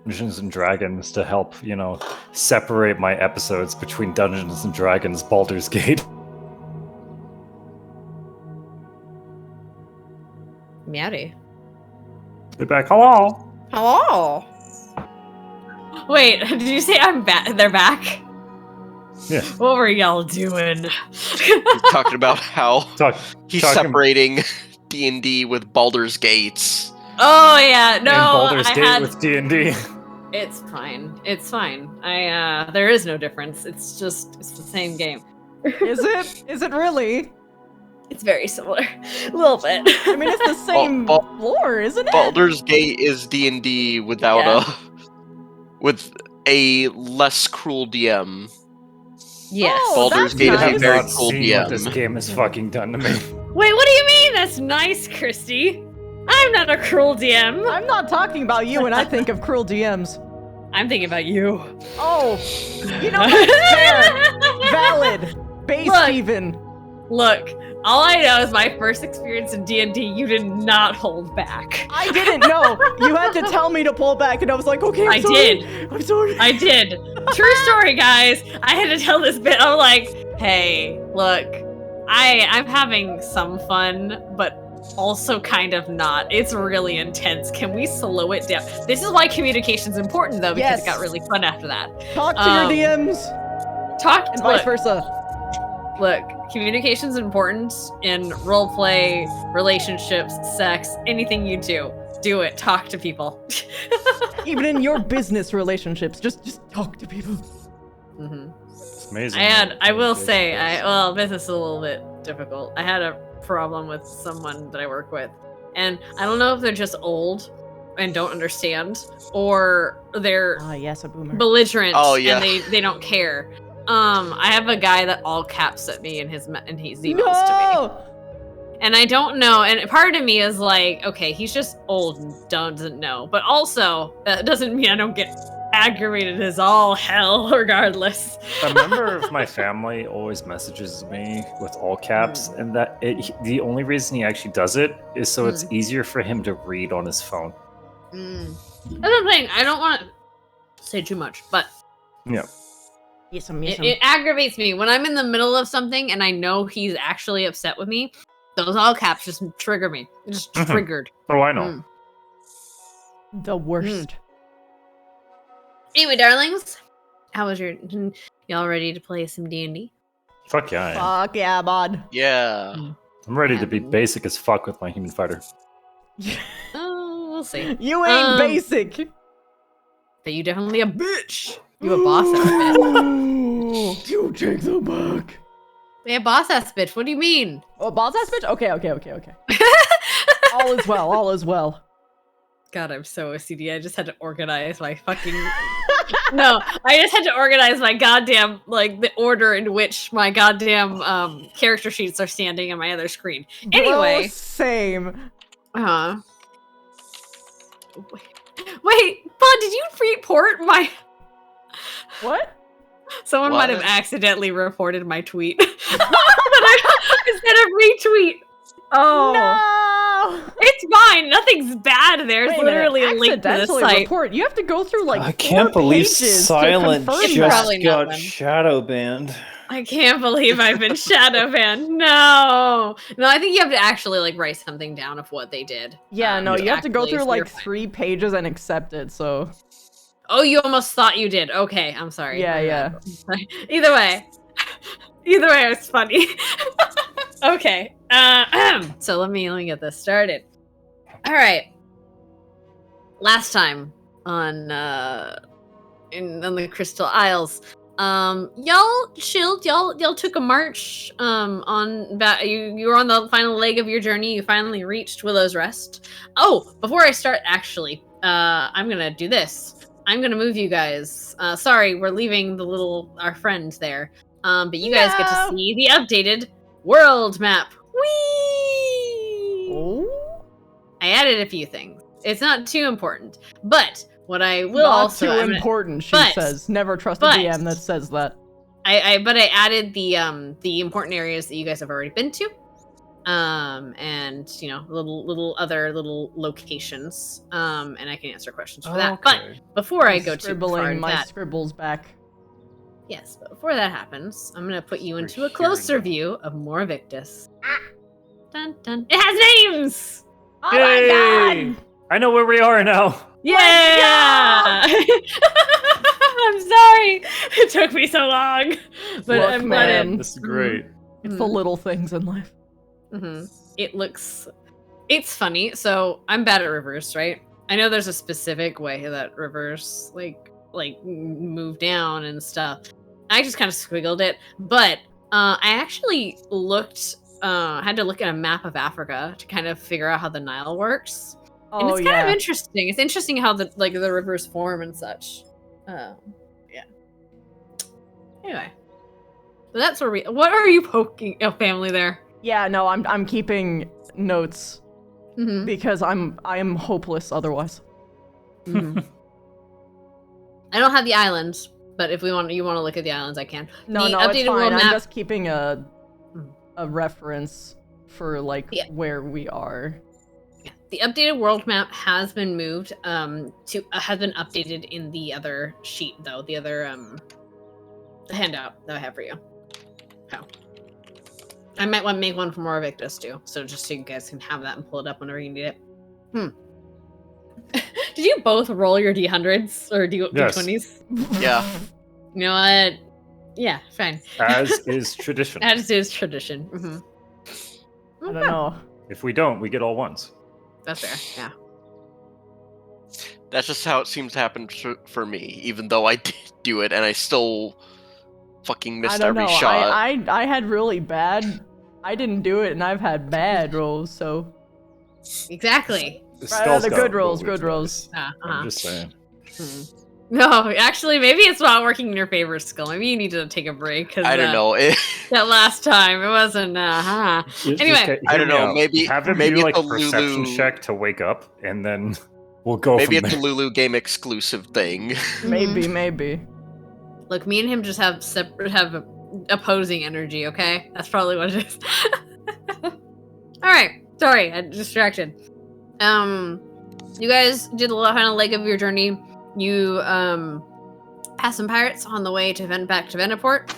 Dungeons and Dragons to help, separate my episodes between Dungeons and Dragons Baldur's Gate. Meowdy. Be back. Hello. Hello. Wait, did you say I'm back? They're back? Yeah. What were y'all doing? He's talking about how he's separating D&D with Baldur's Gates. Oh yeah, no, and Baldur's Gate with D&D. It's fine. It's fine. There is no difference. It's the same game. Is it? Is it really? It's very similar. A little bit. I mean, it's the same lore, isn't it? Baldur's Gate is D&D without with a less cruel DM. Yes. Baldur's Gate is a very cool DM. What this game has fucking done to me. Wait, what do you mean? That's nice, Christy. I'm not a cruel DM. I'm not talking about you when I think of cruel DMs. I'm thinking about you. Oh, that's fair. Valid. Based even. Look, all I know is my first experience in D&D, you did not hold back. I didn't know. You had to tell me to pull back, and I was like, okay, I'm sorry. I'm sorry. I did. True story, guys. I had to tell this bit. I'm like, hey, look, I'm having some fun, but also kind of not. It's really intense. Can we slow it down? This is why communication's important, though, because it got really fun after that. Talk to your DMs. And vice versa. Look, communication's important in roleplay, relationships, sex, anything you do. Do it. Talk to people. Even in your business relationships, just talk to people. Mm-hmm. It's amazing. I will say, business is a little bit difficult. I had a problem with someone that I work with, and I don't know if they're just old and don't understand, or they're a boomer. belligerent and they don't care. I have a guy that all caps at me in his emails to me, and I don't know. And part of me is like, okay, he's just old and doesn't know, but also that doesn't mean I don't get aggravated as all hell regardless. A member of my family always messages me with all caps, and the only reason he actually does it is so it's easier for him to read on his phone. That's what I'm saying. I don't want to say too much, but yeah. It aggravates me when I'm in the middle of something and I know he's actually upset with me. Those all caps just trigger me. Just triggered. Oh, I know. The worst. Anyway, darlings, how was y'all ready to play some D&D? Fuck yeah, I am. Fuck yeah, bud. Yeah. I'm ready to be basic as fuck with my human fighter. Oh, we'll see. You ain't basic. But you definitely a bitch. You a boss ass bitch. You take the back. Yeah, boss ass bitch. What do you mean? Oh, boss ass bitch? Okay. All is well. All is well. God, I'm so OCD. I just had to organize my fucking... No, I just had to organize my goddamn, the order in which my goddamn character sheets are standing on my other screen. Anyway. Bro, same. Uh-huh. Wait, Bud, did you report my... What? Someone might have accidentally reported my tweet. Instead of retweet. Oh. No! It's fine. Nothing's bad there. It's literally a link to the site. Report. You have to go through I can't believe Silent just got shadow banned. I can't believe I've been shadow banned. No, I think you have to actually write something down of what they did. Yeah, no, you have to go through 3 pages and accept it. So. Oh, you almost thought you did. Okay, I'm sorry. Yeah. Either way, it's funny. Okay. So let me get this started. All right. Last time on the Crystal Isles, y'all chilled. Y'all took a march. You were on the final leg of your journey. You finally reached Willow's Rest. Oh, before I start, actually, I'm gonna do this. I'm gonna move you guys. Sorry, we're leaving our friends there. But you guys get to see the updated world map. Whee! Oh? I added a few things. It's not too important, but what I will also not too important. She says, never trust a DM that says that. But I added the important areas that you guys have already been to. and little other locations, and I can answer questions for that. But before I go too far into my that, scribbles back. yes, but before that happens, I'm gonna put you into a closer view of Moravictus. Dun dun! It has names. Oh my god! I know where we are now. Yeah! I'm sorry. It took me so long, but Look, I'm man, glad. This is great. It's the little things in life. It's funny. So I'm bad at rivers, right? I know there's a specific way that rivers like move down and stuff. I just kind of squiggled it, but I actually had to look at a map of Africa to kind of figure out how the Nile works. And it's kind of interesting. It's interesting how the rivers form and such. Yeah. Anyway, so that's where what are you poking a family there? Yeah, no, I'm keeping notes because I am hopeless otherwise. I don't have the islands, but if you want to look at the islands, I can. No, it's fine. I'm just keeping a reference for where we are. The updated world map has been moved has been updated in the other sheet though, the other handout that I have for you. Oh. I might want to make one for Moravictus too, so just so you guys can have that and pull it up whenever you need it. Did you both roll your D100s or D20s? Yeah. You know what? Yeah, fine. As is tradition. As is tradition. I don't know. If we don't, we get all ones. That's fair, yeah. That's just how it seems to happen for me, even though I did do it and I still fucking missed every shot. I had really bad. I didn't do it, and I've had bad rolls, so. Exactly. The good rolls. I'm just saying. No, actually, maybe it's not working in your favor, Skull. Maybe you need to take a break. I don't know. That last time, it wasn't. Anyway, I don't know. Maybe have him maybe do it's a a perception Lulu check to wake up, and then we'll go. Maybe from it's there. a Lulu game exclusive thing. Maybe. Look, me and him just have opposing energy. Okay, that's probably what it is. All right. Sorry, I distracted. You guys did a lot kind of leg of your journey. You passed some pirates on the way back to Veniport.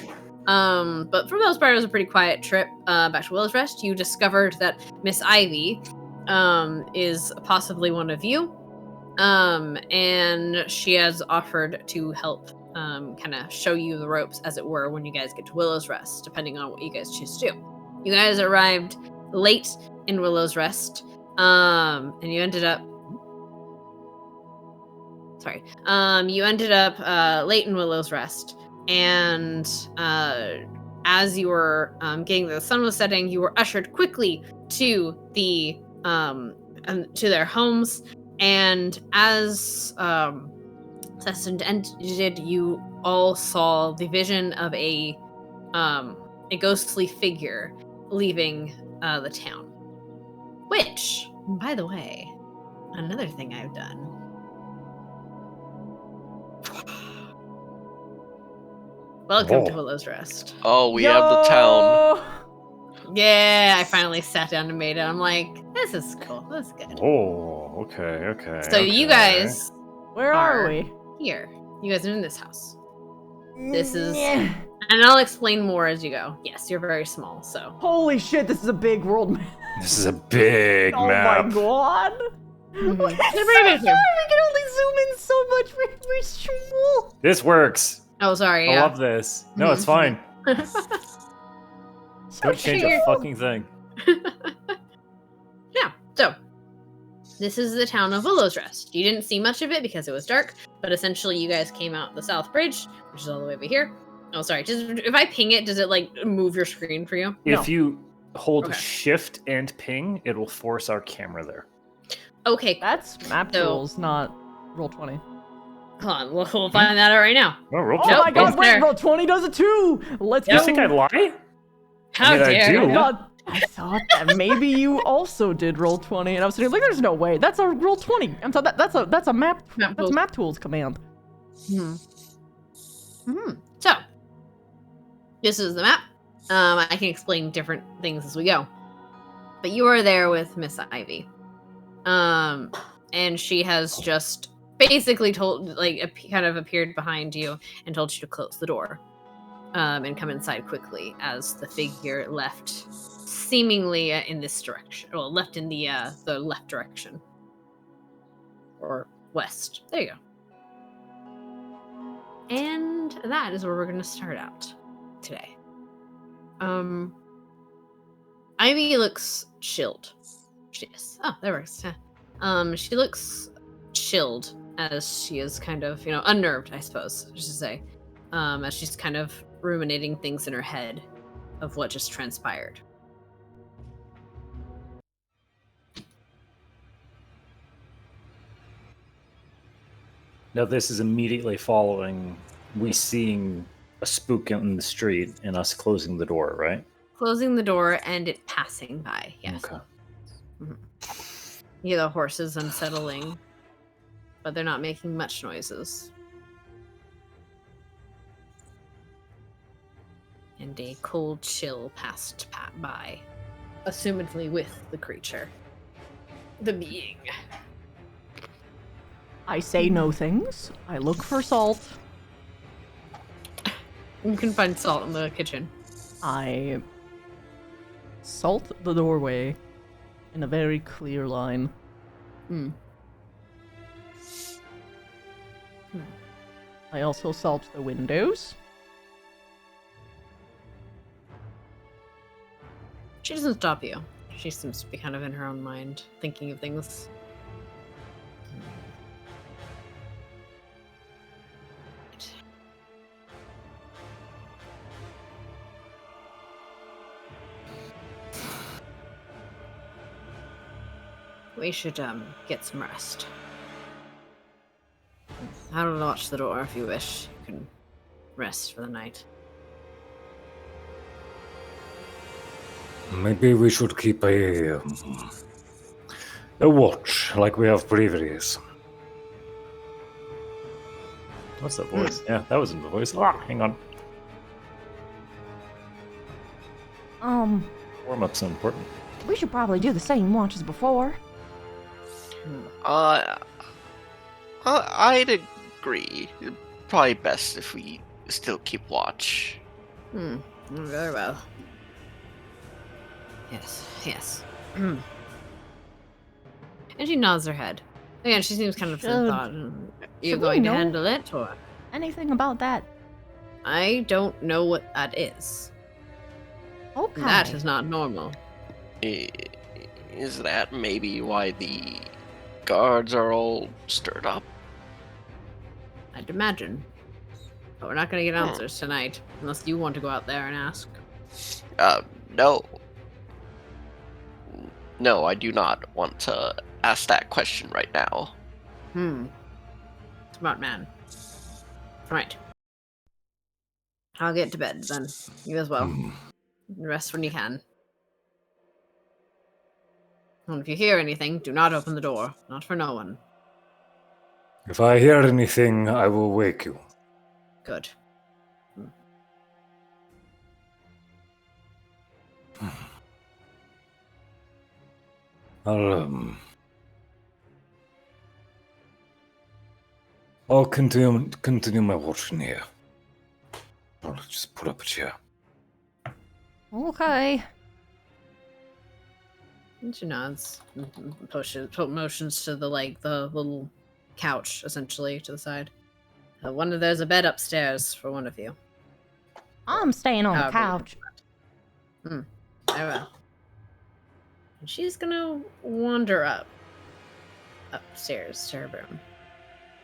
But for the most part, it was a pretty quiet trip back to Willow's Rest. You discovered that Miss Ivy is possibly one of you, and she has offered to help kind of show you the ropes, as it were, when you guys get to Willow's Rest, depending on what you guys choose to do. You guys arrived late in Willow's Rest, and you ended up late in Willow's Rest, and as you were the sun was setting, you were ushered quickly to to their homes, and as Session ended, you all saw the vision of a ghostly figure leaving the town. Which, by the way, another thing I've done. Welcome to Willow's Rest. Oh, we have the town. Yeah, I finally sat down and made it. I'm like, this is cool. This is good. Oh, okay. So you guys, where are we? Here. You guys are in this house. This is, and I'll explain more as you go. Yes, you're very small, so. Holy shit, this is a big world map. This is a big map. Oh my god. Mm-hmm. We can only zoom in so much. We're small. This works. Oh, sorry. I love this. No, it's fine. Don't change a fucking thing. Yeah, so this is the town of Willow's Rest. You didn't see much of it because it was dark, but essentially you guys came out the South Bridge, which is all the way over here. Oh, sorry. If I ping it, does it like move your screen for you? If you hold Shift and ping, it will force our camera there. Okay. That's map tools, not Roll20. Hold on, we'll find that out right now. Oh, Roll20. My god, wait, Roll20 does it too! Let's go! You think I lie? How dare you? I thought that maybe you also did Roll20, and I was like, there's no way. That's a Roll20. I'm sorry, that's a map. That's map tools command. So, this is the map. I can explain different things as we go. But you are there with Miss Ivy. And she has just basically kind of appeared behind you and told you to close the door. And come inside quickly as the figure left seemingly in this direction. Well, left in the left direction. Or west. There you go. And that is where we're going to start out today. Ivy looks chilled. She is. Oh, that works. She looks chilled as she is kind of, unnerved, I suppose, I should say. As she's kind of ruminating things in her head of what just transpired. Now, this is immediately following we seeing a spook in the street and us closing the door, right? Closing the door and it passing by, yes. Okay. Mm-hmm. Yeah, the horses unsettling, but they're not making much noises. And a cold chill passed by, assumedly with the creature. The being. I say no things. I look for salt. You can find salt in the kitchen. I salt the doorway in a very clear line. I also salt the windows. She doesn't stop you. She seems to be kind of in her own mind, thinking of things. We should get some rest. I don't watch the door if you wish. You can rest for the night. Maybe we should keep a watch like we have previous. What's that voice? Yeah, that wasn't the voice. Hang on. Warm-up's so important. We should probably do the same watch as before. I'd agree. Probably best if we still keep watch. Very well. Yes. And she nods her head. Again, she seems kind of in thought. You going to handle it, or? Anything about that? I don't know what that is. Okay. That is not normal. Is that maybe why the guards are all stirred up? I'd imagine. But we're not going to get answers tonight, unless you want to go out there and ask. No. No, I do not want to ask that question right now. Smart man. Right. I'll get to bed then. You as well. Rest when you can. And if you hear anything, do not open the door. Not for no one. If I hear anything, I will wake you. Good. I'll continue my watching here. I'll just put up a chair. Okay. And she nods. Motions to the little couch, essentially, to the side. There's a bed upstairs for one of you. I'm staying on the couch. Very well. And she's gonna wander upstairs to her room.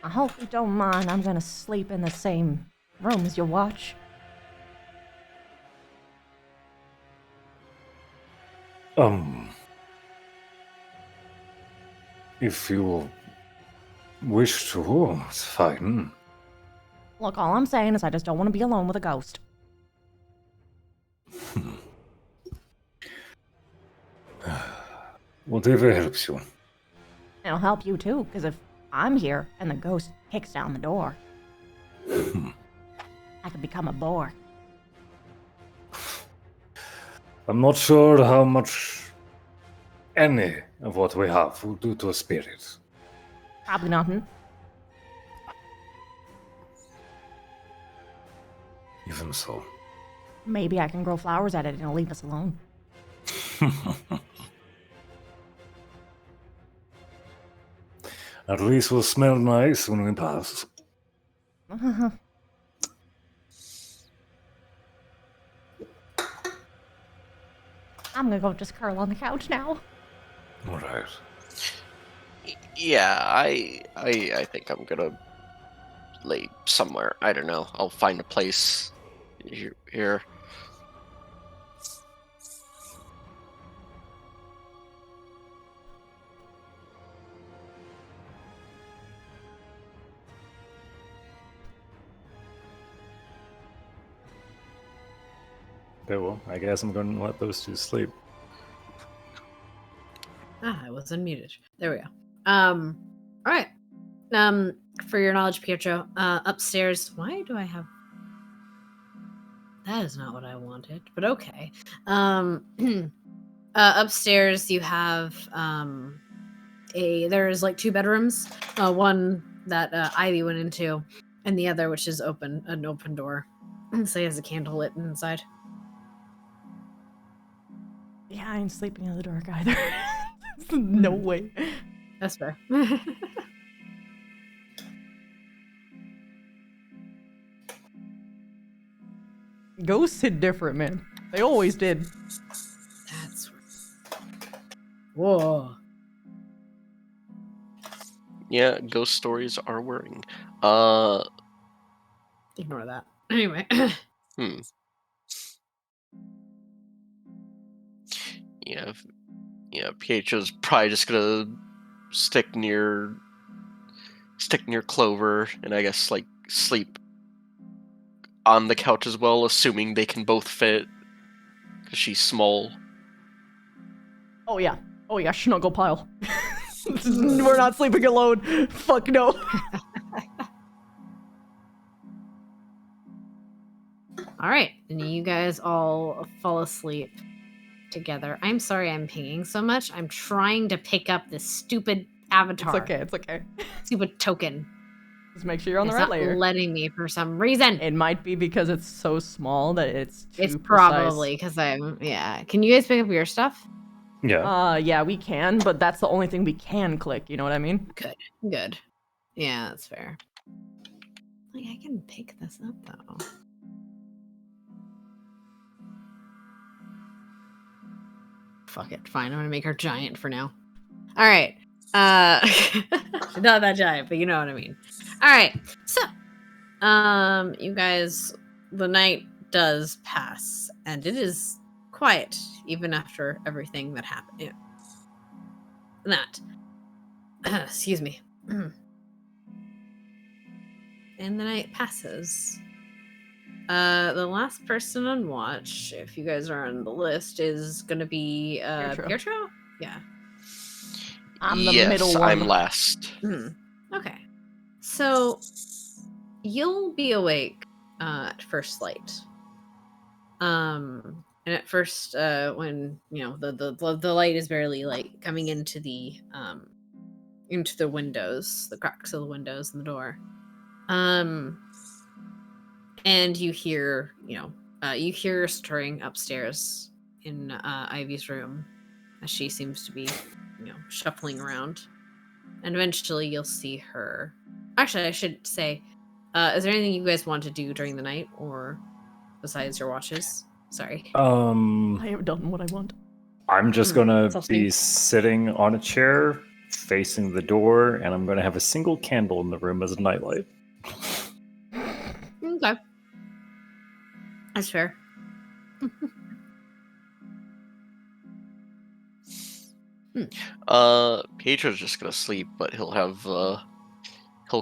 I hope you don't mind. I'm gonna sleep in the same room as your watch. If you wish to, it's fine. Look, all I'm saying is I just don't want to be alone with a ghost. Whatever helps you. It'll help you too, because if I'm here and the ghost kicks down the door, I could become a boar. I'm not sure how much any of what we have will do to a spirit. Probably nothing. Even so. Maybe I can grow flowers at it and it'll leave us alone. At least we'll smell nice when we pass. I'm gonna go just curl on the couch now. All right. Yeah, I think I'm gonna lay somewhere. I don't know. I'll find a place here. Okay, well, I guess I'm going to let those two sleep. I was unmuted. There we go. All right. For your knowledge, Pietro, upstairs. Why do I have? That is not what I wanted, but okay. Upstairs you have there's like 2 bedrooms. One that Ivy went into, and the other which is an open door. So he has a candle lit inside. Yeah, I ain't sleeping in the dark either. No way. That's fair. Ghosts hit different, man. They always did. That's whoa. Yeah, ghost stories are worrying. Ignore that. Anyway. Yeah, Pietro's probably just gonna stick near Clover and I guess like sleep on the couch as well, assuming they can both fit because she's small. Oh yeah, snuggle pile. We're not sleeping alone. Fuck no. All right, and you guys all fall asleep together. I'm sorry I'm pinging so much. I'm trying to pick up this stupid avatar. It's okay. Stupid token. Just make sure you're on the It's right not layer. letting me for some reason. It might be because it's so small that it's too It's precise. probably because yeah. Can you guys pick up your stuff? Yeah. Yeah, we can, but that's the only thing we can click, you know what I mean? Good. Yeah, that's fair. Like, I can pick this up, though. Fuck it. Fine, I'm gonna make her giant for now. Alright. She's not that giant, but you know what I mean. Alright, so, you guys, the night does pass, and it is quiet, even after everything that happened. Yeah. Excuse me. And the night passes. The last person on watch, if you guys are on the list, is gonna be Pietro? Yeah. I'm the middle one. I'm last. Okay. So you'll be awake at first light. And at first, when you know the light is barely like coming into the windows, the cracks of the windows and the door. And you hear, stirring upstairs in Ivy's room as she seems to be, shuffling around. And eventually you'll see her. Actually, I should say, is there anything you guys want to do during the night or besides your watches? Sorry. I have done what I want. I'm just gonna be sitting on a chair facing the door, and I'm gonna have a single candle in the room as a nightlight. Okay. That's fair. Pietro's just gonna sleep, but he'll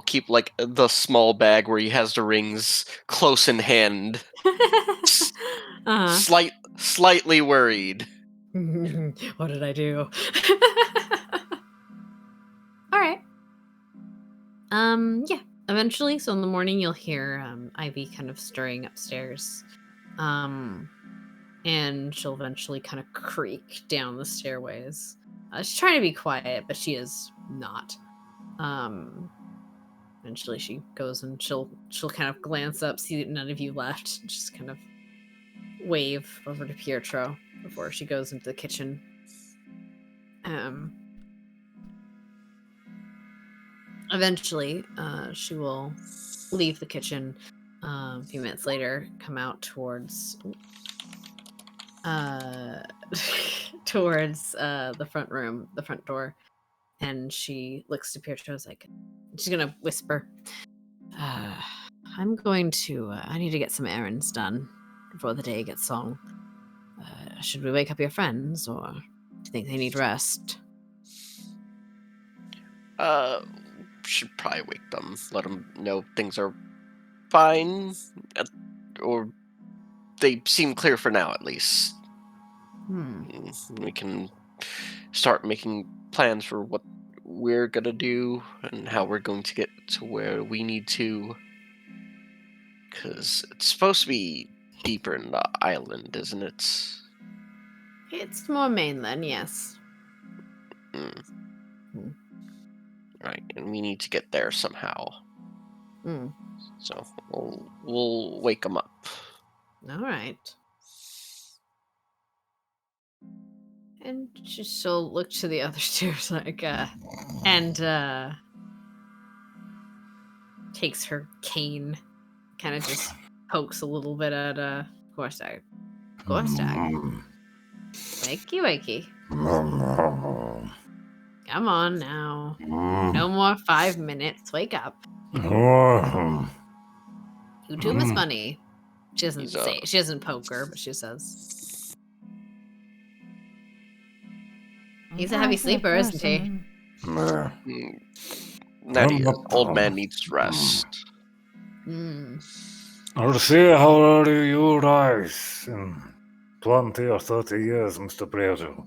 keep like the small bag where he has the rings close in hand. Slightly worried. What did I do? All right. Yeah. Eventually, so in the morning, you'll hear Ivy kind of stirring upstairs. And she'll eventually kind of creak down the stairways. She's trying to be quiet, but she is not. Eventually she goes and she'll kind of glance up, see that none of you left, and just kind of wave over to Pietro before she goes into the kitchen. Eventually, she will leave the kitchen. A few minutes later, come out towards towards the front room, the front door, and she looks to Pietro. Like, she's gonna whisper, "I'm going to. I need to get some errands done before the day gets long. Should we wake up your friends, or do you think they need rest?" Should probably wake them. Let them know things are fine, or they seem clear for now, at least. We can start making plans for what we're gonna do and how we're going to get to where we need to. Because it's supposed to be deeper in the island, isn't it? It's more mainland, yes. Right, and we need to get there somehow. Mm. So we'll wake them up. All right. And she'll look to the other stairs, like, and takes her cane, kind of just pokes a little bit at Gorstag. Gorstag, wakey. Come on now. No more 5 minutes. Wake up. You too, Miss Bunny. She doesn't say. She doesn't poke her, but she says, "He's a heavy sleeper, isn't he?" That he is. Old man needs rest. I'll see how old you rise in 20 or 30 years, Mr. Prieto.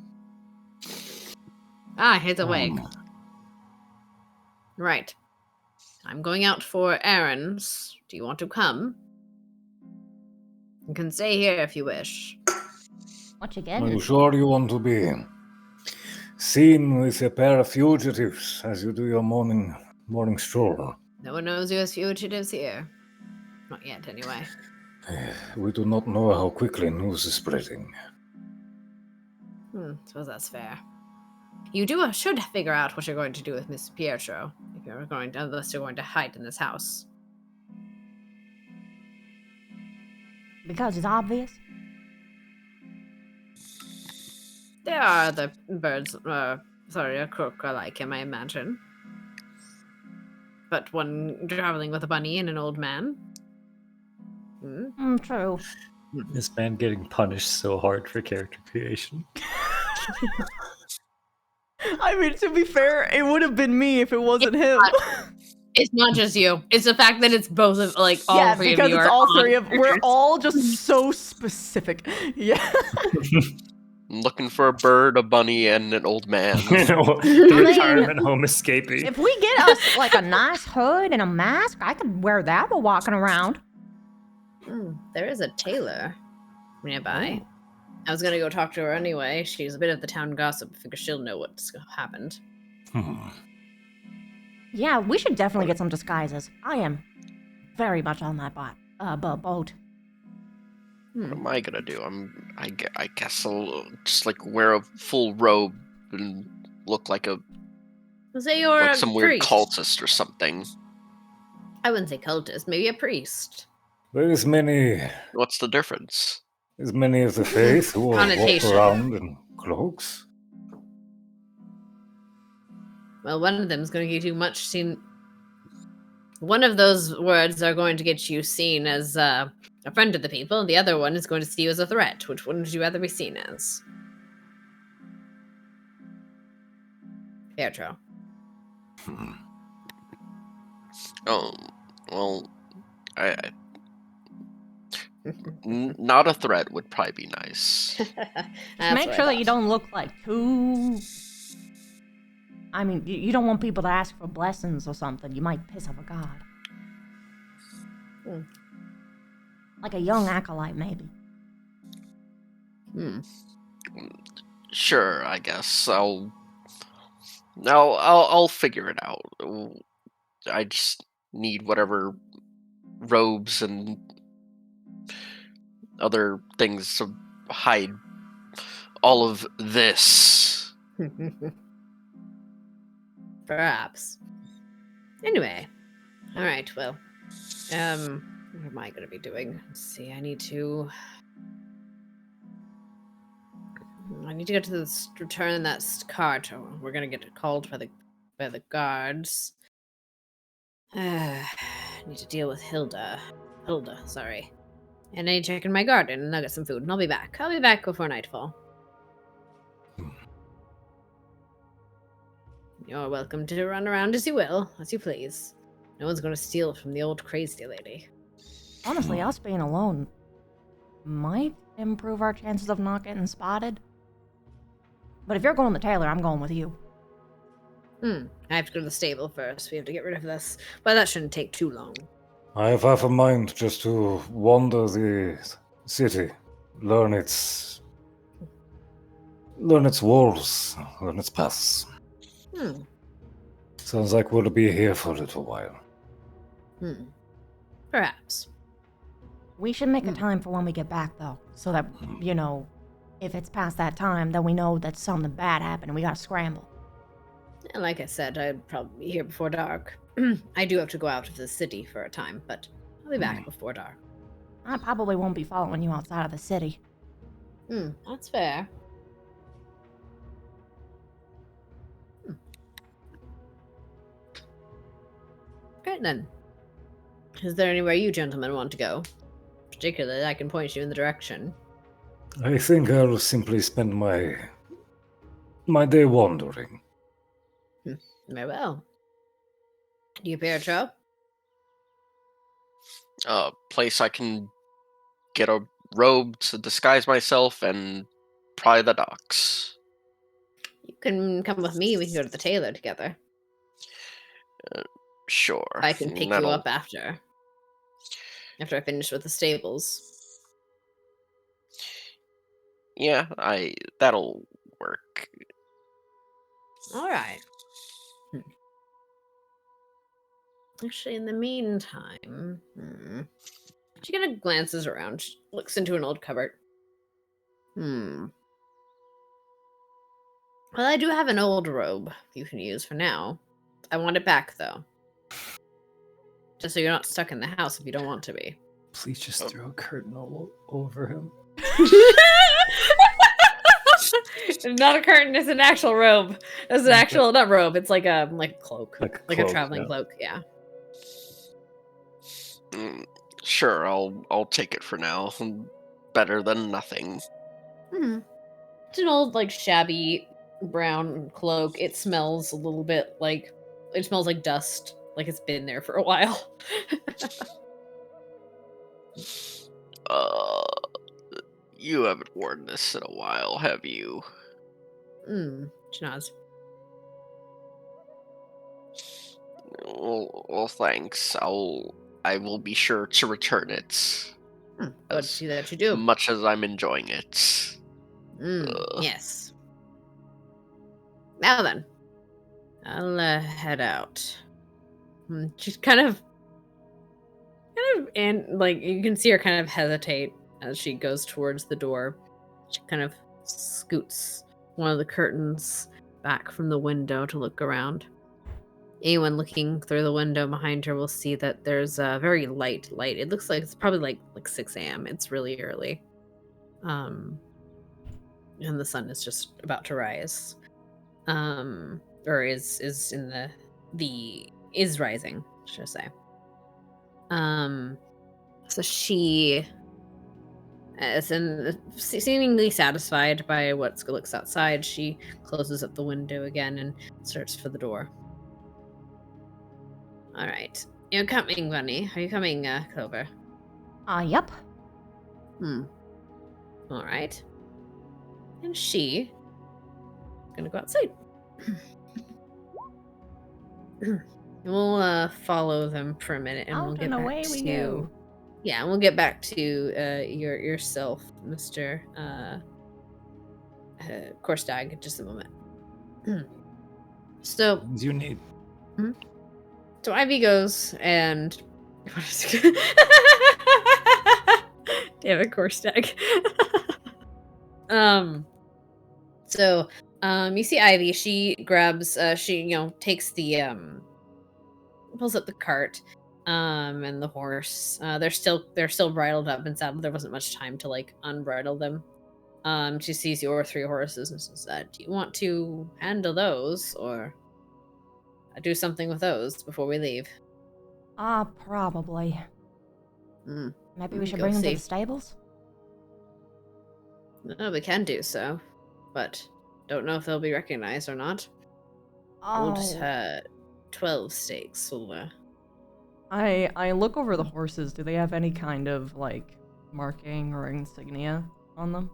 He's awake. Right. I'm going out for errands. Do you want to come? You can stay here if you wish. What you Are getting? you sure you want to be seen with a pair of fugitives as you do your morning stroll? No one knows you as fugitives here. Not yet, anyway. We do not know how quickly news is spreading. Suppose that's fair. You should figure out what you're going to do with Miss Pietro, unless you're going to hide in this house. Because it's obvious. There are other birds, a crook like him, I imagine. But one traveling with a bunny and an old man. True. This man getting punished so hard for character creation. I mean, to be fair, it would have been me if it wasn't him. It's not just you. It's the fact that it's both of, like, all three of you. Yeah, because it's all three of we're all just so specific. Yeah. I'm looking for a bird, a bunny, and an old man. The retirement home escapee. If we get us like a nice hood and a mask, I could wear that while walking around. There is a tailor nearby. I was gonna go talk to her anyway. She's a bit of the town gossip. I figure she'll know what's happened. Yeah, we should definitely get some disguises. I am very much on that boat. What am I gonna do? I guess I'll just like wear a full robe and look like Say you're like a some weird priest. cultist or something. I wouldn't say cultist. Maybe a priest. There's many What's the difference? of the faith who walk Connotation. around in cloaks. Well, one of them is going to get you much seen. One of those words are going to get you seen as a friend of the people, and the other one is going to see you as a threat. Which one would you rather be seen as? Pietro. Oh, well, not a threat would probably be nice. Make sure that you don't look like too... I mean, you don't want people to ask for blessings or something. You might piss off a god. Like a young acolyte, maybe. Sure, I guess I'll No, I'll figure it out. I just need whatever robes and other things to hide all of this. Perhaps. Anyway. Alright, well. What am I gonna be doing? Let's see, I need to go to return that cart. Or we're gonna get called by the guards. I need to deal with Hilda, sorry. And I need to check in my garden and I'll get some food and I'll be back. I'll be back before nightfall. You're welcome to run around as you will, as you please. No one's gonna steal from the old crazy lady. Honestly, us being alone might improve our chances of not getting spotted. But if you're going to the tailor, I'm going with you. I have to go to the stable first. We have to get rid of this. But that shouldn't take too long. I have half a mind just to wander the city, learn its walls, learn its paths. Sounds like we'll be here for a little while. Perhaps. We should make a time for when we get back, though, so that, you know, if it's past that time, then we know that something bad happened and we gotta scramble. And like I said, I'd probably be here before dark. I do have to go out of the city for a time, but I'll be back before dark. I probably won't be following you outside of the city. That's fair. Great then. Is there anywhere you gentlemen want to go? Particularly, I can point you in the direction. I think I'll simply spend my day wandering. Very well. Do you, Pietro? Place I can get a robe to disguise myself and pry the docks. You can come with me. We can go to the tailor together. Sure. I can pick you up after I finish with the stables. Yeah, that'll work. All right. Actually, in the meantime, she kind of glances around. She looks into an old cupboard. Well, I do have an old robe you can use for now. I want it back, though. Just so you're not stuck in the house if you don't want to be. Please just throw a curtain all over him. Not a curtain, it's an actual robe. It's an actual, not robe, it's like a cloak. Like a traveling cloak, yeah. Sure, I'll take it for now. Better than nothing. It's an old, shabby brown cloak. It smells a little bit like dust. Like it's been there for a while. You haven't worn this in a while, have you? She nods. Well, thanks. I will be sure to return it. Good to see that you do. Much as I'm enjoying it. Yes. Now then, I'll head out. She's kind of, and you can see her kind of hesitate as she goes towards the door. She kind of scoots one of the curtains back from the window to look around. Anyone looking through the window behind her will see that there's a very light. It looks like it's probably like 6 a.m. It's really early. And the sun is just about to rise. Or is in is rising, should I say. So she is seemingly satisfied by what looks outside. She closes up the window again and searches for the door. All right. You're coming, Bunny. Are you coming, Clover? Yep. All right. And she gonna go outside. We'll follow them for a minute, and we'll get back away we go. Yeah, and we'll get back to yourself, Mr. Korstag, in just a moment. So Things you need. So Ivy goes and damn it, Corstag. You see Ivy, she grabs takes the pulls up the cart and the horse. They're still bridled up and saddled. There wasn't much time to like unbridle them. She sees your 3 horses and says, do you want to handle those or do something with those before we leave? Probably. Maybe we should Go bring them to see. the stables? No, we can do so, but don't know if they'll be recognized or not. Old 12 stakes, silver. I look over the horses. Do they have any kind of, like, marking or insignia on them?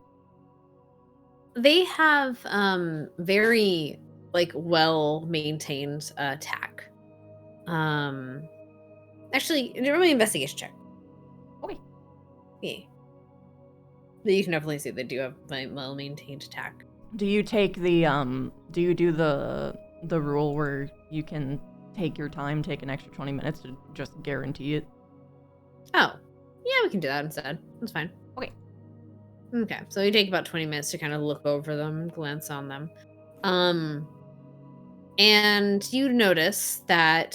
They have very like well maintained tack. Actually, roll me an investigation check. Okay. Yeah. But you can definitely see they do have well maintained tack. Do you take the do you do the rule where you can take your time, take an extra 20 minutes to just guarantee it? Oh. Yeah, we can do that instead. That's fine. Okay, so you take about 20 minutes to kind of look over them, glance on them. And you notice that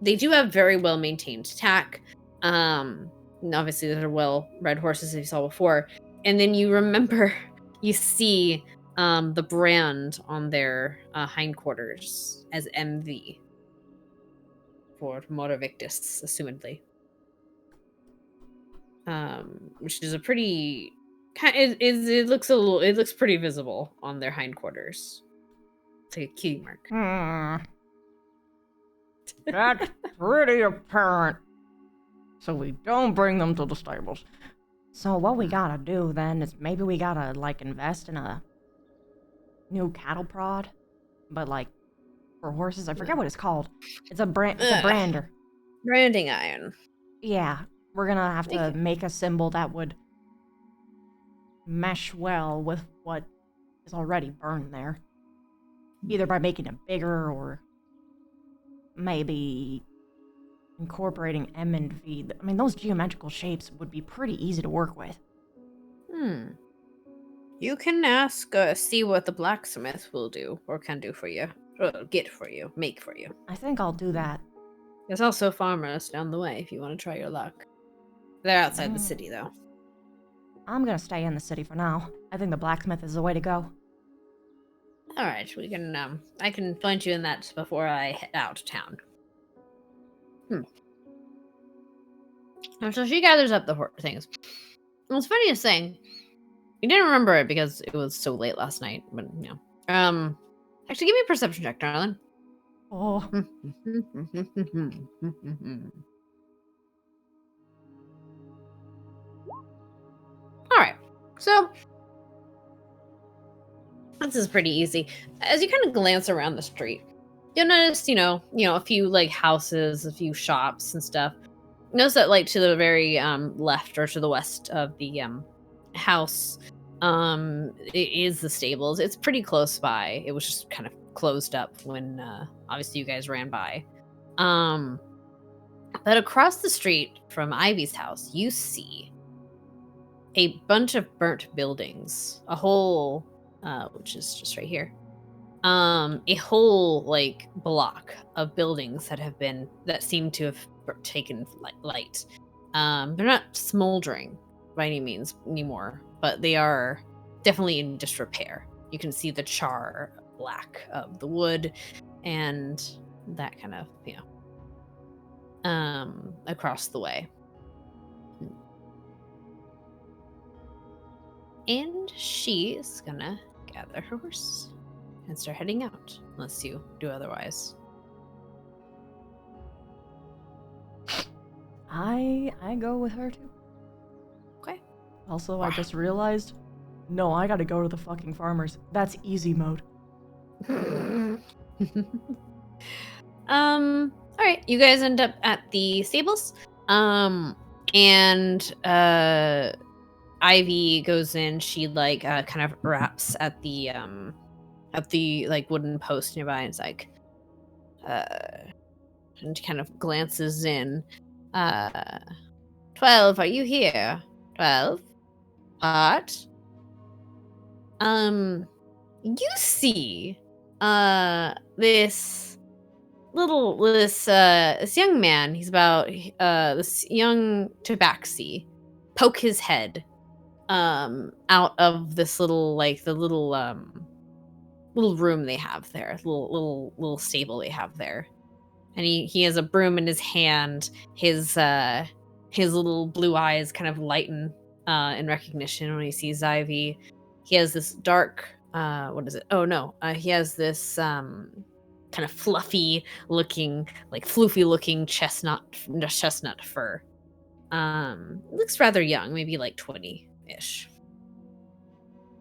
they do have very well maintained tack. And obviously they're well bred horses, as you saw before. And then you remember, you see the brand on their hindquarters as MV for Mora Victus, assumedly. Which is a pretty it looks pretty visible on their hindquarters. It's like a key mark. That's pretty apparent. So we don't bring them to the stables. So what we gotta do then is maybe we gotta, like, invest in a new cattle prod, but, like, for horses. I forget what it's called. It's a brander. Branding iron. Yeah, we're gonna have to make a symbol that would mesh well with what is already burned there. Either by making it bigger or maybe incorporating M and V. I mean, those geometrical shapes would be pretty easy to work with. You can ask, see what the blacksmith will do or can do for you. Or get for you, make for you. I think I'll do that. There's also farmers down the way if you want to try your luck. They're outside the city, though. I'm gonna stay in the city for now. I think the blacksmith is the way to go. All right, we can. I can point you in that before I head out of town. And so she gathers up the things. What's funny is saying, you didn't remember it because it was so late last night. But actually, give me a perception check, darling. Oh. All right, so this is pretty easy. As you kind of glance around the street, you'll notice, a few like houses, a few shops and stuff. Notice that, like, to the very left or to the west of the house, it is the stables. It's pretty close by. It was just kind of closed up when obviously you guys ran by. But across the street from Ivy's house, you see a bunch of burnt buildings. A whole, which is just right here. A whole like block of buildings that seem to have taken light. They're not smoldering by any means anymore, but they are definitely in disrepair. You can see the char black of the wood and that kind of, across the way. And she's gonna gather her horse and start heading out, unless you do otherwise. I go with her too. Okay. Also, I just realized, no, I gotta go to the fucking farmers. That's easy mode. All right, you guys end up at the stables. And Ivy goes in. She kind of raps at the at the like wooden post nearby, and it's like, and kind of glances in. 12, are you here? 12? What? You see, this young man, he's about, this young tabaxi, poke his head, out of this little, like, the little room they have there, little stable they have there. And he has a broom in his hand. His little blue eyes kind of lighten in recognition when he sees Ivy. He has this dark what is it? Oh no, he has this kind of fluffy looking, like floofy looking chestnut fur. Looks rather young, maybe like 20-ish.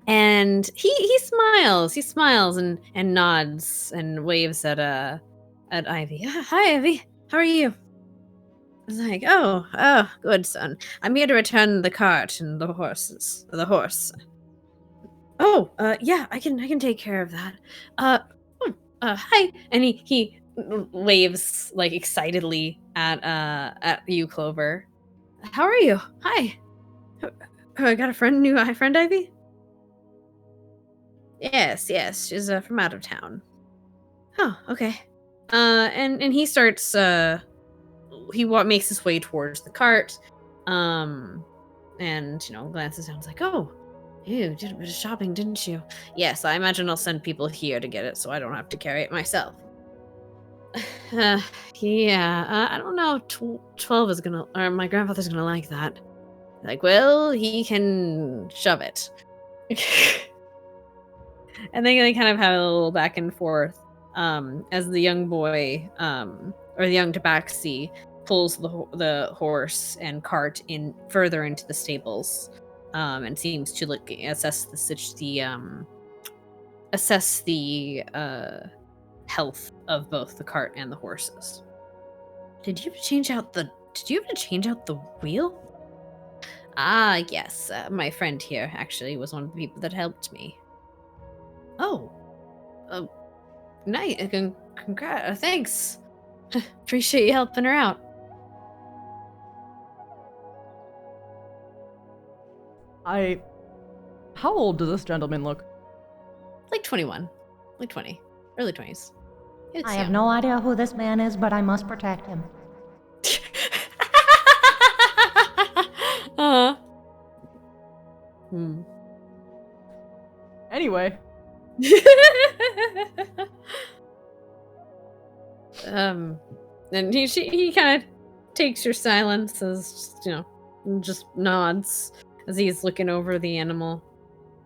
And he smiles and nods and waves at Ivy. Hi, Ivy. How are you? I was like, oh, good, son. I'm here to return the cart and the horse. Oh, yeah, I can take care of that. Hi. And he waves like excitedly at you, Clover. How are you? Hi. I got a new friend, Ivy? Yes, she's from out of town. Oh, okay. And he starts, makes his way towards the cart, and, glances down, it's like, oh, you did a bit of shopping, didn't you? Yes, I imagine I'll send people here to get it, so I don't have to carry it myself. Yeah, I don't know if 12 is gonna, or my grandfather's gonna like that. Like, well, he can shove it. And then they kind of have a little back and forth, as the young boy, or the young tabaxi, pulls the horse and cart in further into the stables, and seems to assess the health of both the cart and the horses. Did you have to change out the wheel? Ah, yes. My friend here actually was one of the people that helped me. Oh. Nice. Congrats. Thanks. Appreciate you helping her out. How old does this gentleman look? Like 21. Like 20. Early 20s. I have no idea who this man is, but I must protect him. Anyway. And he kind of takes your silence as, just nods as he's looking over the animal.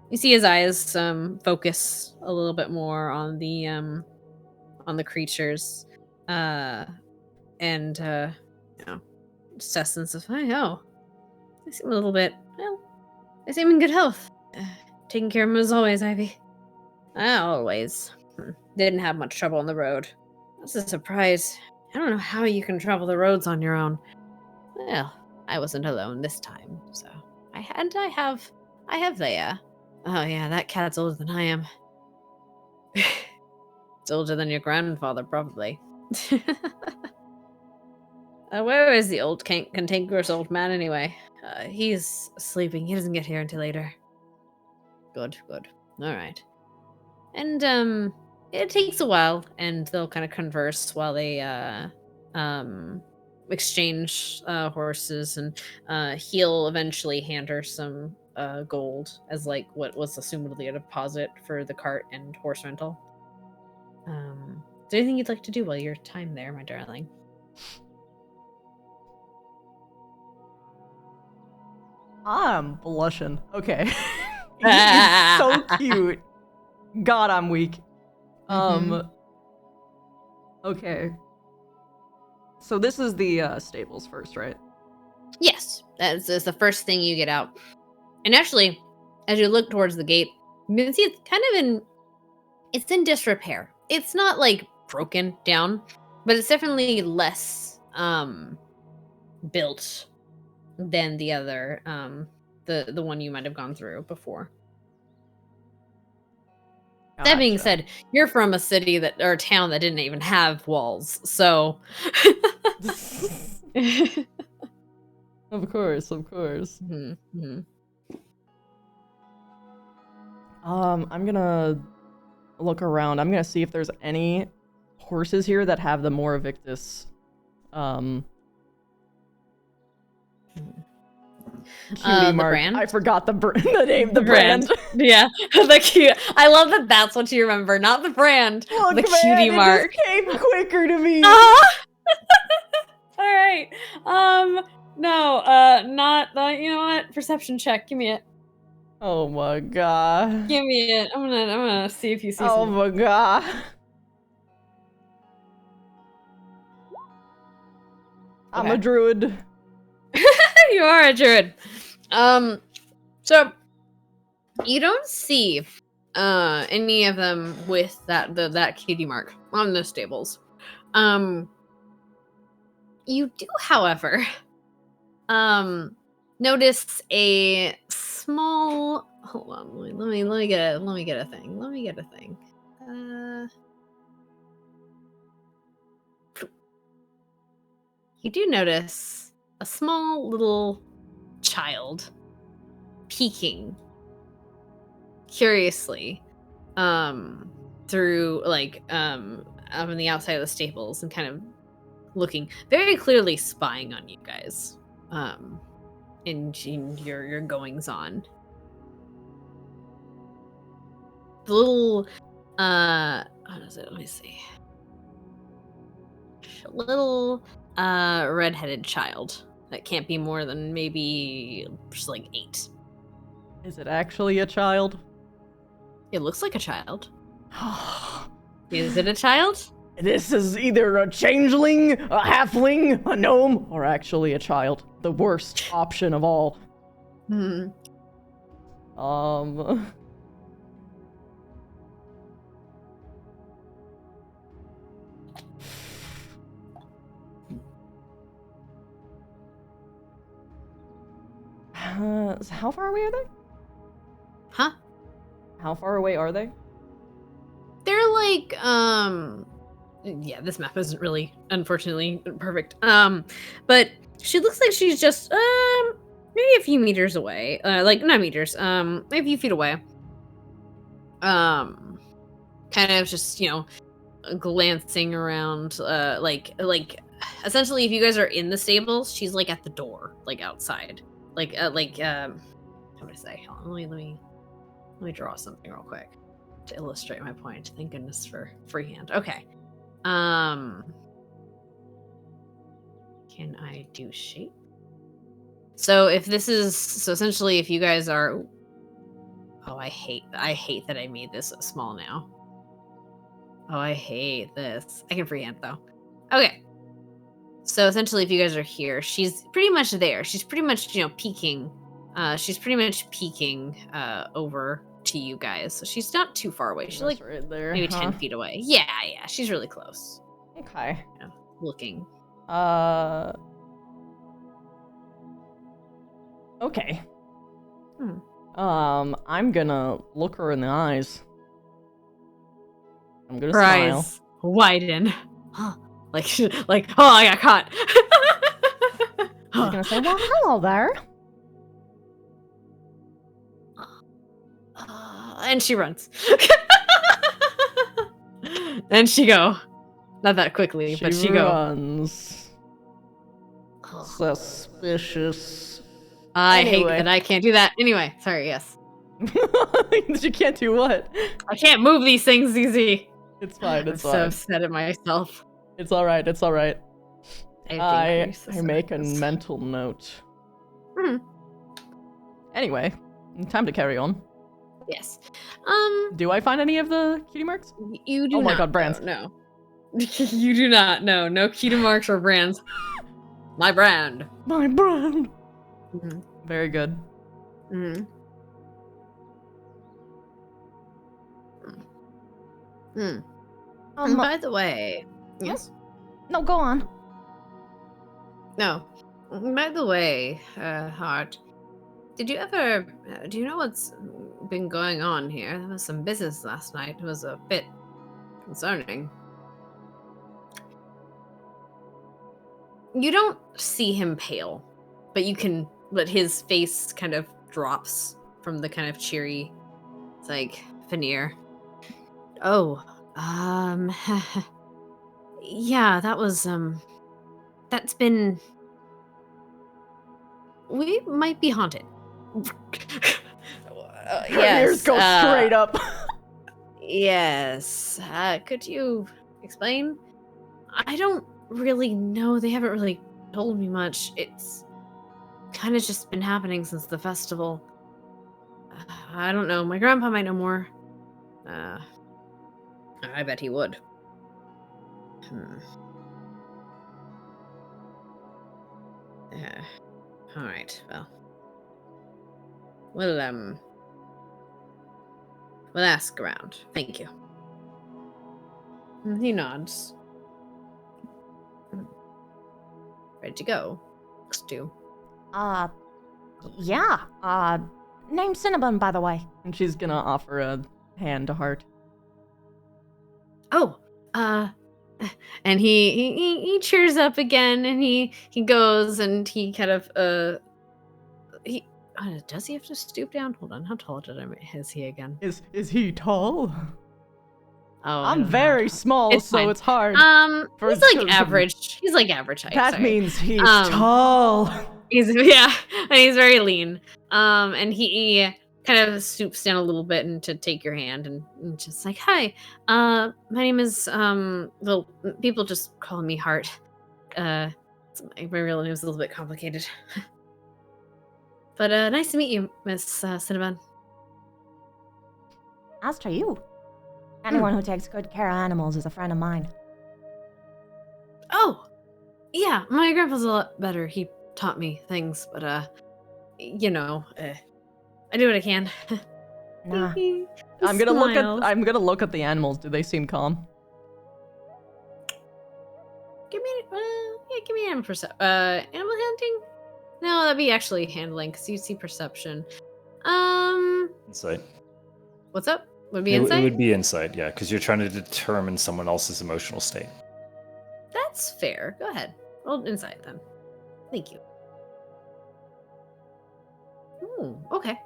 You see his eyes focus a little bit more on the creatures, and Sessence of, oh, they seem a little bit, they seem in good health. Taking care of them as always, Ivy. Always. Didn't have much trouble on the road. That's a surprise. I don't know how you can travel the roads on your own. Well, I wasn't alone this time, so I have Leia. Oh yeah, that cat's older than I am. It's older than your grandfather, probably. Where is the old cantankerous old man anyway? He's sleeping. He doesn't get here until later. Good. All right. And it takes a while, and they'll kind of converse while they exchange horses, and he'll eventually hand her some gold as like what was assumedly a deposit for the cart and horse rental. Is there anything you'd like to do while your time there, my darling? I'm blushing. Okay. He's so cute. God, I'm weak. Okay. So this is the stables first, right? Yes, that's the first thing you get out. And actually, as you look towards the gate, you can see it's kind of it's in disrepair. It's not like broken down, but it's definitely less built than the other the one you might have gone through before. That being Gotcha. said, you're from a city that or a town that didn't even have walls, so. Of course, of course. Mm-hmm. I'm gonna look around. I'm gonna see if there's any horses here that have the Mora Victus. Cutie The mark. brand? I forgot the the name, the brand. Yeah, the cute. I love that. That's what you remember, not the brand. Look, the man, cutie it mark. just came quicker to me. Ah! All right. No. Not. You know what? Perception check. Give me it. Oh my god. Give me it. I'm gonna see if you see Oh something. my god. I'm a Okay. druid. You are a druid. So you don't see any of them with that cutie mark on the stables. You do, however, notice a small. Hold on, let me get a thing. Let me get a thing. You do notice a small little child peeking curiously through on the outside of the stables and kind of looking very clearly spying on you guys in your goings on. The little what is it? Let me see. Little redheaded child that can't be more than maybe just like 8. Is it actually a child? It looks like a child. Is it a child? This is either a changeling, a halfling, a gnome, or actually a child. The worst option of all. Hmm. So how far away are they? Huh? How far away are they? They're like yeah, this map isn't really unfortunately perfect. But she looks like she's just maybe a few meters away. Like not meters, maybe a few feet away. Kind of just, glancing around like essentially if you guys are in the stables, she's like at the door, like outside. How would I say? Hold on, let me draw something real quick to illustrate my point. Thank goodness for freehand. Okay. Can I do shape? So essentially if you guys are I hate that I made this small now. Oh, I hate this. I can freehand though. Okay. So essentially if you guys are here, she's pretty much there. She's pretty much, peeking. She's pretty much peeking over to you guys. So she's not too far away. She's like right there. maybe 10 feet away. Yeah, she's really close. Okay. Looking. Okay. I'm gonna look her in the eyes. I'm gonna smile. Eyes widen. like, oh, I got caught. I was gonna say, well, hello there. And she runs. And she go. Not that quickly, but she go. runs. Suspicious. I hate Anyway. that I can't do that. Anyway, sorry, yes. You can't do what? I can't move these things easy. It's fine. I'm It's so fine. upset at myself. It's all right. It's all right. I think make a mental note. Mhm. Anyway, time to carry on. Yes. Do I find any of the cutie marks? You do Oh my not, God, brands. No. You do not. No. No cutie marks or brands. My brand. My brand. Mhm. Very good. Mm. Mm. And by the way, yes. No, go on. No. By the way, Hart, did you ever? Do you know what's been going on here. There was some business last night. It was a bit concerning. You don't see him pale, but his face kind of drops from the kind of cheery, it's like, veneer. Oh, yeah, that was, that's been, we might be haunted. Her ears go straight up. Yes. Could you explain? I don't really know. They haven't really told me much. It's kind of just been happening since the festival. I don't know. My grandpa might know more. I bet he would. All right. Well, we'll ask around. Thank you. He nods. Ready to go? Stu. Yeah. Name's Cinnabon, by the way. And she's gonna offer a hand to Hart. Oh, and he cheers up again, and he goes, and he kind of does he have to stoop down? Hold on, how tall is he again? Is he tall? Oh, I'm very small, it's so fine. it's hard. He's like average. He's like average height. That sorry. means he's tall. And he's very lean. And he kind of stoops down a little bit and to take your hand and just like, hi, my name is well, people just call me Hart. My real name is a little bit complicated. But nice to meet you, Miss Cinnabon. As to you. Anyone who takes good care of animals is a friend of mine. Oh, yeah, my grandpa's a lot better. He taught me things, but I do what I can. Nah. I'm gonna look at the animals. Do they seem calm? Give me animal animal hunting. No, that'd be actually handling because you see perception. Insight. What's up? Would be It insight. would be insight, yeah, because you're trying to determine someone else's emotional state. That's fair. Go ahead. Roll insight then. Thank you. Ooh, okay.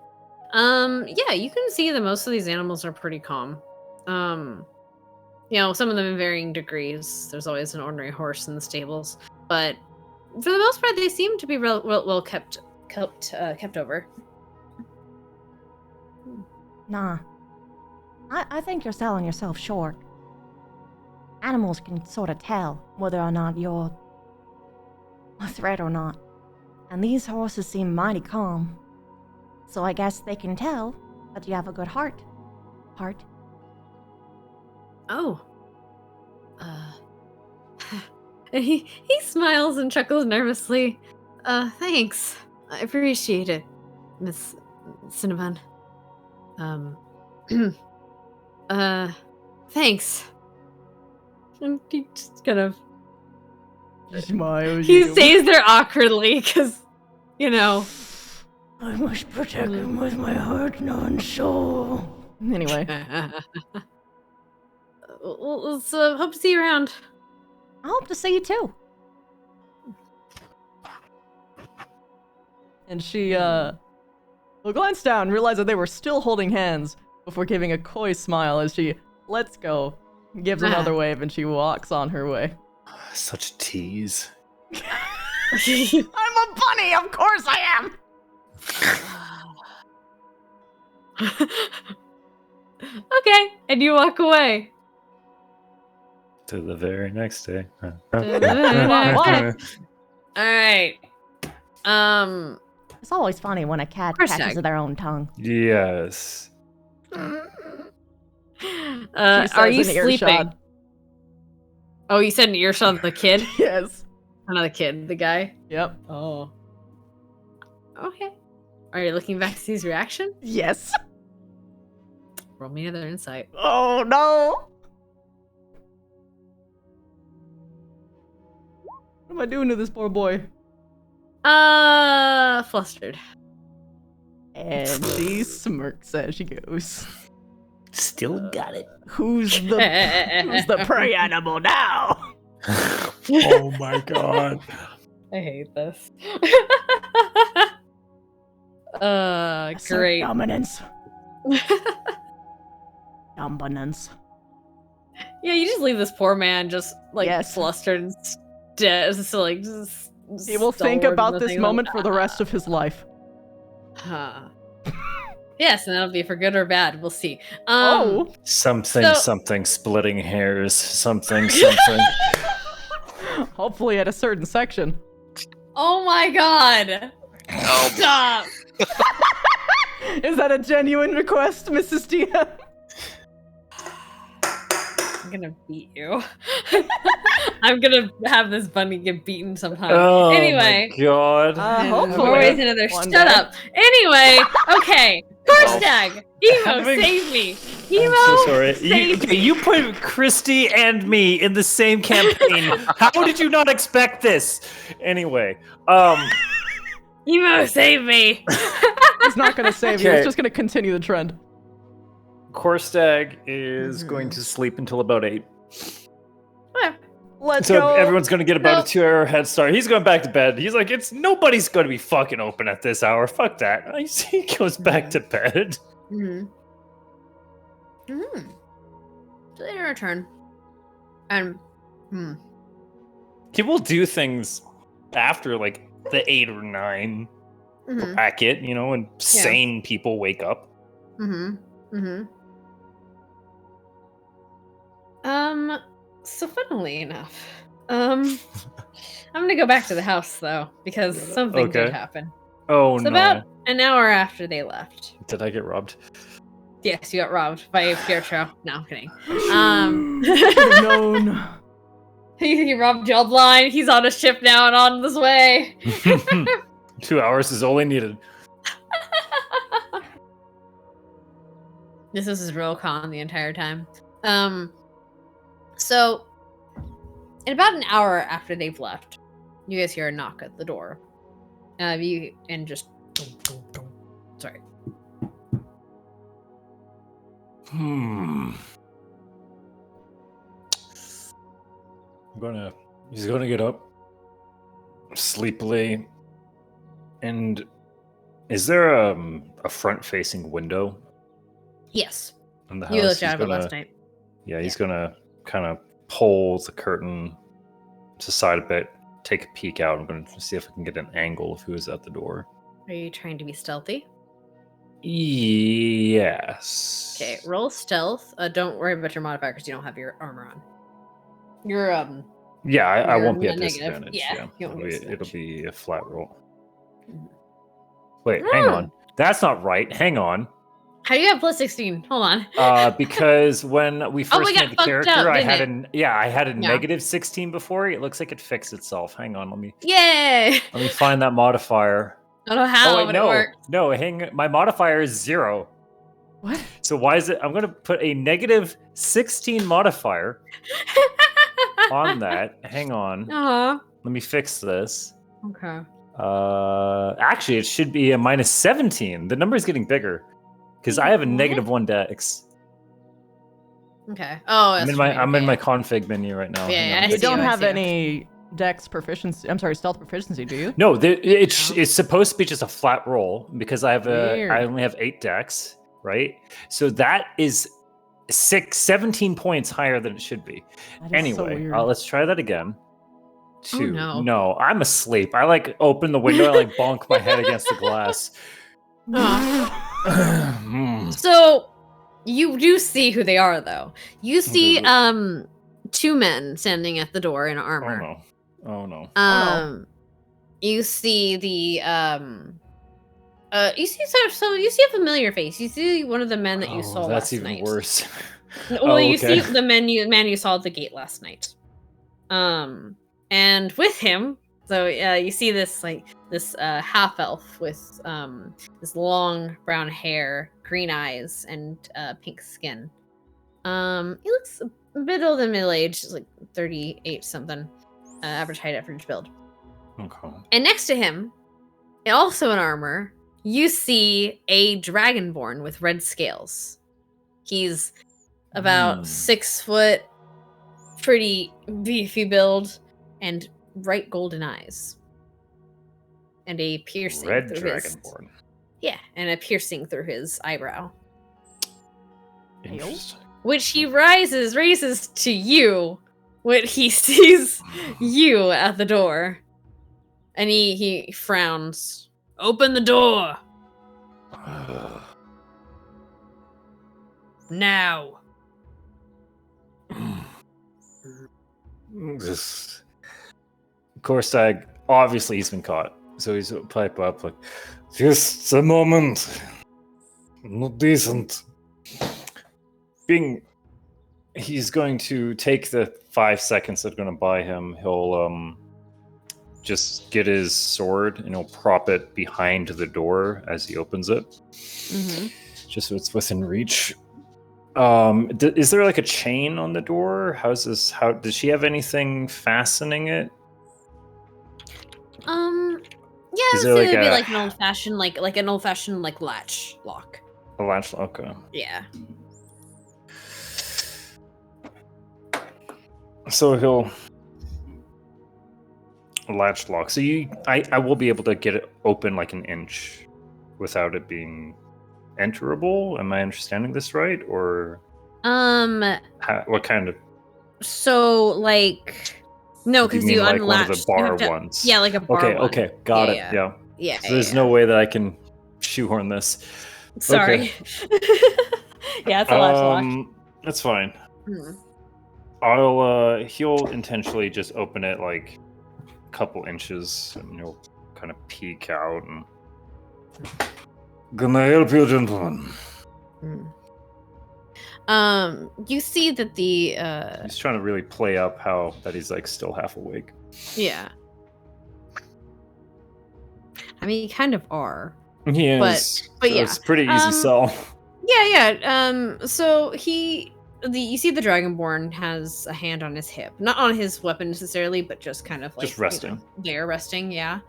Yeah, you can see that most of these animals are pretty calm. Some of them in varying degrees. There's always an ornery horse in the stables, but for the most part, they seem to be well kept over. Nah. I think you're selling yourself short. Animals can sort of tell whether or not you're a threat or not. And these horses seem mighty calm. So I guess they can tell that you have a good heart. Oh. And he smiles and chuckles nervously. Thanks. I appreciate it, Miss Cinnabon. Thanks. And he just kind of Smiles. he stays there awkwardly because, I must protect him with my heart and soul. Anyway, let's hope to see you around. I hope to see you too. and she will glance down, realize that they were still holding hands before giving a coy smile as she lets go, gives another wave, and she walks on her way. Such a tease. I'm a bunny, of course I am. Okay, and you walk away. To the very next day. All right. It's always funny when a cat First catches tag. their own tongue. Yes. She Are says you in sleeping? earshot. Oh, you said in earshot of the kid? Yes. Not the kid, the guy? Yep. Oh. Okay. Are you looking back to see his reaction? Yes. Roll me another insight. Oh no. What am I doing to this poor boy? Flustered. And she smirks as she goes. Still got it. Who's the prey animal now? Oh my god. I hate this. Great. Dominance. Dominance. Yeah, you just leave this poor man just like Yes. flustered and just like just He will think stalwart in about the this thing, moment like, for the rest of his life. Huh. Yes, and that'll be for good or bad. We'll see. Something, So- something, splitting hairs, something. Hopefully at a certain section. Oh my god! Oh, Stop! Is that a genuine request, Mrs. DM? I'm gonna beat you. I'm gonna have this bunny get beaten sometime. Oh Anyway. my god. Hopefully. Always another. One Shut day. up. Anyway, okay. Korstag, Emo, Having- save me. I'm Emo, so sorry. save me. You put Christy and me in the same campaign. How did you not expect this? Anyway, Emo, save me. He's not going to save you. Okay. It's just going to continue the trend. Korstag is going to sleep until about 8. Let's So go. everyone's going to get about Nope. a 2-hour head start. He's going back to bed. He's like, nobody's going to be fucking open at this hour. Fuck that. He goes back to bed. Mm-hmm. Mm-hmm. So they return. And He will do things after like the 8 or 9 mm-hmm. bracket, and sane people wake up. Mm-hmm. Mm-hmm. So funnily enough, I'm gonna go back to the house though, because something did Okay. happen. Oh It's no. about an hour after they left. Did I get robbed? Yes, you got robbed by Pietro. No, I'm kidding. Should've known. He robbed y'all blind. He's on a ship now and on his way. 2 hours is all I needed. This is his real con the entire time. So in about an hour after they've left, you guys hear a knock at the door. Sorry. He's gonna get up sleepily. And is there a front-facing window Yes. in the house? You looked He's out of it gonna- last night. Yeah, he's gonna kind of pull the curtain to the side a bit, take a peek out. I'm gonna see if I can get an angle of who is at the door. Are you trying to be stealthy? Yes. Okay, roll stealth. Don't worry about your modifier because you don't have your armor on. You're Yeah, I You're won't be at negative. disadvantage. Yeah, Yeah, you won't it'll, be be, it'll disadvantage. be a flat roll. Mhm. Wait, hang on. That's not right. Hang on. How do you have plus 16? Hold on. Because when we first we got made the fucked character, up, I didn't had a Yeah. negative 16 before. It looks like it fixed itself. Hang on, let me Yay! find that modifier. I don't know how, oh wait, but no, it worked. no, my modifier is 0. What? So why is it? I'm gonna put a negative 16 modifier on that. Hang on, Aw. let me fix this. Okay. Actually, it should be a minus 17. The number is getting bigger because I have a What? negative 1 dex. Okay. Oh, I'm that's in my right, I'm in okay. my config menu right now. Yeah, Hang yeah, on. I You see don't you, I have see you. any dex proficiency. I'm sorry, stealth proficiency, do you? No, it's supposed to be just a flat roll because I Weird. only have 8 dex, right? So that is 17 points higher than it should be. That is so Anyway, weird. let's try that again. 2. no. I'm asleep. I open the window, I bonk my head against the glass. Hmm. So you do see who they are, though. You see, Does 2 men standing at the door in Oh armor. no. Oh no. You see the you see you see a familiar face. You see one of the men that you saw that's last even night. worse. Well, you okay. see the man you saw at the gate last night. And with him, so you see this half elf with this long brown hair, green eyes, and pink skin. He looks a bit older than middle aged, like 38 something, average height, average build. Okay. And next to him, also in armor, you see a dragonborn with red scales. He's about 6 foot, pretty beefy build, and bright golden eyes. And a piercing Red through his... dragonborn. Yeah, and a piercing through his eyebrow. Interesting. Which he raises to you when he sees you at the door. And he frowns. Open the door! Now! This Korstag, obviously he's been caught. So he's pipe up like, Just a moment. Not decent. he's going to take the 5 seconds that are going to buy him. He'll just get his sword and he'll prop it behind the door as he opens it, just so it's within reach. Is there like a chain on the door? How does she have anything fastening it? Yeah, Is so there it would like be a- like an old fashioned latch lock. A latch lock. Okay. Yeah. So he'll latch lock. So I will be able to get it open like an inch without it being enterable. Am I understanding this right, or what kind of? So like, no, because you like unlatch one of the bar you have to- ones. Yeah, like a bar. one. Okay, got it. Yeah. Yeah. Yeah. So there's no way that I can shoehorn this. Sorry. Yeah, it's a latch lock. That's fine. Hmm. He'll intentionally just open it like a couple inches, and he'll kind of peek out and. Can I help you, gentlemen? You see that the He's trying to really play up that he's like still half awake. yeah. I mean, you kind of are. He But is. but so yeah. it's pretty easy sell. Yeah. So you see the Dragonborn has a hand on his hip, not on his weapon necessarily, but just kind of like Just resting. There, resting. Yeah.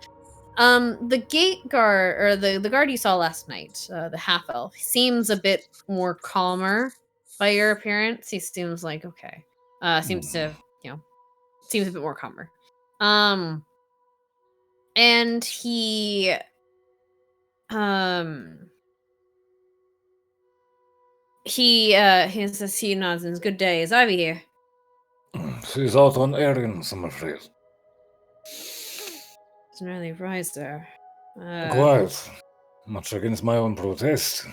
The gate guard or the guard you saw last night, the half elf, seems a bit more calmer by your appearance. He seems like okay. Seems to seems a bit more calmer. And he says he nods and says, "Good day, is Ivy here?" She's out on errands, I'm afraid. It's an early riser. Quite. Much against my own protest.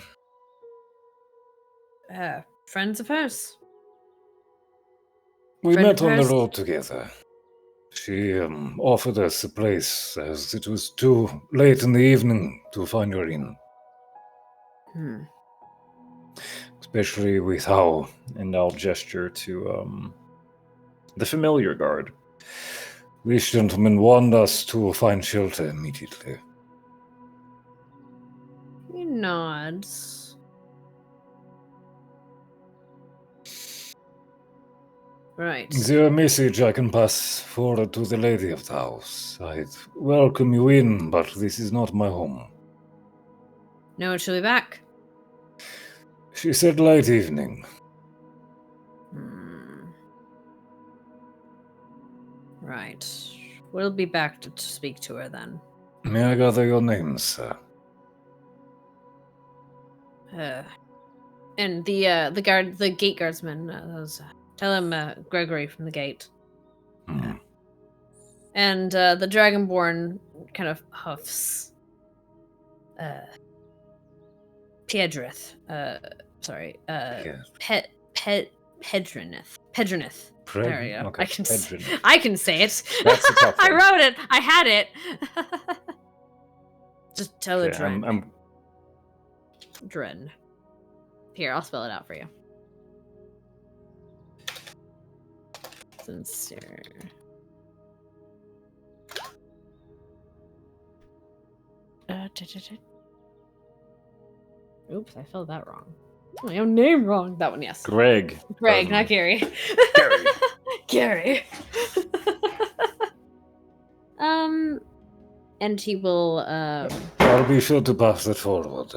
Friends of hers. We Friend met of on the hers? road together. She offered us a place as it was too late in the evening to find her in. Especially with how, And I'll gesture to the familiar guard. these gentlemen warned us to find shelter immediately. He nods. Right. Is there a message I can pass forward to the lady of the house? I'd welcome you in, but this is not my home. No, she'll be back. She said late evening. Right. We'll be back to speak to her then. May I gather your name, sir? And the gate guardsman, tell him Gregory from the gate. And the Dragonborn kind of huffs. Piedrith. Sorry. Pedrinith. There we go. Okay, I can say it. That's the tough I one. wrote it. I had it. Just tell the Okay, Dren. I'm Dren. Here, I'll spell it out for you. Sincere. Oops, I spelled that wrong. My own name wrong. That one, yes. Greg. Greg, not Gary. Gary. and he will I'll be sure to pass it forward.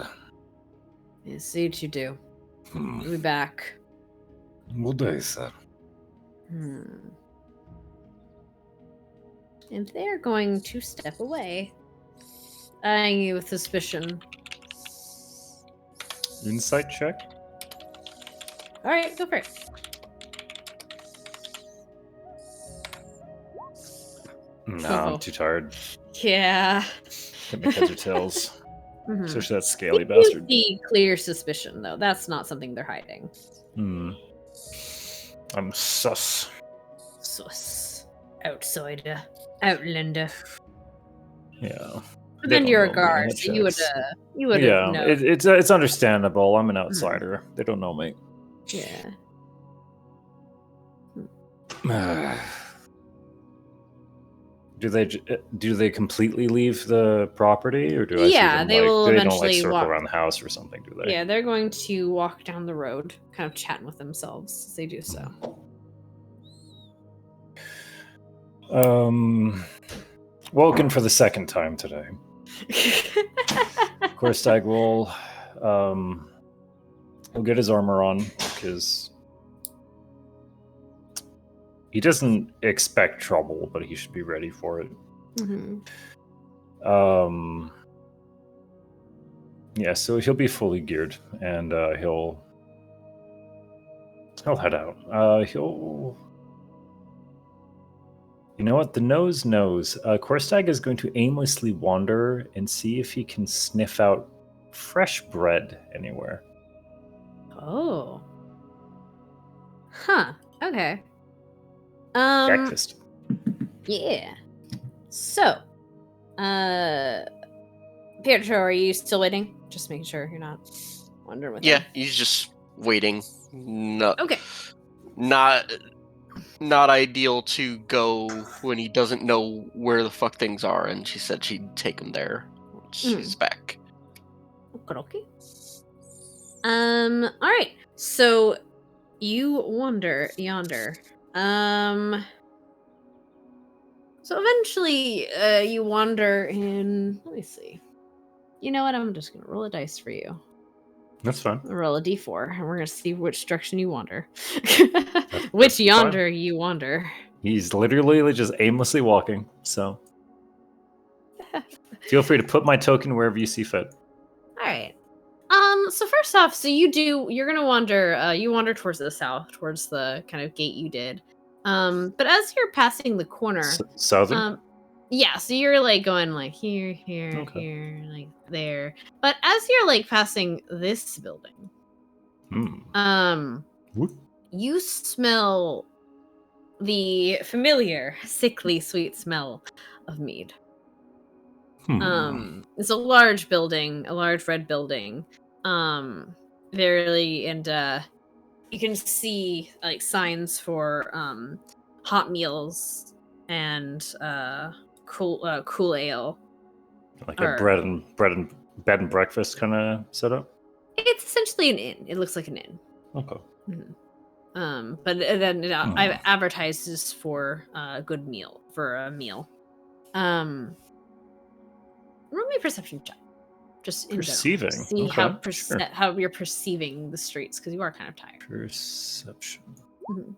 see what you do. Hmm. We'll be back. Good day, sir. And they're going to step away, eyeing you with suspicion. Insight check. All right, go for it. No, Uh-oh. I'm too tired. Yeah. Get my heads or tails. Mhm. Especially that scaly You bastard. see clear suspicion, though. That's not something they're hiding. Hmm. I'm sus. Sus. Outsider. Outlander. Yeah. But They then don't you're know a me, guard, that so you would checks. have known. It's understandable. I'm an outsider. They don't know me. Yeah. Do they completely leave the property, or do I Yeah, see them they will they don't eventually circle walk. around the house or something? Do they? Yeah, they're going to walk down the road, kind of chatting with themselves as they do so. Woken for the second time today. Korstag will he'll get his armor on because he doesn't expect trouble, but he should be ready for it. Mhm. Yeah, so he'll be fully geared, and he'll head out. You know what? The nose knows. Korstag is going to aimlessly wander and see if he can sniff out fresh bread anywhere. Oh. Huh. Okay. Breakfast. Yeah. So, Pietro, are you still waiting? Just making sure you're not wondering what. Yeah, he's just waiting. No, Okay. not ideal to go when he doesn't know where the fuck things are, and she said she'd take him there once she's back. Okay. All right. So you wander yonder. So eventually, you wander in. Let me see. You know what? I'm just gonna roll a dice for you. That's fine. Roll a d4, and we're gonna see which direction you wander. Which perfectly yonder you wander. He's literally just aimlessly walking, so feel free to put my token wherever you see fit. All right. So first off, so you're gonna wander. You wander towards the south, towards the kind of gate you did. But as you're passing the corner, Southern? yeah, so you're like going like here, Okay. here, like there. But as you're like passing this building, Whoop. you smell the familiar, sickly sweet smell of mead. It's a large building, a large red building. Very, and you can see like signs for hot meals and cool ale. Like a bread and bed and breakfast kind of setup. It's essentially an inn. It looks like an inn. Okay. But then it advertises for a good meal, for a meal. Roll me a perception check. Just in Perceiving. General. See Okay, how you're perceiving the streets, because you are kind of tired. Perception. Mhm.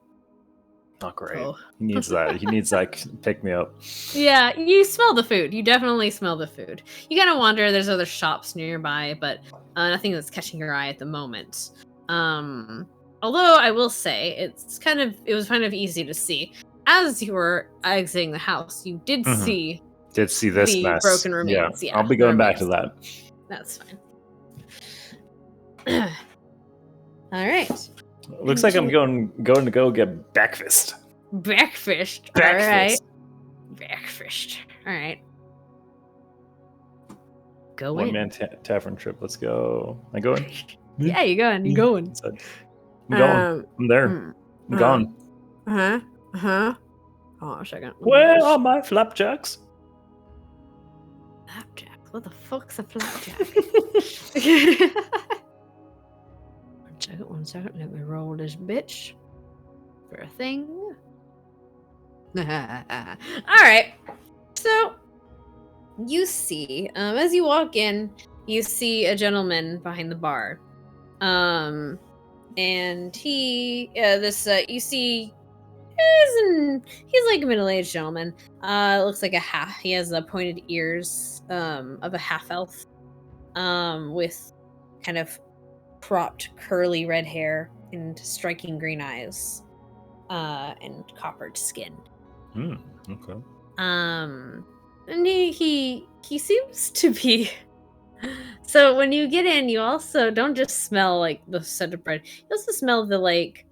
Not great. Oh. He needs that. He needs that pick me up. Yeah, you smell the food. You definitely smell the food. You kind of wander. There's other shops nearby, but nothing that's catching your eye at the moment. Although I will say it was kind of easy to see as you were exiting the house. You did see this the mess. broken remains. Yeah, I'll be going back to that. That's fine. All right. Looks like I'm going to go get breakfast. Breakfast. All Breakfast. right. Breakfast. All right. Go One in. man tavern trip. Let's go. Am I going? Yeah, you going. You going. I'm going. I'm there. I'm gone. Hold on a second. Where are my flapjacks? Flapjack? What the fuck's a flapjack? One second. Let me roll this bitch for a thing. All right. So you see, as you walk in, you see a gentleman behind the bar. And he, you see, he's like a middle-aged gentleman. Looks like he has the pointed ears, of a half-elf, with kind of cropped, curly red hair and striking green eyes, and coppered skin. Okay. And he seems to be. So when you get in, you also don't just smell like the scent of bread. You also smell the like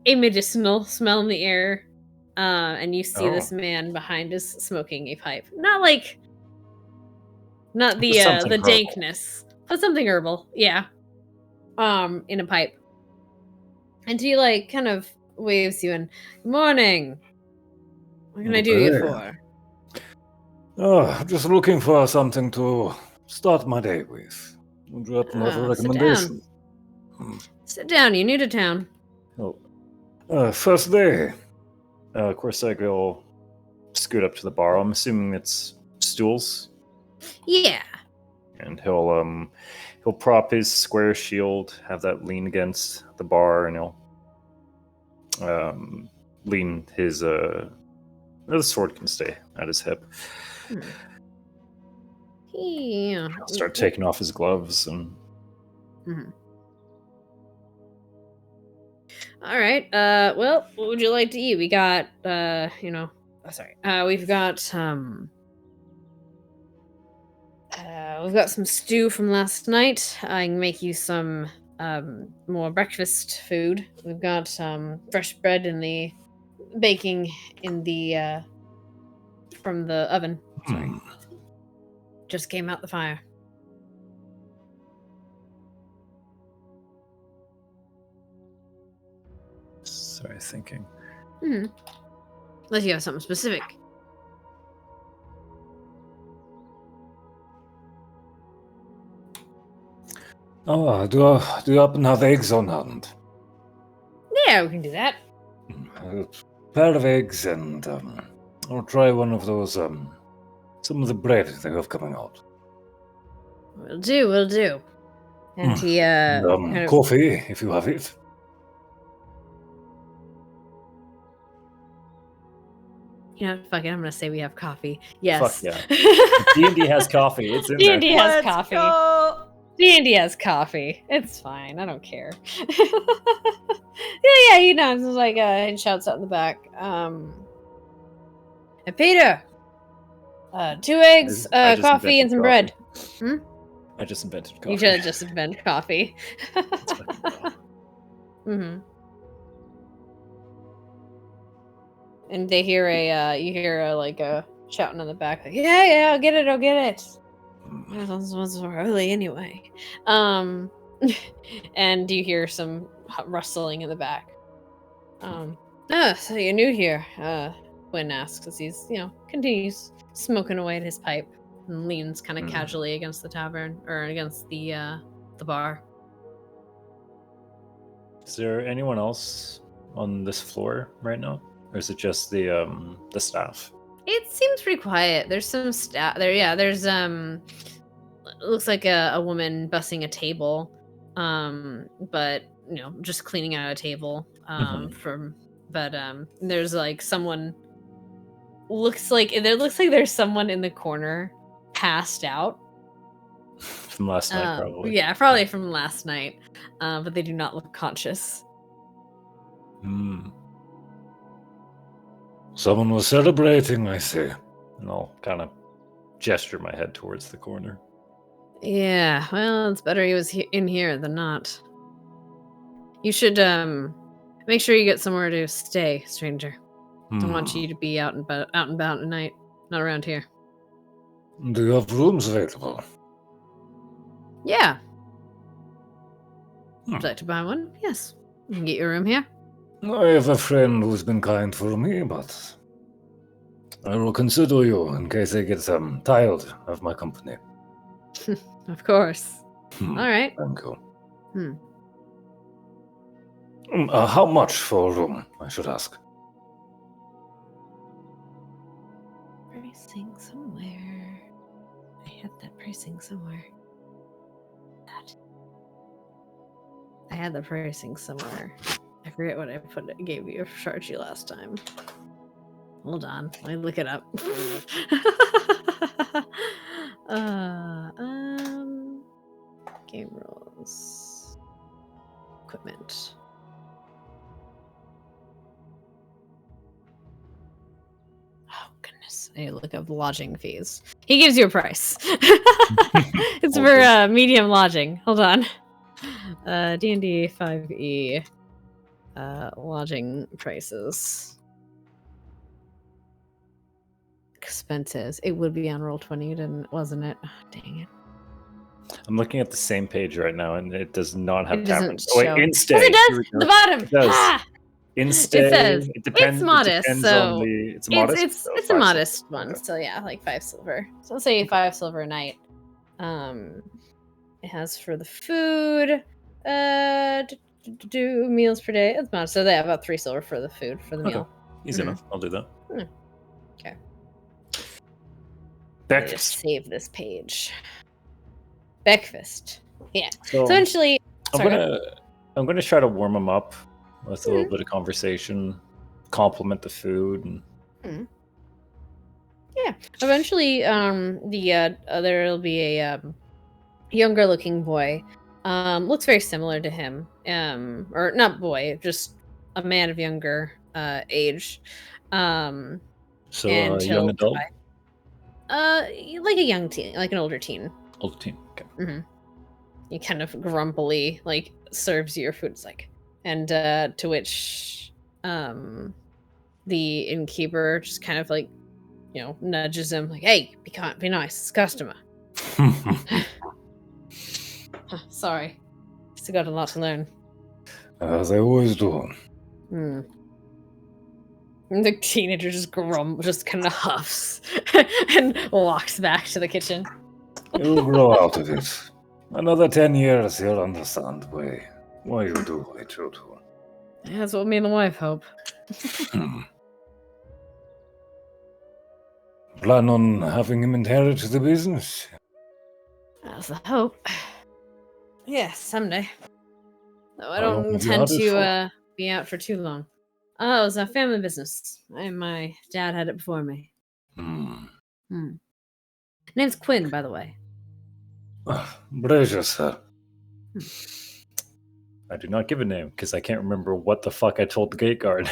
a medicinal smell in the air. And you see this man behind us smoking a pipe. Not the Just something the herbal. dankness, but something herbal. Yeah. In a pipe. And he like kind of waves you in. Good morning. What can I do you for? Oh, just looking for something to start my day with. Would you happen to have a Sit recommendation? Sit down. You new to town. Oh, First day. Korseg will scoot up to the bar. I'm assuming it's stools, Yeah. and he'll prop his square shield, have that lean against the bar, and he'll lean his the sword can stay at his hip. Yeah. Start taking off his gloves and. Mhm. All right. Well, what would you like to eat? We got, we've got we've got some stew from last night. I can make you some more breakfast food. We've got fresh bread in the baking in the from the oven. Sorry. Just came out the fire. Sorry, thinking. Unless you have something specific. Oh, do you happen to have eggs on hand? Yeah, we can do that. A pair of eggs and I'll try one of those some of the bread they have coming out. Will do. And he And, kind of, coffee if you have it. you know, fuck it, I'm gonna say we have coffee. Yes. Fuck yeah. D&D has coffee. It's in D&D there. has Let's coffee. go! D&D has coffee. It's fine. I don't care. Yeah, he nods like and shouts out in the back. Hey, Peter. 2 eggs, I just coffee, and invented some bread. I just invented coffee. You should have just invented coffee. Mm-hmm. And they hear you hear a shouting in the back, like, yeah, I'll get it. Yeah, those ones are early anyway. And you hear some rustling in the back. So you're new here? Quinn asks as he's, continues smoking away at his pipe and leans kind of casually against the tavern or against the bar. Is there anyone else on this floor right now, or is it just the staff? It seems pretty quiet. There's some staff there. Yeah, there's looks like a woman bussing a table, but just cleaning out a table. There's like someone. Looks like there's someone in the corner, passed out. From last night, probably. Yeah, probably from last night. But they do not look conscious. Someone was celebrating, I see. And I'll kind of gesture my head towards the corner. Yeah, well, it's better he was in here than not. You should make sure you get somewhere to stay, stranger. Don't want you to be out and about at night. Not around here. Do you have rooms available? Yeah. Would you like to buy one? Yes. You can get your room here. I have a friend who's been kind for me, but I will consider you in case I get tired of my company. Of course. All right. Thank you. How much for a room, I should ask? pricing somewhere. I had that pricing somewhere. I had the pricing somewhere. I forget what I gave you, charged you last time. Hold on, let me look it up. Game rules, equipment. Oh goodness, I need to look up lodging fees. He gives you a price. It's for medium lodging. Hold on. D&D 5e lodging prices. Expenses. It would be on Roll20, wasn't it? Oh, dang it. I'm looking at the same page right now, and it does not have It tavern. doesn't Oh, wait, show. Instay. Yes, it Here we does. go. The bottom. It does. Ah! Instay. It says It depends. it's modest, It depends so on the. It's modest. It's so a 5 modest silver. one. Okay. So yeah, like 5 silver. So let's say 5 silver a night. It has for the food. Do meals per day. It's modest. So they have about 3 silver for the food for the Okay. meal. Easy Mhm. enough. I'll do that. Okay. Let me just Breakfast. save this page. Breakfast. Yeah. So So eventually, I'm gonna try to warm them up with a little bit of conversation, compliment the food, and eventually, there'll be a younger looking boy. Looks very similar to him. Or not boy, just a man of younger age. so And young he'll adult, like a young teen, like an older teen. old teen. Okay. Mm-hmm. He kind of grumpily like serves you your food. It's like, and to which the innkeeper just kind of like, nudges him like, "Hey, be nice, it's a customer." Sorry, still got a lot to learn. As I always do. Hmm. And the teenager just kind of huffs and walks back to the kitchen. You'll grow out of it. Another 10 years, you'll understand why you do what you do. Yeah, that's what me and the wife hope. Plan on having him inherit the business? That's the hope. Yeah, someday. Though I How long don't have you intend had it to be out for too long. Oh, it was a family business. My dad had it before me. Name's Quinn, by the way. Brazier, sir. I do not give a name because I can't remember what the fuck I told the gate guard.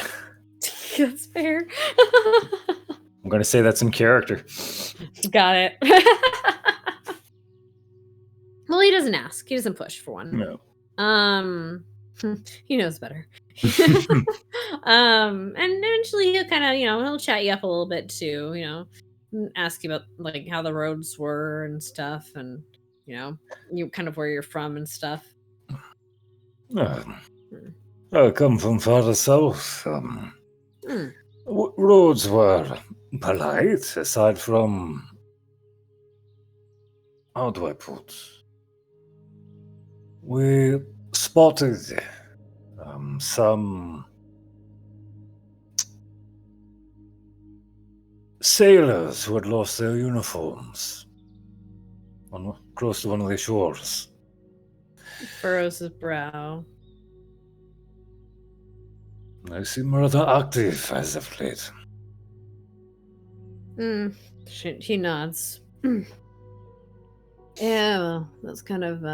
That's fair. I'm gonna say that's in character. Got it. Well, he doesn't ask. He doesn't push for one. No. He knows better. And eventually he'll kind of, he'll chat you up a little bit too, ask you about like how the roads were and stuff, and you kind of where you're from and stuff. I come from farther south. Hmm. Roads were polite, aside from... How do I put? We spotted some sailors who had lost their uniforms close to one of the shores. Furrows his brow. They seem rather active as of late. He nods. Yeah, well, those kind of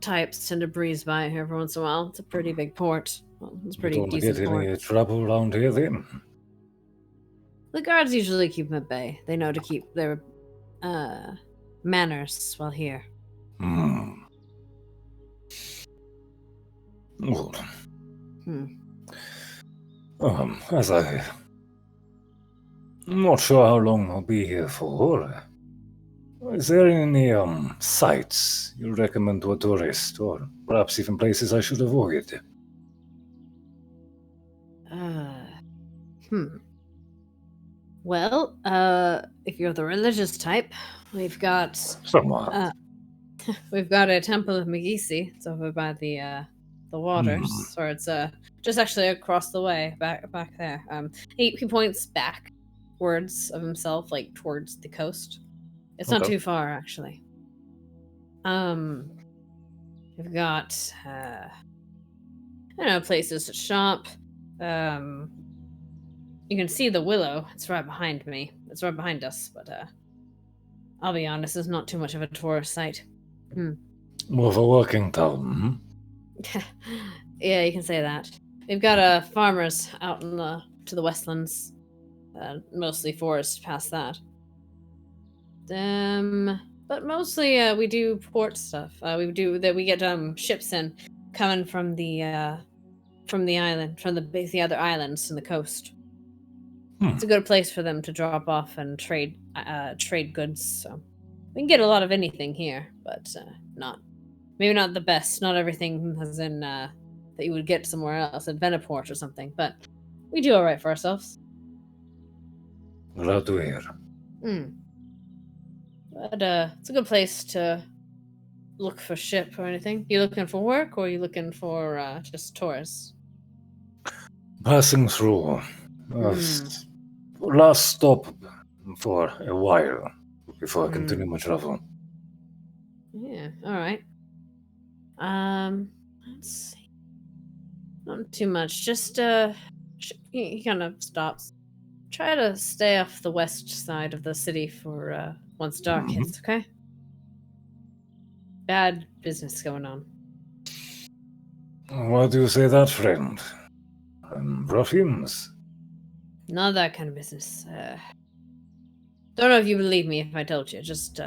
types tend to breeze by here every once in a while. It's a pretty big port. Well, it's a pretty You don't decent get port. any trouble around here then? The guards usually keep them at bay. They know to keep their manners while here. Well, Hmm. as I'm not sure how long I'll be here for. Is there any sites you recommend to a tourist, or perhaps even places I should avoid? Well, if you're the religious type, we've got Somewhat. we've got a temple of Megisi. It's over by the waters, or it's just actually across the way, back there. He points back, outwards of himself, like towards the coast. It's not Okay. too far, actually. We've got I don't know, places to shop. You can see the willow. It's right behind me. It's right behind us, but I'll be honest, it's not too much of a tourist site. More of a working town, Yeah, you can say that. We've got farmers out in to the westlands, mostly forest past that. But mostly we do port stuff. We get ships in coming from the island, from the other islands in the coast. It's a good place for them to drop off and trade goods. So we can get a lot of anything here, but maybe not the best. Not everything as in that you would get somewhere else at Veniport or something. But we do all right for ourselves. Glad to hear. But it's a good place to look for ship or anything. You looking for work, or are you looking for just tourists? Passing through. Last stop for a while before I continue my travel. Yeah, all right. Let's see. Not too much. Just he kind of stops. Try to stay off the west side of the city for once dark hits, okay? Bad business going on. Why do you say that, friend? Ruffians? Not that kind of business. Don't know if you believe me if I told you. Just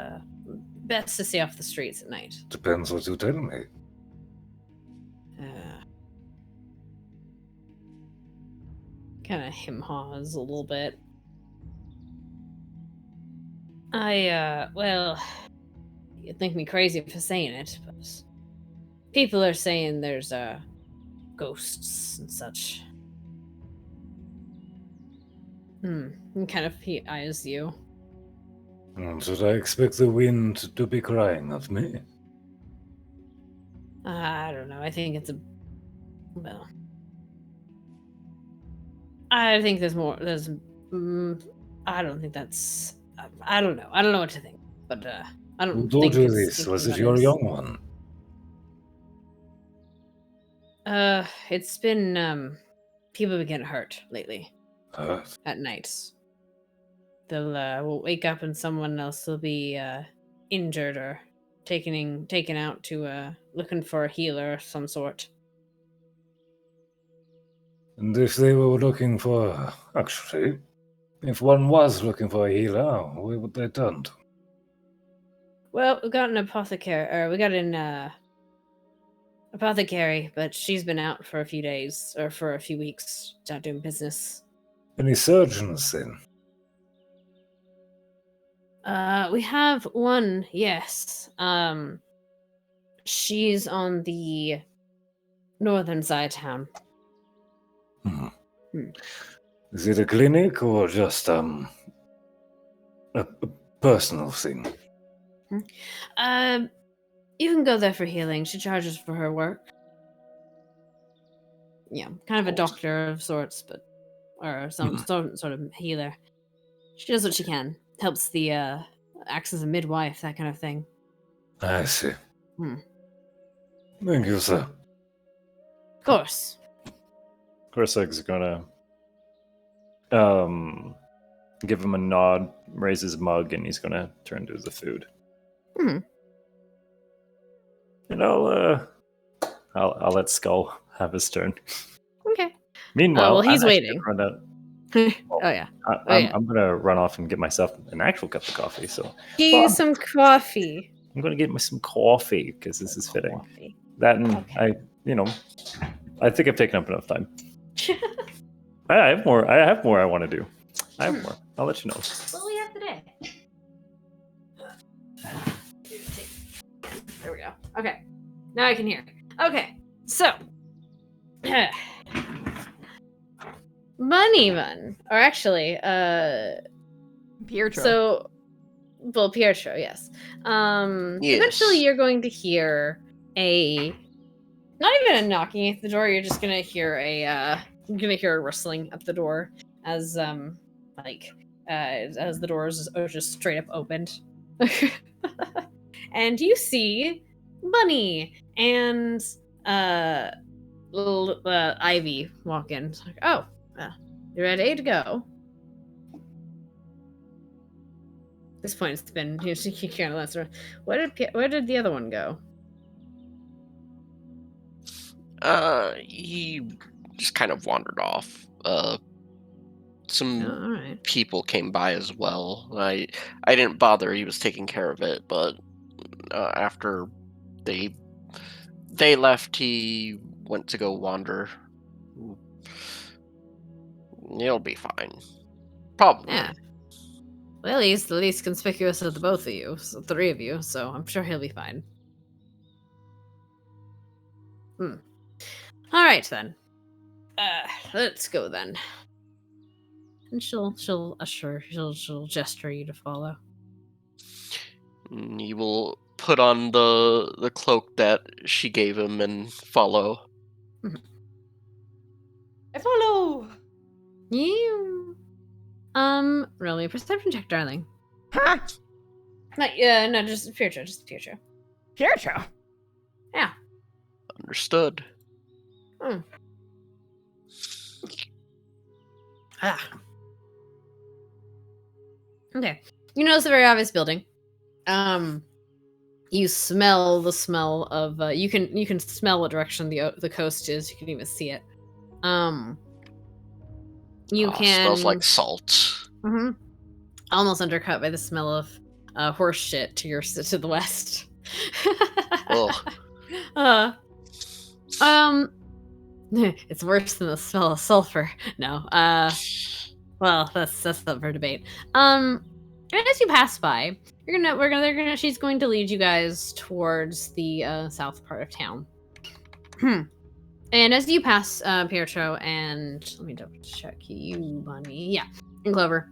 best to stay off the streets at night. Depends what you tell me. Kind of hem-haws a little bit. Well, you'd think me crazy for saying it, but people are saying there's ghosts and such. And kind of he eyes you. Should I expect the wind to be crying at me? I don't know. I think it's well, I think there's more. I don't think that's. I don't know. I don't know what to think. But I don't. Who told think you it's this? thinking Was it what your is. young one? It's been people have been getting hurt lately Hurt? at nights. They'll will wake up and someone else will be injured or taken out to looking for a healer of some sort. And if they were looking for... Actually, if one was looking for a healer, where would they turn to? Well, we got an apothecary, or we got an apothecary, but she's been out for a few days, or for a few weeks, out doing business. Any surgeons then? We have one, yes. She's on the northern side of town. Is it a clinic or just a personal thing? You can go there for healing. She charges for her work. Yeah, kind of a doctor of sorts, but or some sort of healer. She does what she can. Helps the acts as a midwife, that kind of thing. I see. Thank you, sir. Of course. Korseg's gonna give him a nod, raise his mug, and he's gonna turn to the food. And I'll let Skull have his turn. Okay. Meanwhile, well, he's I'm actually waiting. gonna run out- Oh yeah. I'm gonna run off and get myself an actual cup of coffee. So Give you some coffee. I'm gonna get me some coffee because this is fitting. Coffee. That and Okay. I think I've taken up enough time. I have more I want to do. I have more. I'll let you know. What do we have today? There we go. Okay. Now I can hear. Okay. So. Moneyman. Or actually, Pietro. So, well, Pietro, yes. Yes. Eventually you're going to hear not even a knocking at the door, you're just gonna hear a rustling at the door as, like, as the doors are just straight up opened. And you see Bunny and little Ivy walk in. It's like, oh, you ready to go? At this point, it's been she kind of lets her. Where did the other one go? He just kind of wandered off. Some Oh, all right. people came by as well. I didn't bother. He was taking care of it, but after they left, he went to go wander. He'll be fine. Probably. Yeah. Well, he's the least conspicuous of the both of you, so three of you, so I'm sure he'll be fine. All right then. Let's go then. And she'll gesture you to follow. He will put on the cloak that she gave him and follow. I follow. You. Roll me a perception check, darling. Huh? No, just future, future. Pietro. Yeah. Understood. Okay. You notice a very obvious building. You smell the smell of you can smell what direction the coast is. You can even see it. You can Smells like salt. Mm-hmm. Almost undercut by the smell of horse shit to the west. It's worse than the smell of sulfur. No. Well, that's up for debate. And as you pass by, she's going to lead you guys towards the south part of town. And as you pass Pietro and let me double check you, Bunny. Yeah, and Clover.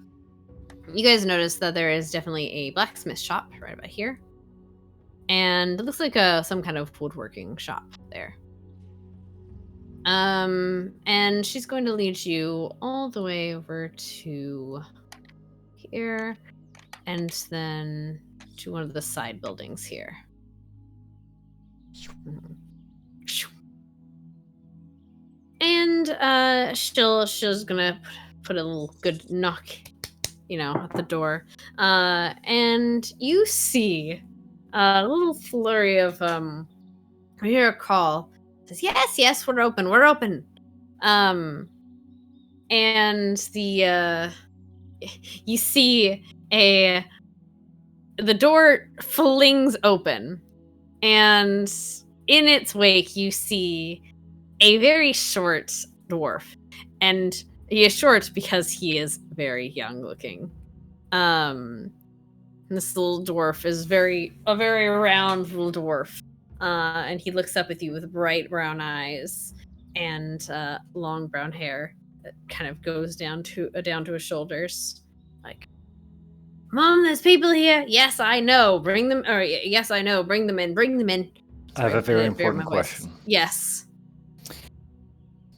You guys notice that there is definitely a blacksmith shop right about here. And it looks like some kind of woodworking shop there. And she's going to lead you all the way over to here and then to one of the side buildings here. And she's gonna put a little good knock, at the door. And you see a little flurry of you hear a call. It says, yes, we're open. And you see the door flings open, and in its wake you see a very short dwarf, and he is short because he is very young looking. This little dwarf is a very round little dwarf, and he looks up at you with bright brown eyes and long brown hair that kind of goes down to his shoulders. Like, Mom, there's people here. Yes, I know. Bring them. Or yes, I know. Bring them in. I have a very important question. Yes.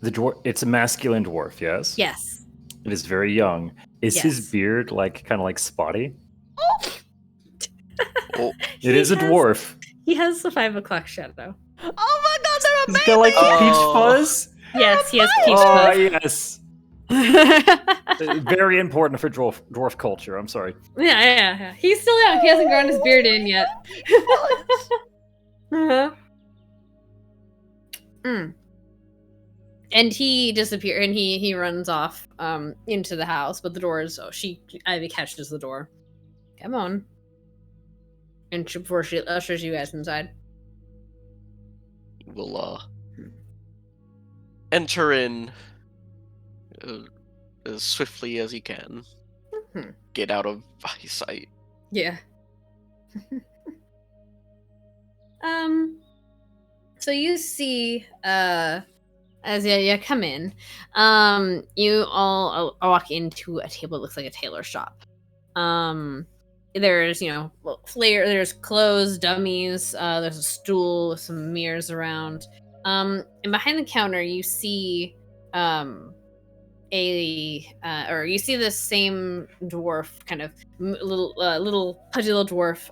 The dwarf, it's a masculine dwarf, yes? Yes. It is very young. Is his beard kind of like spotty? Oh. It is a dwarf. He has the 5 o'clock shadow. Oh my god, they're He's got like the peach fuzz? Yes, he has peach Oh, fuzz. yes. Very important for dwarf culture. I'm sorry. Yeah. He's still young. He hasn't grown his beard in yet. And he disappears, and he runs off into the house, but the door is Ivy catches the door. Come on. And before she ushers you guys inside. Will enter in as swiftly as he can. Get out of eyesight. Yeah. So you see, as you come in, you all walk into a table that looks like a tailor shop. There's, there's clothes, dummies, there's a stool with some mirrors around. And behind the counter, you see or you see this same dwarf, kind of little pudgy little dwarf,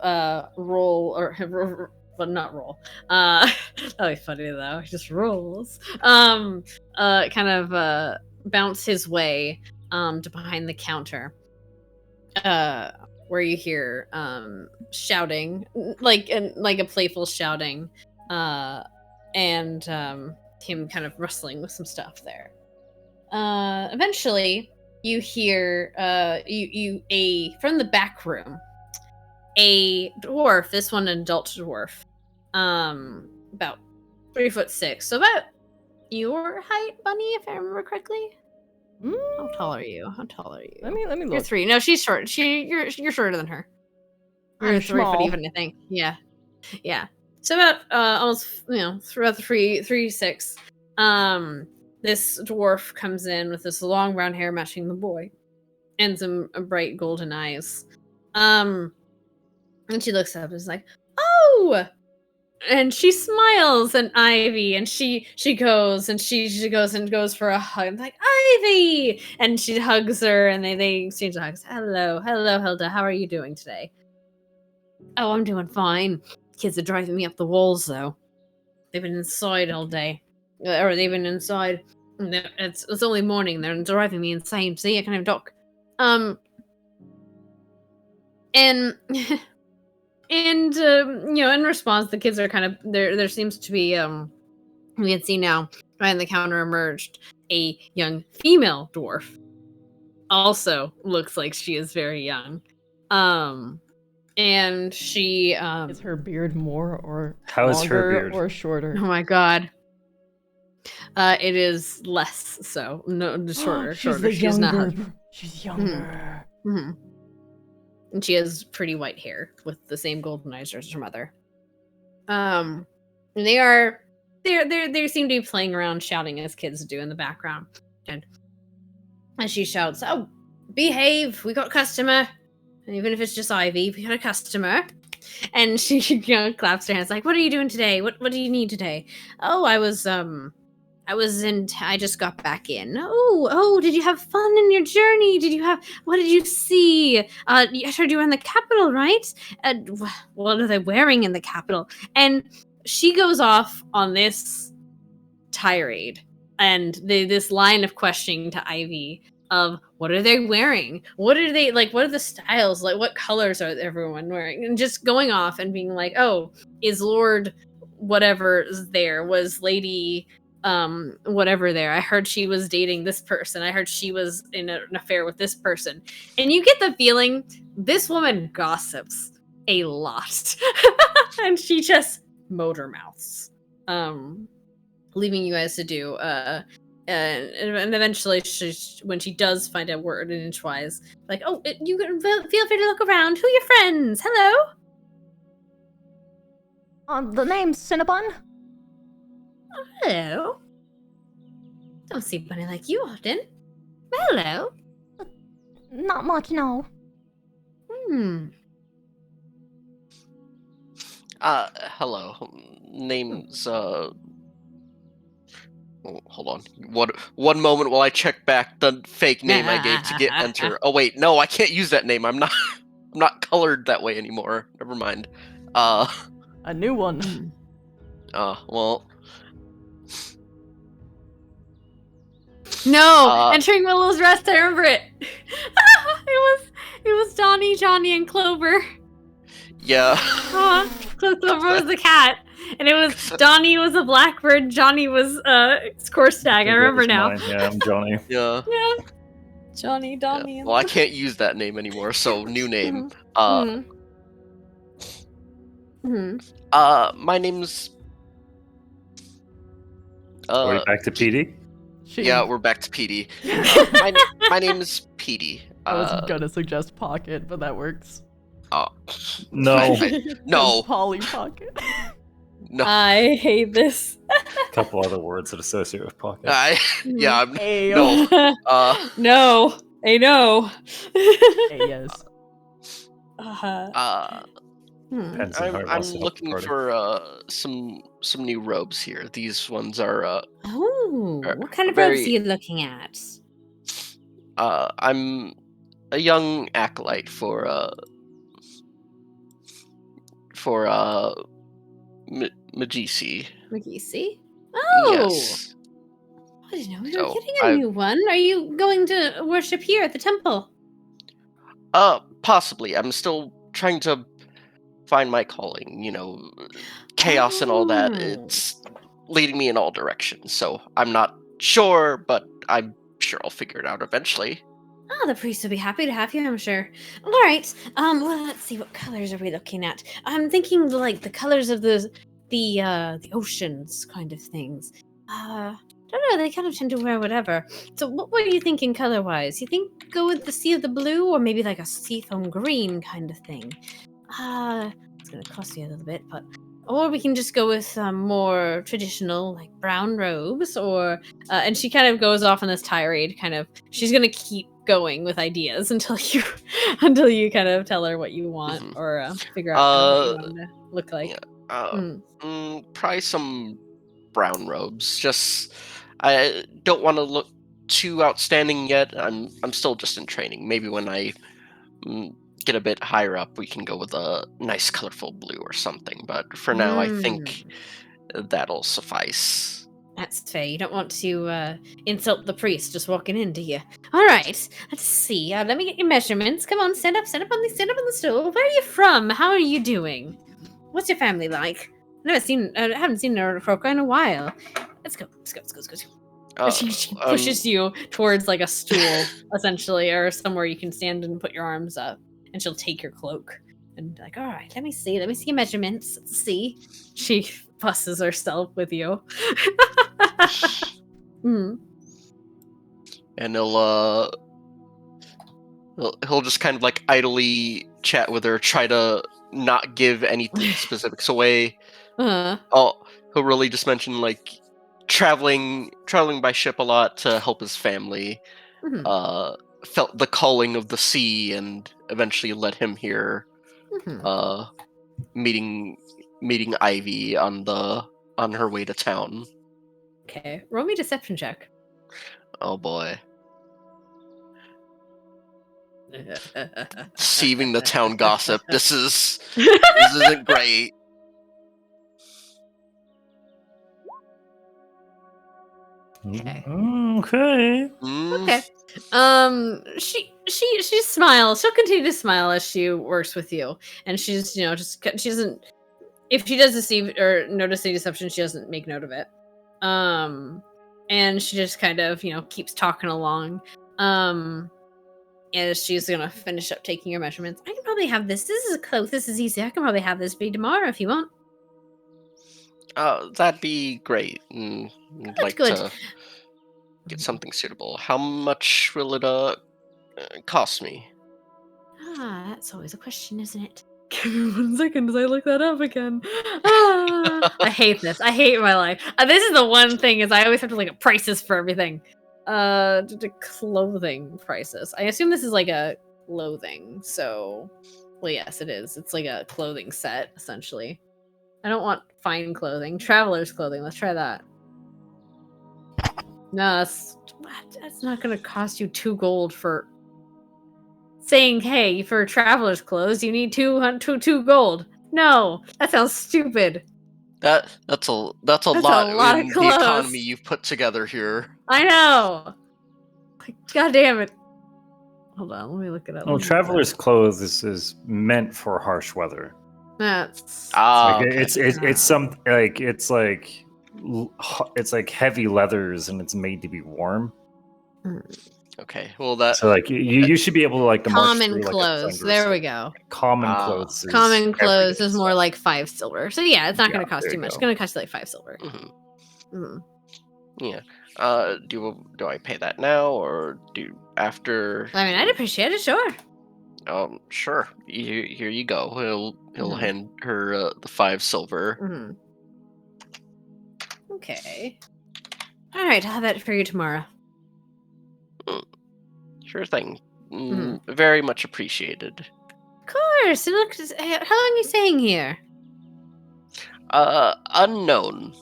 roll or but not roll. That'd be funny though. He just rolls. Kind of bounce his way to behind the counter. Where you hear shouting, like a playful shouting, and him kind of wrestling with some stuff there. Eventually, you hear from the back room, a dwarf. This one, an adult dwarf, about 3'6", so about your height, Bunny, if I remember correctly. How tall are you? Let me look. You're 3. No, she's short. You're shorter than her. I'm You're 3 foot small. even, I think. Yeah. So about almost throughout the 3'6". This dwarf comes in with this long brown hair matching the boy, and some bright golden eyes. And she looks up and is like, "Oh!" And she smiles at Ivy, and she goes for a hug. I'm like, "Ivy!" And she hugs her, and they exchange hugs. Hello, Hilda. How are you doing today? Oh, I'm doing fine. Kids are driving me up the walls, though. They've been inside all day, or they've been inside. It's only morning. They're driving me insane. See, I kind of duck. And in response, the kids are kind of there seems to be we can see now behind the counter emerged a young female dwarf. Also looks like she is very young. And she Is her beard more or How is her longer beard? or shorter? oh my god. It is less so. No, shorter. She's not. She's younger. Mhm. And she has pretty white hair with the same golden eyes as her mother. And they seem to be playing around, shouting as kids do in the background. And as she shouts, "Oh, behave! We got a customer." And even if it's just Ivy, we got a customer. And she claps her hands like, "What are you doing today? What do you need today?" "Oh, I just got back in." Oh, did you have fun in your journey? What did you see? I heard you were in the capital, right? What are they wearing in the capital? And she goes off on this tirade and this line of questioning to Ivy of what are they wearing? What are they like? What are the styles? Like, what colors are everyone wearing? And just going off and being like, "Oh, is Lord whatever there? Was Lady whatever there? I heard she was dating this person. I heard she was in an affair with this person." And you get the feeling this woman gossips a lot. And she just motor mouths, leaving you guys to do and eventually when she does find a word in Inchwise, like, "Oh, you can feel free to look around. Who are your friends? Hello." The name's Cinnabon. "Hello. Don't see Bunny like you often. Hello." Not much, no. Hello. Name's oh, hold on. One moment while I check back the fake name I gave to get enter. Oh wait, no, I can't use that name. I'm not colored that way anymore. Never mind. A new one. Well. No, entering Willow's Rest. I remember it. It was Donnie, Johnny, and Clover. Yeah. Clover was the cat, and it was Donnie was a blackbird. Johnny was Scorstag. I remember now. Mine. Yeah, I'm Johnny. Yeah. Yeah. Johnny, Donnie. Yeah. Well, I can't use that name anymore, so new name. My name's. Are we back to PD? Yeah, we're back to PD. My name is PD. I was gonna suggest Pocket, but that works. No. No. Polly Pocket. No. I hate this. A couple other words that associate with pocket. Yeah. Ayo. No. No. I know. Hey, yes. Depends on how it I'm wants to help the looking party. for some new robes here. These ones are Oh, what kind of very- robes are you looking at? I'm a young acolyte for Magisi. McGeesey? Oh! Yes. I didn't know we were So getting a new one. Are you going to worship here at the temple? Possibly. I'm still trying to find my calling. Chaos and all that. Oh. It's leading me in all directions. So I'm not sure, but I'm sure I'll figure it out eventually. Oh, the priest will be happy to have you, I'm sure. All right. Well, let's see. What colors are we looking at? I'm thinking like the colors of the oceans kind of things. Don't know. They kind of tend to wear whatever. So, what were you thinking color-wise? You think go with the sea of the blue, or maybe like a seafoam green kind of thing? It's gonna cost you a little bit, but. Or we can just go with more traditional, like brown robes, or and she kind of goes off on this tirade. Kind of, she's gonna keep going with ideas until you kind of tell her what you want, Mhm. or figure out kind of what you want to look like. Yeah. Probably some brown robes. Just I don't want to look too outstanding yet. I'm still just in training. Maybe when I get a bit higher up, we can go with a nice colorful blue or something. But for now, I think that'll suffice. That's fair. You don't want to insult the priest just walking in, do you? All right. Let's see. Let me get your measurements. Come on, stand up on the stool. Where are you from? How are you doing? What's your family like? I haven't seen Croca in a while. Let's go. She pushes you towards like a stool, essentially, or somewhere you can stand and put your arms up, and she'll take your cloak and be like, all right, let me see your measurements. Let's see. She fusses herself with you. And he'll just kind of like idly chat with her, try to not give anything specifics away. He'll really just mention like traveling by ship a lot to help his family. Felt the calling of the sea and eventually led him here. Meeting Ivy on her way to town. Okay, roll me deception check. Oh boy. Deceiving the town gossip. This isn't great. Okay. Okay. Okay. She smiles. She'll continue to smile as she works with you, and she's she doesn't. If she does deceive or notice any deception, she doesn't make note of it. And she just kind of keeps talking along. As she's gonna finish up taking your measurements. I can probably have this. This is close. This is easy. I can probably have this be tomorrow if you want. That'd be great. I'd like good. to get something suitable. How much will it cost me? That's always a question, isn't it? Give me 1 second as I look that up again. I hate this. I hate my life. This is the one thing is I always have to look at prices for everything. The clothing prices. I assume this is like a clothing. So, well, yes, it is. It's like a clothing set essentially. I don't want fine clothing. Traveler's clothing. Let's try that. No, that's not gonna cost you 2 gold for saying, hey, for traveler's clothes, you need 2 gold. No, that sounds stupid. That's a lot in the economy you've put together here. I know. Like, God damn it. Hold on, let me look it up. Well, traveler's clothes is meant for harsh weather. That's it's like heavy leathers and it's made to be warm. Okay, well that. So like you should be able to like common clothes. There we go. Common clothes. Common clothes is more like 5 silver. So yeah, it's not going to cost too much. It's going to cost you like 5 silver. Yeah. Do I pay that now or do after? I mean, I'd appreciate it. Sure. Sure. Here you go. He'll hand her the 5 silver. Okay. All right, I'll have that for you tomorrow. Sure thing. Very much appreciated. Of course. And look, how long are you staying here? Unknown.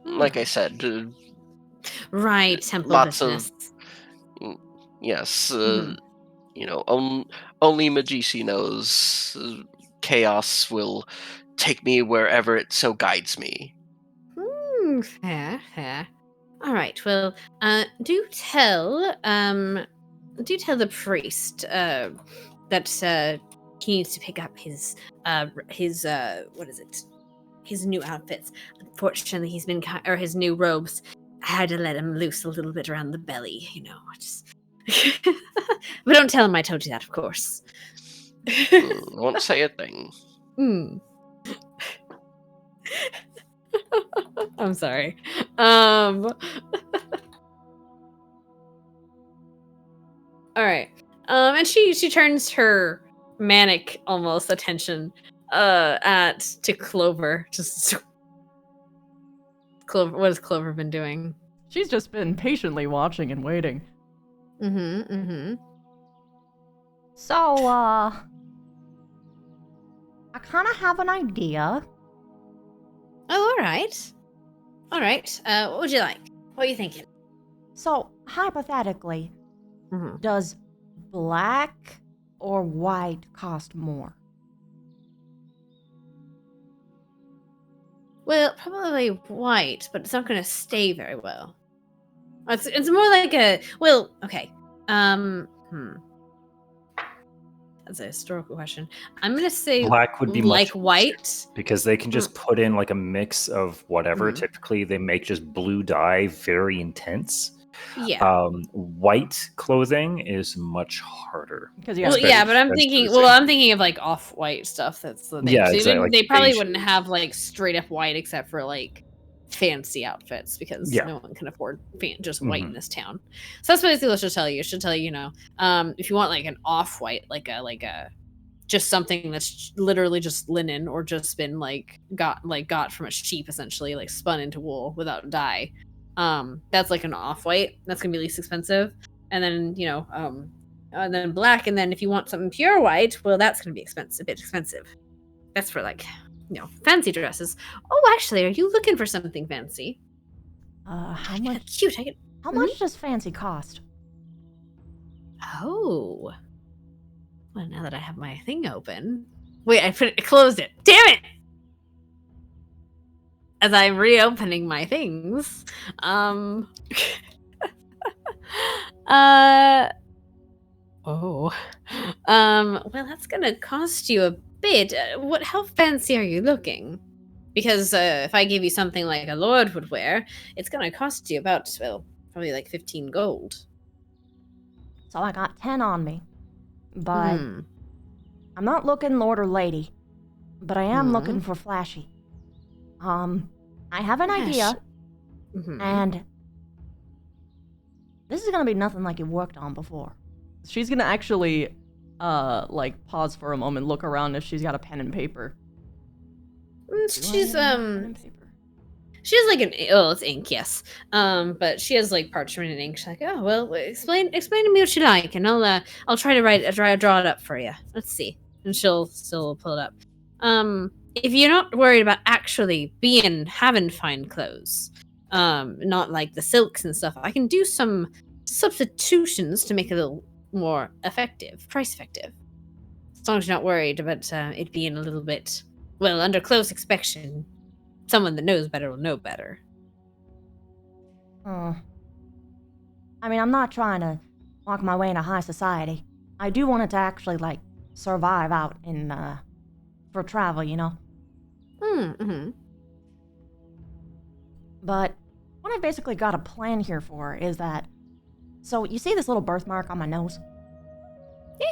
Like I said. Right, temple lots business. Yes, Mhm. only Magisi knows. Chaos will take me wherever it so guides me. Fair, fair. All right. Well, do tell the priest that he needs to pick up his what is it? His new outfits. Unfortunately, or his new robes. I had to let him loose a little bit around the belly, just. But don't tell him I told you that, of course. Won't say a thing. I'm sorry. All right. And she turns her manic almost attention to Clover. Just Clover. What has Clover been doing? She's just been patiently watching and waiting. So, I kind of have an idea. Oh, all right. All right. What would you like? What are you thinking? So, hypothetically, Mhm. does black or white cost more? Well, probably white, but it's not going to stay very well. It's more like a okay. That's a historical question. I'm going to say Black would be like much white. because they can just put in like a mix of whatever. Mhm. Typically, they make just blue dye very intense. Yeah. White clothing is much harder. Because you Well, have yeah, Especially but I'm that's thinking of like off-white stuff. That's the thing. Yeah, So exactly, like they probably beige. wouldn't have like straight up white except for like fancy outfits because Yeah. no one can afford just white in Mhm. this town. So that's basically what she'll tell you. She'll tell you, if you want like an off-white, like a just something that's literally just linen or just been got from a sheep, essentially, like spun into wool without dye. That's like an off-white. That's gonna be least expensive. And then and then black. And then if you want something pure white, well, that's gonna be a bit expensive. That's for like fancy dresses. Oh, actually, are you looking for something fancy? How much? Cute. How much does fancy cost? Oh. Well, now that I have my thing open. Wait, I closed it. Damn it! As I'm reopening my things. Oh. Well, that's gonna cost you a bit. How fancy are you looking? Because if I give you something like a lord would wear, it's gonna cost you about, well, probably like 15 gold. So I got 10 on me. But Hmm. I'm not looking lord or lady. But I am Hmm. looking for flashy. I have an idea, Mhm. and this is gonna be nothing like you worked on before. She's gonna actually, like, pause for a moment, look around if she's got a pen and paper. She's Pen and paper. she has like it's ink, yes. But she has like parchment and ink. She's like, oh well, explain to me what you like, and I'll try to draw it up for you. Let's see, and she'll still pull it up. If you're not worried about actually having fine clothes, not like the silks and stuff, I can do some substitutions to make it a little more price effective. As long as you're not worried about it being a little bit, well, under close inspection. Someone that knows better will know better. I mean, I'm not trying to walk my way into high society. I do want it to actually, like, survive out in, for travel, you know? Mm-hmm. But what I've basically got a plan here for is that... So, you see this little birthmark on my nose?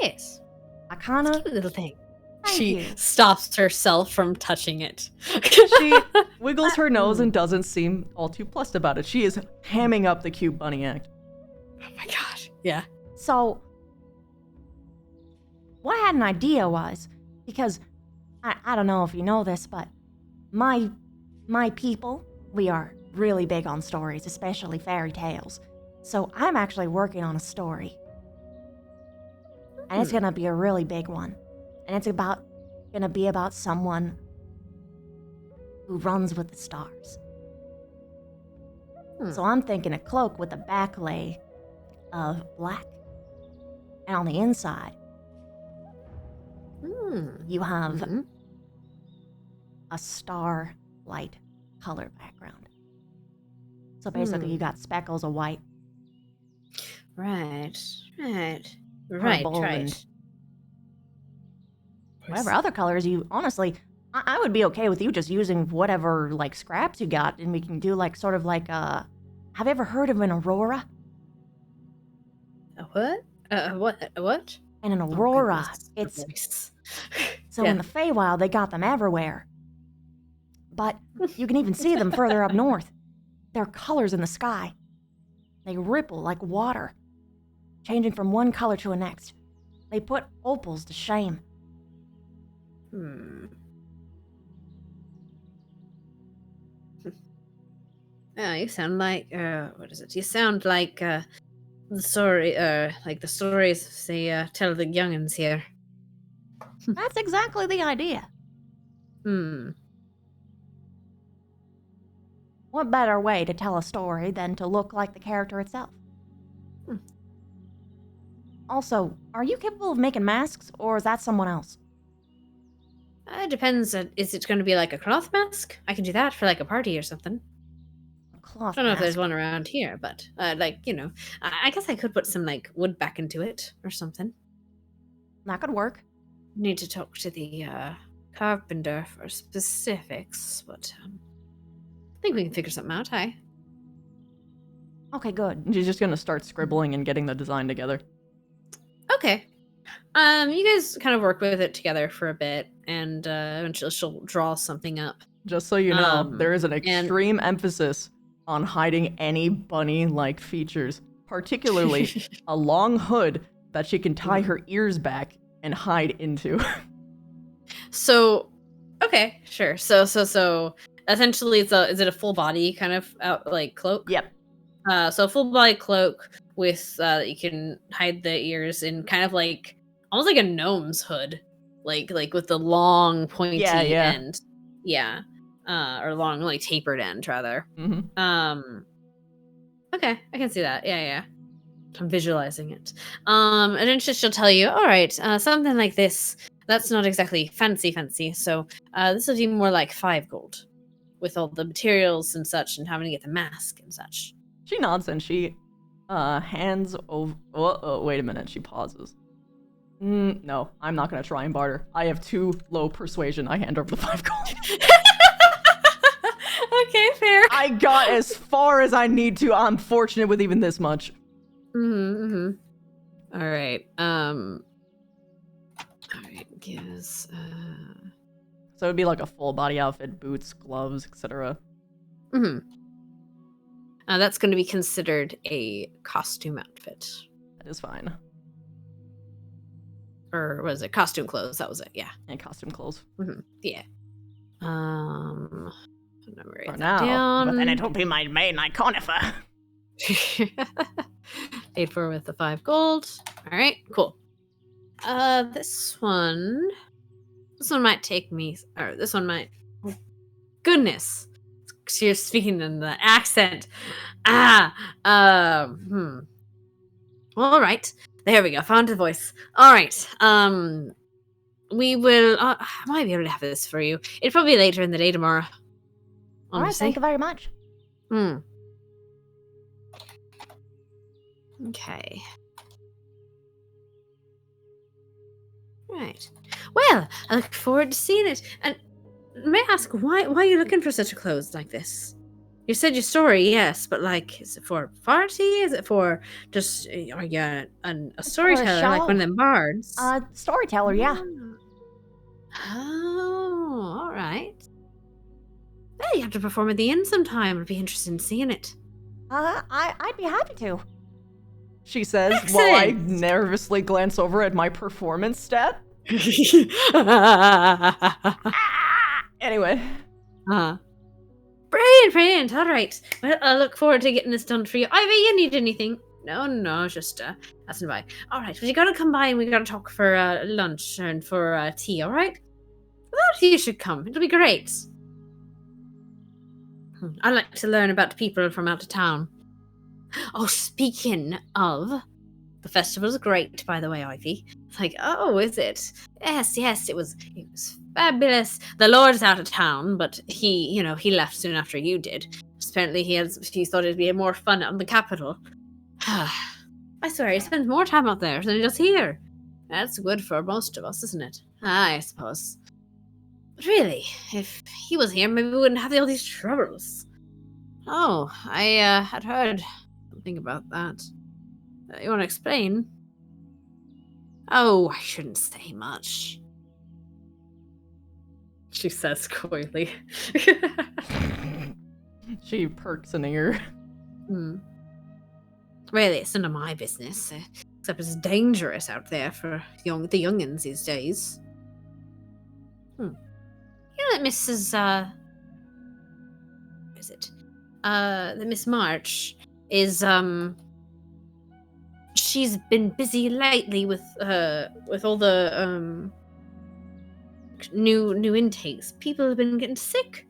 Yes. I kinda... Cute little thing. Thank She you. stops herself from touching it. She wiggles her nose and doesn't seem all too plussed about it. She is hamming up the cute bunny act. Oh my gosh. Yeah. So, what I had an idea was, because I don't know if you know this, but my people, we are really big on stories, especially fairy tales. So I'm actually working on a story. And it's gonna be a really big one. And it's gonna be about someone who runs with the stars. So I'm thinking a cloak with a backlay of black And on the inside, Hmm. you have Mhm. a starlight color background. So basically, you got speckles of white, Right. purple, Right. and whatever other colors you. Honestly, I would be okay with you just using whatever like scraps you got, and we can do like sort of like a. Have you ever heard of an aurora? A what? What? A what? And an Oh, aurora, goodness it's gracious. so in the Feywild they got them everywhere. But you can even see them further up north. They're colors in the sky. They ripple like water, changing from one color to the next. They put opals to shame. Hmm. Oh, you sound like what is it? You sound like the story like the stories they tell the youngins here. That's exactly the idea. Hmm. What better way to tell a story than to look like the character itself? Hmm. Also, are you capable of making masks, or is that someone else? It depends. Is it going to be like a cloth mask? I can do that for like a party or something. A cloth I don't know if mask. there's one around here, but like I guess I could put some like wood back into it or something. That could work. Need to talk to the carpenter for specifics, but I think we can figure something out. Hi. Okay, good. She's just gonna start scribbling and getting the design together. Okay. You guys kind of work with it together for a bit, and eventually she'll draw something up. Just so you know, there is an and- extreme emphasis on hiding any bunny-like features, particularly a long hood that she can tie her ears back and hide into. So, okay, sure. So essentially, is it a full body kind of like cloak? Yep. So a full body cloak with you can hide the ears in kind of like almost like a gnome's hood, like with the long pointy Yeah. end, yeah, or long like tapered end rather. hmm Okay, I can see that. Yeah. I'm visualizing it. And then she'll tell you, all right, something like this. That's not exactly fancy. So this would be more like 5 gold, with all the materials and such, and having to get the mask and such. She nods and she hands over. Oh, wait a minute. She pauses. No, I'm not gonna try and barter. I have too low persuasion. I hand over the 5 gold. Okay, fair. I got as far as I need to. I'm fortunate with even this much. All right. All right. Gives. So it'd be like a full body outfit, boots, gloves, etc. That's going to be considered a costume outfit, That is fine. or was it costume clothes? That was it. Yeah. And costume clothes. Yeah. I'm gonna write For that now. down. But then it will be my main iconifer. Paid for with the 5 gold. All right, cool. This one might take me, or this one might. Oh, goodness, you're speaking in the accent. Well, all right. There we go. Found the voice. All right. We will. I might be able to have this for you. It'll probably be later in the day tomorrow. All right, Honestly. thank you very much. Okay. Right. Well, I look forward to seeing it. And may I ask why are you looking for such a clothes like this? You said your story, yes, but like, is it for a party? Is it for just are you a storyteller, like one of them bards? Storyteller, yeah. Oh, all right. Well, you have to perform at the inn sometime. I'd be interested in seeing it. I'd be happy to. She says while I Excellent. nervously glance over at my performance stat. Anyway. Brilliant. All right. Well, I look forward to getting this done for you. Ivy, you need anything? No, just passing by. All right, well, you gotta come by and we gotta talk for lunch and for tea. All right? Both of you should come. It'll be great. I like to learn about people from out of town. Oh, speaking of, The festival's great, by the way, Ivy. It's like, oh, is it? Yes, it was fabulous. The Lord's out of town, but he left soon after you did. Apparently he thought it'd be more fun on the capital. I swear, he spends more time out there than he does here. That's good for most of us, isn't it? I suppose. But really, if he was here, maybe we wouldn't have all these troubles. Oh, I had heard something about that. You want to explain? Oh, I shouldn't say much. She says coyly. She perks an ear. Really, it's none of my business. Except it's dangerous out there for the youngins these days. You know that Mrs. What is it? That Miss March is she's been busy lately with all the new intakes. People have been getting sick.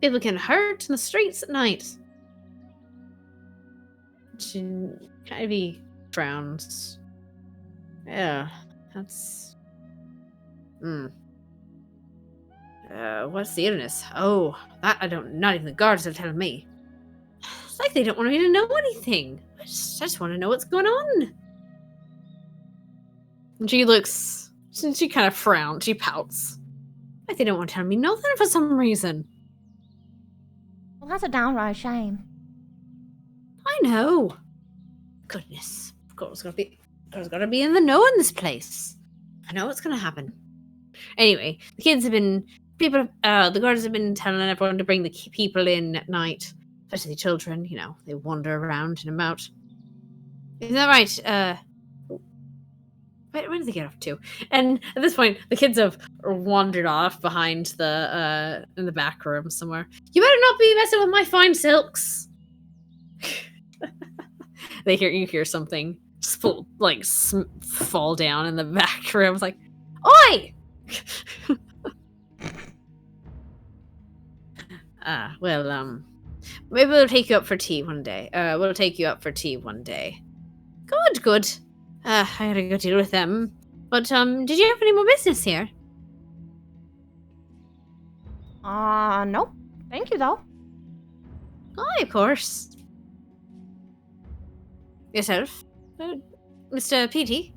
People getting hurt in the streets at night. She kind of be frowns. Yeah, that's. What's the illness? Oh, that I don't. Not even the guards are telling me. It's like they don't want me to know anything. I just want to know what's going on. And she looks. She kind of frowns. She pouts. Like they don't want to tell me nothing for some reason. Well, that's a downright shame. I know. Goodness, girls gotta be in the know in this place. I know what's gonna happen. Anyway, the kids have been the guards have been telling everyone to bring the people in at night, especially children. You know, they wander around and about. Is that right? Where did they get off to? And at this point, the kids have wandered off behind in the back room somewhere. You better not be messing with my fine silks. You hear something fall down in the back room. It's like, oi! Maybe we'll take you up for tea one day. Good. I gotta go deal with them. But, did you have any more business here? Nope. Thank you, though. Aye, of course. Yourself? Mr. Petey?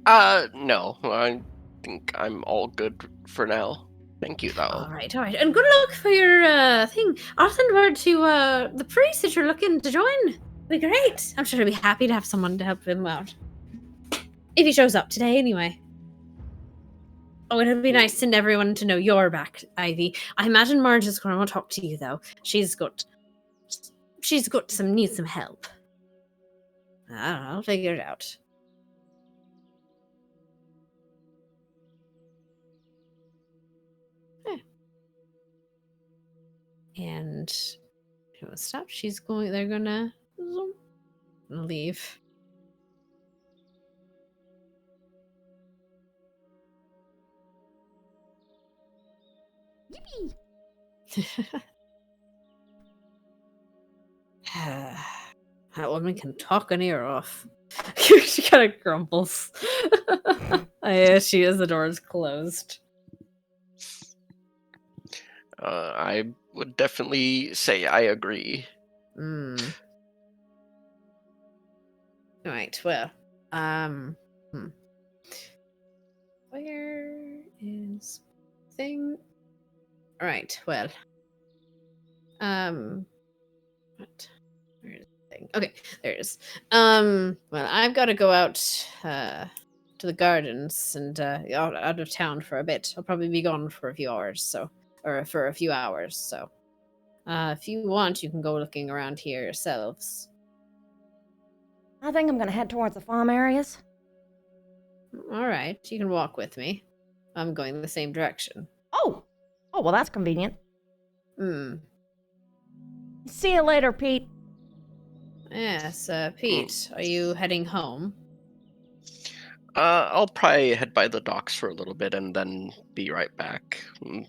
No. I think I'm all good for now. Thank you, though. All right. And good luck for your, thing. I'll send word to, the priest that you're looking to join. It'll be great. I'm sure he'll be happy to have someone to help him out. If he shows up today, anyway. Oh, it'll be nice to everyone to know you're back, Ivy. I imagine Marge is going to want to talk to you, though. She's got needs some help. I don't know, I'll figure it out. And stop. They're gonna leave. Yippee! That woman can talk an ear off. She kind of grumbles. Yeah, she is. The door is closed. I would definitely say I agree. Right. Well, where is thing? All right. Well, what? Where is the thing? Okay, there it is. Well, I've got to go out to the gardens and out of town for a bit. I'll probably be gone for a few hours, for a few hours. So, if you want, you can go looking around here yourselves. I think I'm gonna head towards the farm areas. All right, you can walk with me. I'm going the same direction. Oh, well, that's convenient. See you later, Pete. Yes, Pete, are you heading home? I'll probably head by the docks for a little bit and then be right back.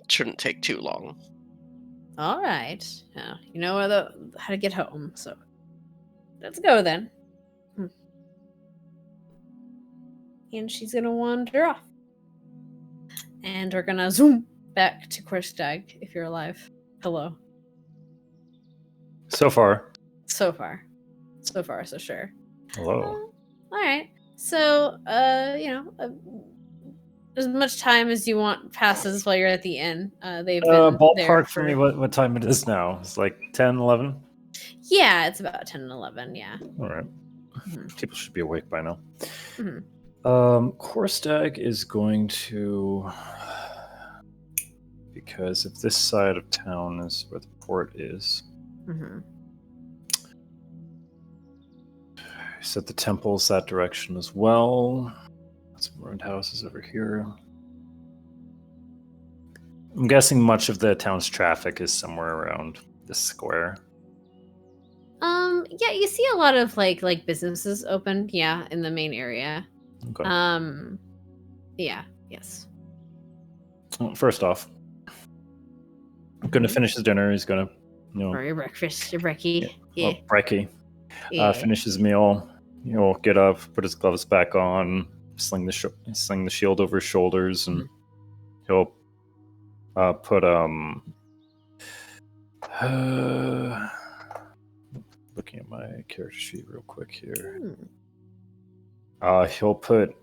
Shouldn't take too long. All right. You know how to get home, so let's go then. and she's gonna wander off. And we're gonna zoom back to Korstag if you're alive. Hello. So far. So far, so sure. Hello. All right. So, as much time as you want passes while you're at the inn. They've been there Ballpark for me, what time it is now? It's like 10, 11? Yeah, it's about 10 and 11. Yeah. All right. Mhm. People should be awake by now. Mhm. Korstag is going to, because if this side of town is where the port is, Mm-hmm. set the temples that direction as well. Some ruined houses over here. I'm guessing much of the town's traffic is somewhere around this square. Yeah, you see a lot of like businesses open. Yeah, in the main area. Okay. Yeah. Yes. Well, first off, I'm going to finish his dinner. He's going to, Or your breakfast, your brekkie. Yeah. well, brekkie. Yeah. Finish his meal. He'll get up, put his gloves back on, sling the shield over his shoulders, and he'll put looking at my character sheet real quick here. He'll put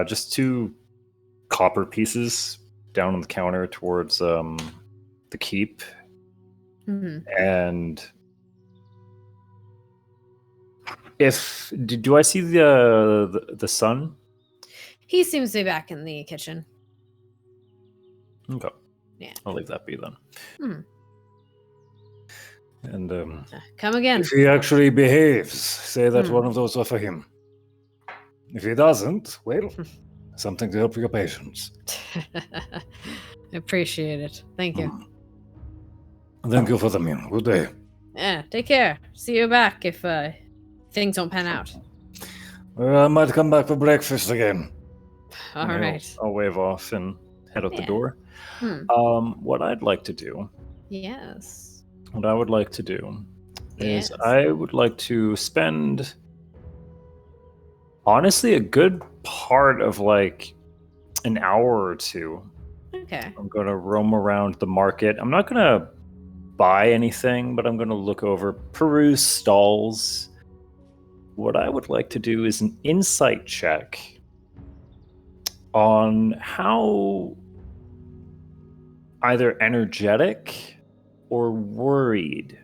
just 2 copper pieces down on the counter towards the keep, and if do I see the son? He seems to be back in the kitchen. Okay. Yeah. I'll leave that be then. And Come again. If he actually behaves, say that Hmm. one of those are for him. If he doesn't, well, something to help your patience. I appreciate it. Thank you. Thank you for the meal. Good day. Yeah, take care. See you back if things don't pan out. Well, I might come back for breakfast again. All and right. I'll wave off and head out the Yeah. door. What I'd like to do, Yes. what I would like to do is Yes. I would like to spend honestly a good part of like an hour or 2. Okay. I'm going to roam around the market. I'm not going to buy anything, but I'm going to look over, peruse stalls. What I would like to do is an insight check on how either energetic or worried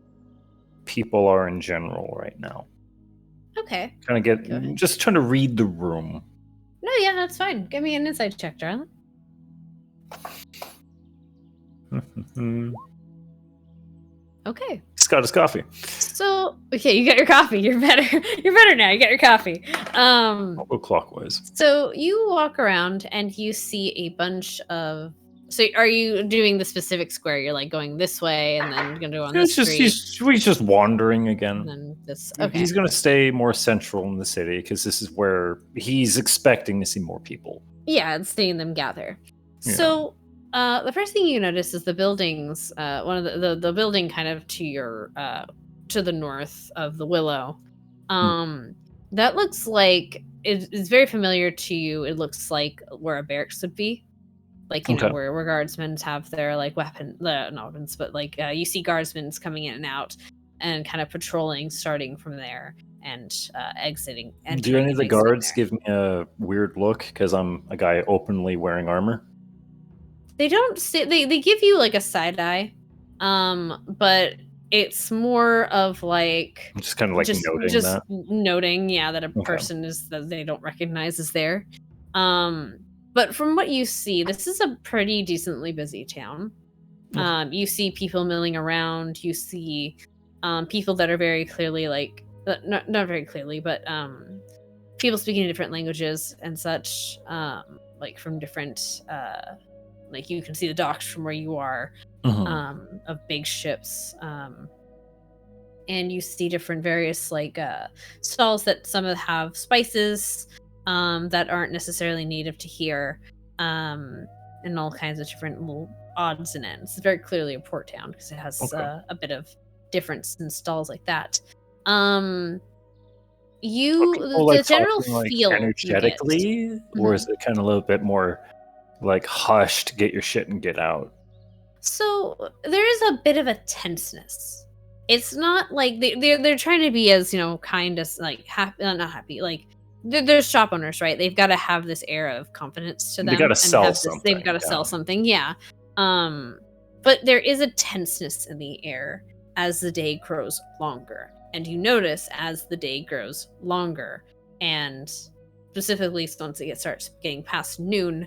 people are in general right now. Okay. Kind of Go ahead. just trying to read the room. No, yeah, that's fine. Give me an insight check, darling. Okay. He's got his coffee. So, okay, you got your coffee. You're better. You're better now. You got your coffee. I'll go clockwise. So you walk around and you see a bunch of. So are you doing the specific square? You're like going this way and then gonna go on this street. He's just wandering and again. then this. Okay. He's going to stay more central in the city because this is where he's expecting to see more people. Yeah, and seeing them gather. Yeah. So the first thing you notice is the buildings. One of the building kind of to your to the north of the Willow. That looks like it's very familiar to you. It looks like where a barracks would be, like you know where guardsmen have their like not weapons, but like you see guardsmen coming in and out, and kind of patrolling, starting from there and exiting. Do any of the guards give me a weird look because I'm a guy openly wearing armor? They don't say they give you like a side eye, but it's more of like I'm just kind of like noting that a person is that they don't recognize is there. But from what you see, this is a pretty decently busy town. You see people milling around. You see people that are very clearly like not very clearly, but people speaking different languages and such, like from different. Like you can see the docks from where you are, of big ships, and you see different various like stalls that some of them have spices that aren't necessarily native to here, and all kinds of different little odds and ends. It's very clearly a port town because it has a bit of difference in stalls like that. the general talking, feel you get. energetically, or is it kind of a little bit more like hushed, get your shit and get out? So there is a bit of a tenseness. It's not like they're trying to be as kind as like happy, not happy. Like they're shop owners, right? They've got to have this air of confidence to them. They gotta and sell have something, They've got to sell something, yeah. But there is a tenseness in the air as the day grows longer, and you notice as the day grows longer, and specifically once it starts getting past noon,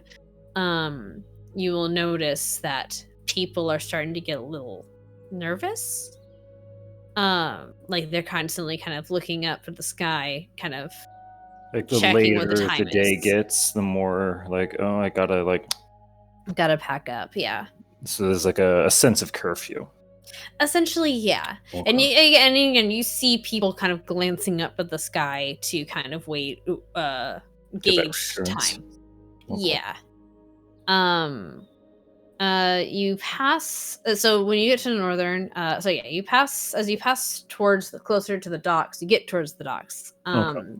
you will notice that people are starting to get a little nervous. Like they're constantly kind of looking up at the sky, kind of Like the checking what later the time day is. gets, the more like, oh, I gotta like. Gotta pack up, yeah. So there's like a sense of curfew. Essentially, yeah. Okay. And again, you see people kind of glancing up at the sky to kind of wait, gauge assurance. time. Okay. Yeah. You pass. So when you get to the northern, you pass as you pass towards closer to the docks. You get towards the docks. I'll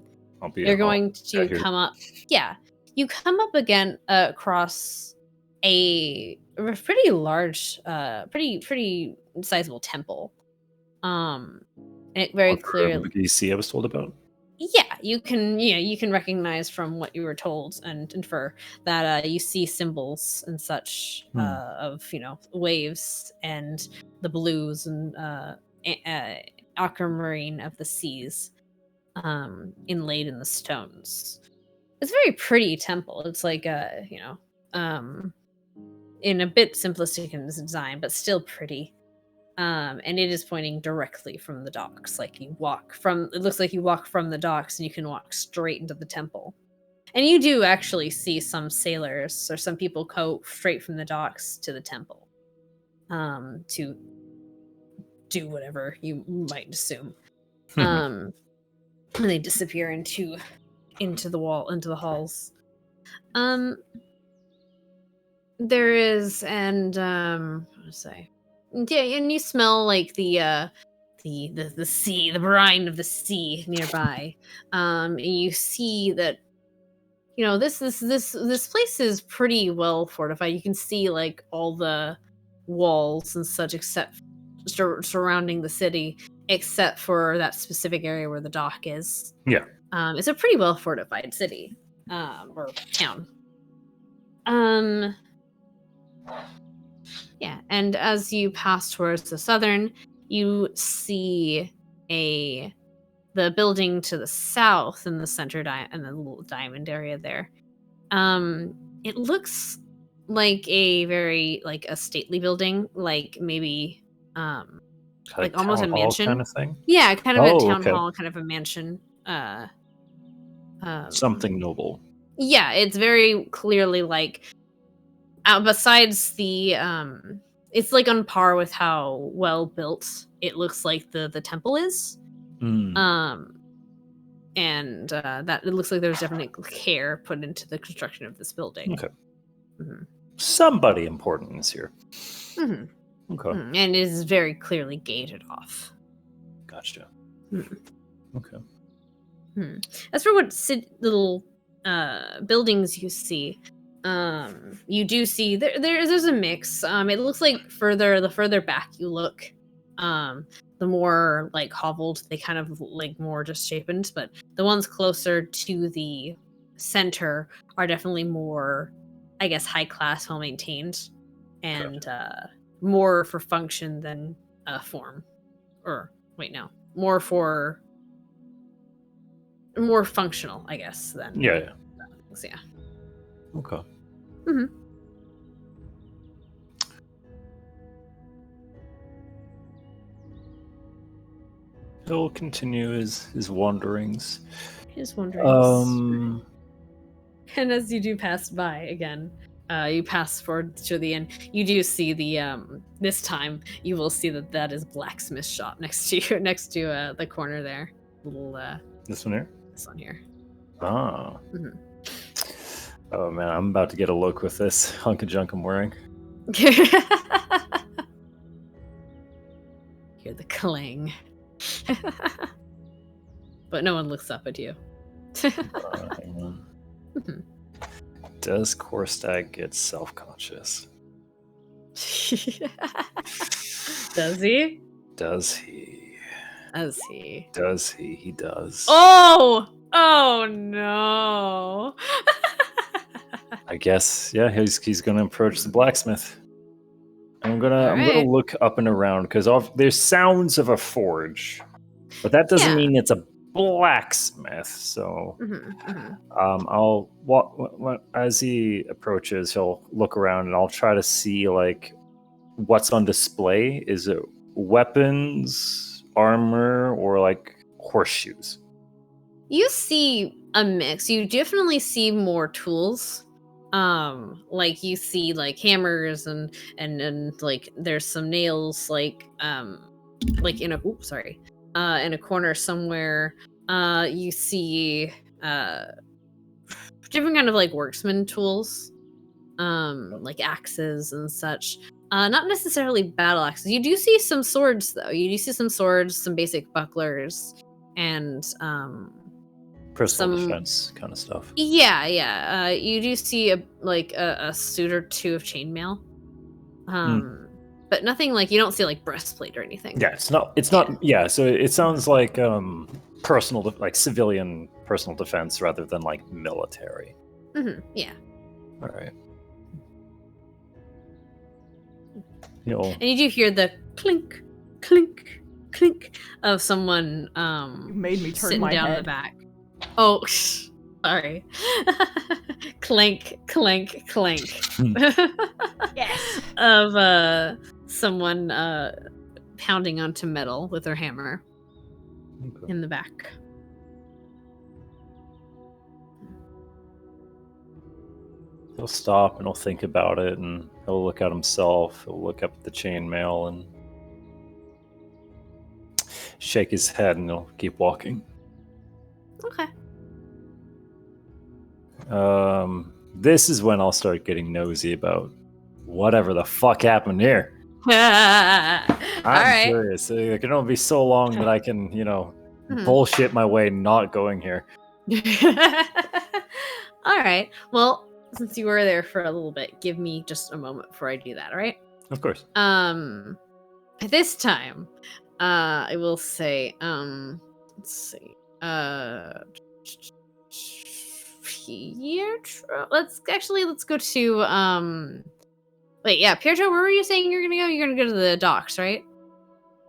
be. You're going to here. come up. Yeah, you come up again across a pretty large, pretty sizable temple. And it very clearly. BC I was told about. Yeah, you can recognize from what you were told and infer that you see symbols and such of waves and the blues and aquamarine of the seas inlaid in the stones. It's a very pretty temple. It's like in a bit simplistic in its design, but still pretty. And it is pointing directly from the docks. Like it looks like you walk from the docks and you can walk straight into the temple. And you do actually see some sailors or some people go straight from the docks to the temple to do whatever you might assume. And they disappear into the halls. There is, and what to say? Yeah, and you smell like the sea, the brine of the sea nearby. And you see that this place is pretty well fortified. You can see like all the walls and such, except surrounding the city, except for that specific area where the dock is. Yeah. It's a pretty well fortified city, or town. Yeah, and as you pass towards the southern, you see the building to the south in the center and the little diamond area there. It looks like a very a stately building, like maybe like almost a mansion kind of thing. Yeah, kind of a town okay. hall, kind of a mansion. Something noble. Yeah, it's very clearly like. Besides the, it's like on par with how well built it looks like the temple is. And that it looks like there's definitely care put into the construction of this building. Okay. Somebody important is here. Okay. And it is very clearly gated off. Gotcha. Okay. As for what little buildings you see, you do see there's a mix. It looks like the further back you look, the more like hoveled they kind of like more just shapened, but the ones closer to the center are definitely more, I guess, high class, well maintained, and more for function than form. Or wait, no, more functional, I guess, than Yeah. things, yeah. Okay. He'll continue his wanderings. His wanderings. And as you do pass by again, you pass forward to the end. You do see the this time you will see that is blacksmith shop next to you, next to the corner there. Little this one here. This one here. Ah. Oh man, I'm about to get a look with this hunk of junk I'm wearing. Hear the clang. but no one looks up at you. Hang on. Does Korstag get self-conscious? Does he? Does he? Does he? Does he? He does. Oh! Oh no! I guess, yeah, he's gonna approach the blacksmith. I'm gonna Alright. look up and around because there's sounds of a forge, but that doesn't Yeah. mean it's a blacksmith. So I'll as he approaches, he'll look around and I'll try to see like what's on display. Is it weapons, armor, or like horseshoes? You see a mix. You definitely see more tools. Like you see like hammers and like there's some nails like in a in a corner somewhere. You see different kind of like worksman tools, like axes and such. Not necessarily battle axes. You do see some swords though. You do see some swords, some basic bucklers, and Personal some- defense kind of stuff. yeah. You do see a suit or two of chainmail. But nothing like you don't see like breastplate or anything. Yeah, it's not. Yeah, so it sounds like like civilian personal defense rather than like military. Yeah. All right. You'll And you do hear the clink, clink, clink of someone You made me turn sitting my down head. the back. Oh, sorry. Clank, clank, clank. Yes. Of someone pounding onto metal with their hammer in the back. he'll stop and he'll think about it, and he'll look at himself. He'll look up at the chainmail and shake his head, and he'll keep walking. Okay. This is when I'll start getting nosy about whatever the fuck happened here. All I'm right. curious. It can only be so long that I can, Mhm. bullshit my way not going here. All right. Well, since you were there for a little bit, give me just a moment before I do that. All right. Of course. At this time, I will say, let's see, Pietro. Let's go to, wait, yeah, Pietro. Where were you saying you're gonna go? You're gonna go to the docks, right?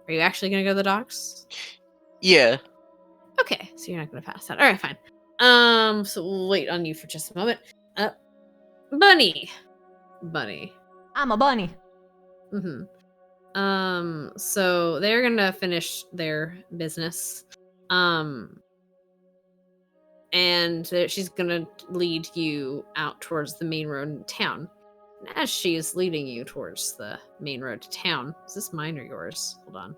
Are you actually gonna go to the docks? Yeah. Okay, so you're not gonna pass that. All right, fine. So we'll wait on you for just a moment. Bunny. I'm a bunny. So they're gonna finish their business. And she's gonna lead you out towards the main road in town. And as she is leading you towards the main road to town, is this mine or yours? Hold on.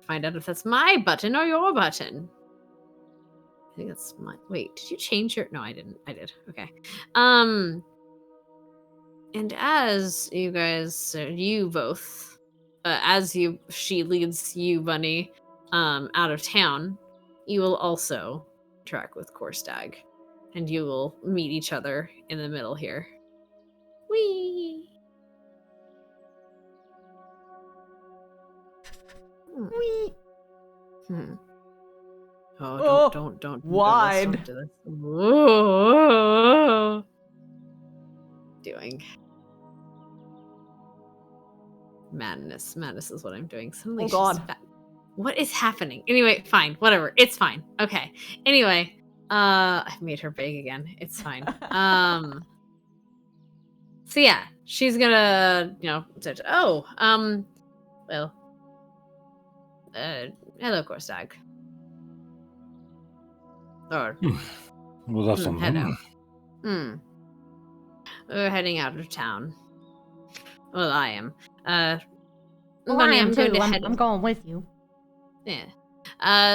Find out if that's my button or your button. I think that's my. Wait, did you change your? No, I didn't. I did. Okay. And as you guys, you both, she leads you, Bunny, out of town, you will also track with Korstag, and you will meet each other in the middle here. Whee! Wee. Oh, Oh, don't do this, wide. don't do this. Whoa. Doing madness is what I'm doing. Suddenly Oh, she's God. back. What is happening? Anyway, fine, whatever, it's fine. Okay, anyway, I've made her big again. It's fine. So yeah, she's gonna say, hello Korstag. Or Well, that's on hello. them. We're heading out of town. Well, I am. Well, Bunny, I am going too. to I'm, head. I'm going with you. Yeah.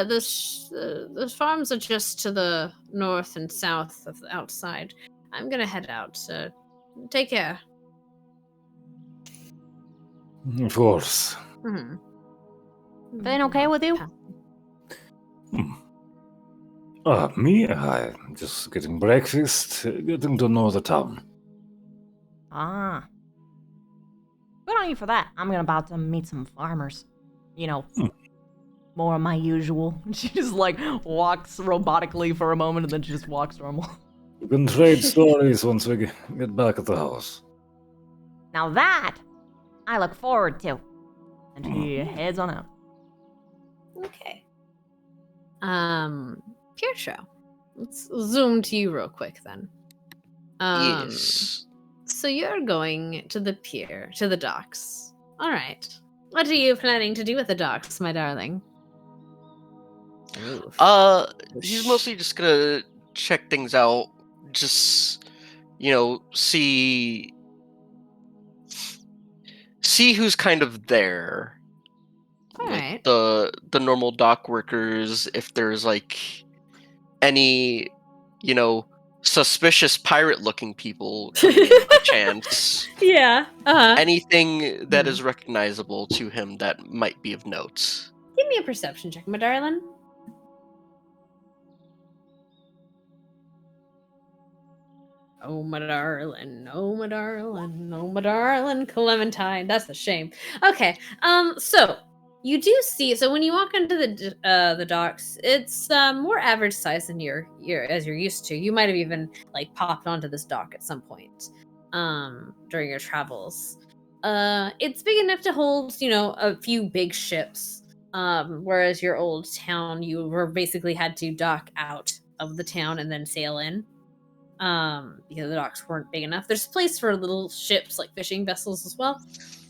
The farms are just to the north and south of the outside. I'm gonna head out. So, take care. Of course. Mm-hmm. Then okay with you? Me? I'm just getting breakfast, getting to know the town. Ah. Good on you for that. I'm about to meet some farmers. You know, more of my usual. She just like walks robotically for a moment and then she just walks normal. We can trade stories once we get back at the house. Now that I look forward to. And she heads on out. Okay. Pietro, let's zoom to you real quick then. Yes. So you're going to the pier, to the docks. All right. What are you planning to do with the docks, my darling? Oof. He's mostly just gonna check things out. Just, see who's kind of there. All Like, right. the normal dock workers, if there's like any, suspicious pirate-looking people coming in by chance. Yeah. Anything that is recognizable to him that might be of note. Give me a perception check, my darling. Oh, my darling. Oh, my darling. Oh, my darling. Clementine. That's a shame. Okay. So you do see. So when you walk into the docks, it's more average size than you're as you're used to. You might have even like popped onto this dock at some point, during your travels. It's big enough to hold, a few big ships. Whereas your old town, you were basically had to dock out of the town and then sail in. Because the docks weren't big enough. There's place for little ships like fishing vessels as well.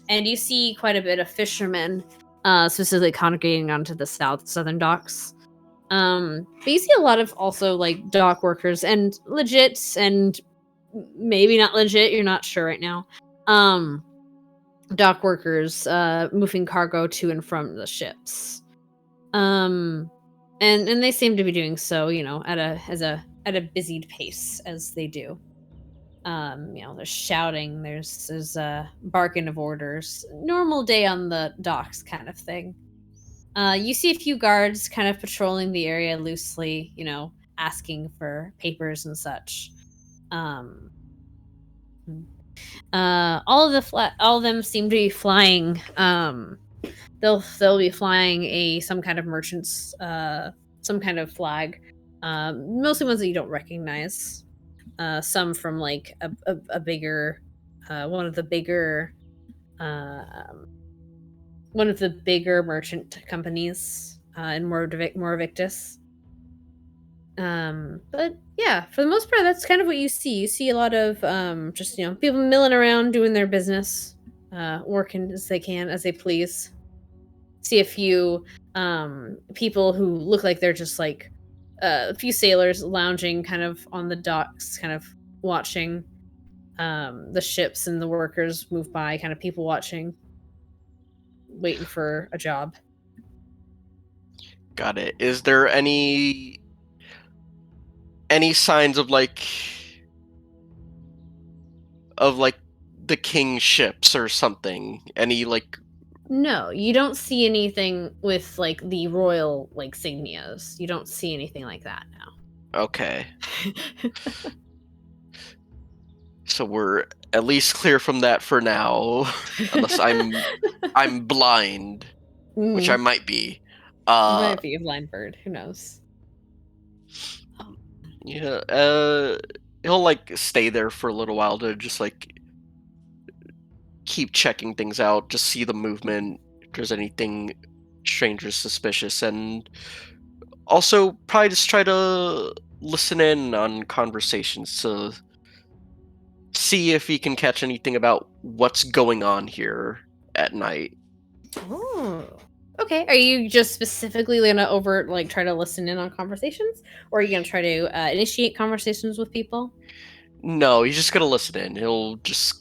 And you see quite a bit of fishermen, specifically congregating onto the southern docks. But you see a lot of also like dock workers and legit and maybe not legit, you're not sure right now. Dock workers moving cargo to and from the ships. And they seem to be doing so, at a busied pace as they do. There's shouting, there's barking of orders, normal day on the docks kind of thing. You see a few guards kind of patrolling the area loosely, asking for papers and such. All of them seem to be flying. They'll be flying some kind of merchant's some kind of flag. Mostly ones that you don't recognize. Some from like a bigger one of the bigger merchant companies in Mora Victus. But yeah, for the most part, that's kind of what you see. You see a lot of just people milling around doing their business, working as they can, as they please. See a few people who look like they're just like a few sailors lounging kind of on the docks, kind of watching the ships and the workers move by, kind of people watching, waiting for a job. Got it. Is there any signs of like the king's ships or something? Any like No, you don't see anything with like the royal like signias. You don't see anything like that now. Okay. So we're at least clear from that for now. Unless I'm blind, which I might be. You might be a blind bird, who knows? Yeah, he'll like stay there for a little while to just like keep checking things out, just see the movement, if there's anything strange or suspicious, and also probably just try to listen in on conversations to see if he can catch anything about what's going on here at night. Oh. Okay. Are you just specifically gonna try to listen in on conversations, or are you gonna try to initiate conversations with people? No, he's just gonna listen in. He'll just